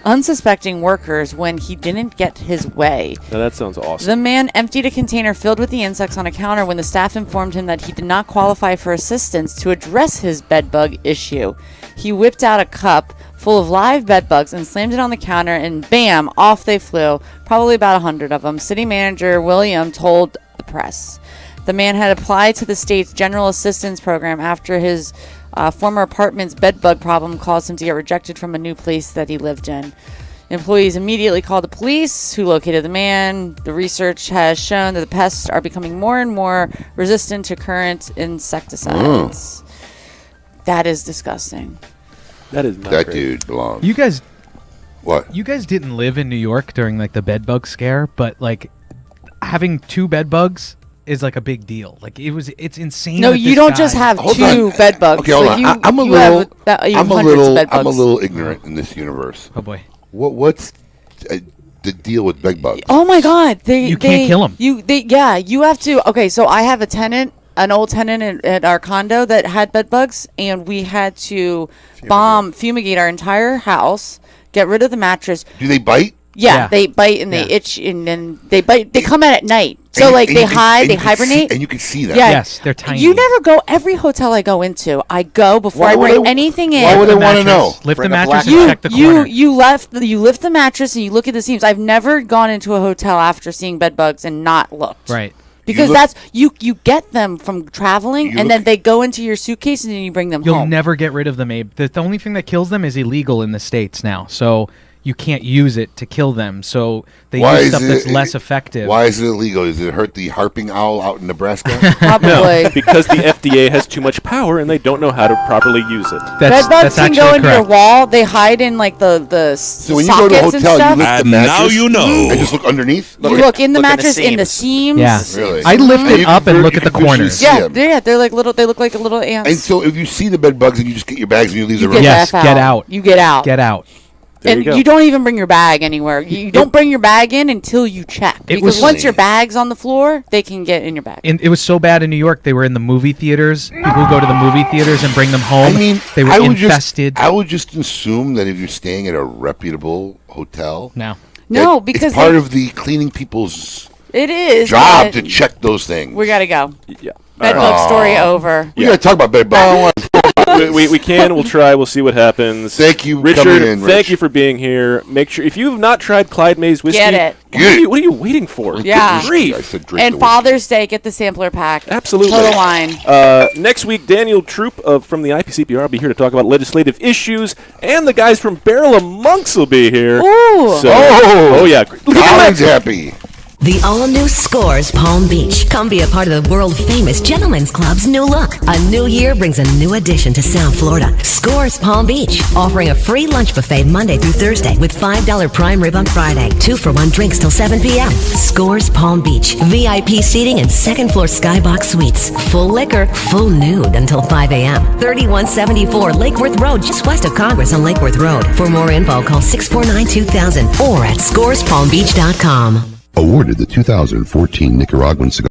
unsuspecting workers when he didn't get his way. Now that sounds awesome. The man emptied a container filled with the insects on a counter when the staff informed him that he did not qualify for assistance to address his bed bug issue. He whipped out a cup full of live bed bugs and slammed it on the counter, and bam, off they flew, probably about 100 of them. City manager William told the press. The man had applied to the state's general assistance program after his former apartment's bed bug problem caused him to get rejected from a new place that he lived in. Employees immediately called the police, who located the man. The research has shown that the pests are becoming more and more resistant to current insecticides. That is disgusting. That is not That great. dude belongs. You guys. What? You guys didn't live in New York during like the bed bug scare, but like having 2 bed bugs is like a big deal. Like it's insane. No, that you this don't guy- just have Hold 2 on. bed bugs. Okay, hold Like, on. I'm a you little. have you have I'm a hundreds of little. bed I'm a bugs. little ignorant in this universe. Oh boy. What's the deal with bed bugs? Oh my God! You can't kill 'em. You have to. Okay, so I have an old tenant at our condo that had bed bugs, and we had to fumigate our entire house, get rid of the mattress. Do they bite? Yeah, they bite and they itch, and then they bite. They come out at night, so like they hide, they hibernate, and you can see them. Yeah. Yes, they're tiny. You never go. Every hotel I go into, I go before I bring anything in. Why would they want to know? Lift the Bring a mattress black and check the corner. You lift the mattress and you look at the seams. I've never gone into a hotel after seeing bed bugs and not looked. Right. Because you get them from traveling, and then they go into your suitcase and then you bring them You'll home. never get rid of them, Abe. The only thing that kills them is illegal in the States now. So you can't use it to kill them. So they use stuff that's less effective. Why is it illegal? Does it hurt the harping owl out in Nebraska? Probably. No, because the FDA has too much power and they don't know how to properly use it. Bed bugs can go into your wall. They hide in like the So when you sockets go to a and hotel, stuff. you lift the And mattress. now you know. And just look underneath. You look in the mattress, in the seams. Yeah. Really? I lift And it you up can and look you at the can visually corners. see Yeah, them. they're like little. They look like little ants. And so if you see the bed bugs and you just get your bags and you leave You the get room. Yes, the F get out. out. You get out. Get out. There And you go. you don't even bring your bag anywhere. You don't bring your bag in until you check. It Because was- once your bag's on the floor, they can get in your bag. And it was so bad in New York. They were in the movie theaters. People who go to the movie theaters and bring them home. I mean, they were I would infested. I would just assume that if you're staying at a reputable hotel, No, No, that because it's part of the cleaning people's it is job but to check those things. We gotta go. Yeah. Bed All bug right. story over. We gotta talk about bed bugs. we can. We'll try. We'll see what happens. Thank you, Richard. coming in, Rich. Thank you for being here. Make sure if you have not tried Clyde Mays whiskey, Get it. What are you waiting for? Yeah. Grief. I said drink And the Father's Day, get the sampler pack. Absolutely. Total Wine. Next week, Daniel Troop from the IPCPR will be here to talk about legislative issues, and the guys from Barrel of Monks will be here. Ooh. So, oh yeah. Look at Colin's that. happy. The all-new Scores Palm Beach. Come be a part of the world-famous Gentlemen's Club's new look. A new year brings a new addition to South Florida. Scores Palm Beach, offering a free lunch buffet Monday through Thursday with $5 prime rib on Friday. 2-for-1 drinks till 7 p.m. Scores Palm Beach. VIP seating and second-floor skybox suites. Full liquor, full nude until 5 a.m. 3174 Lake Worth Road, just west of Congress on Lake Worth Road. For more info, call 649-2000 or at scorespalmbeach.com. Awarded the 2014 Nicaraguan Cigar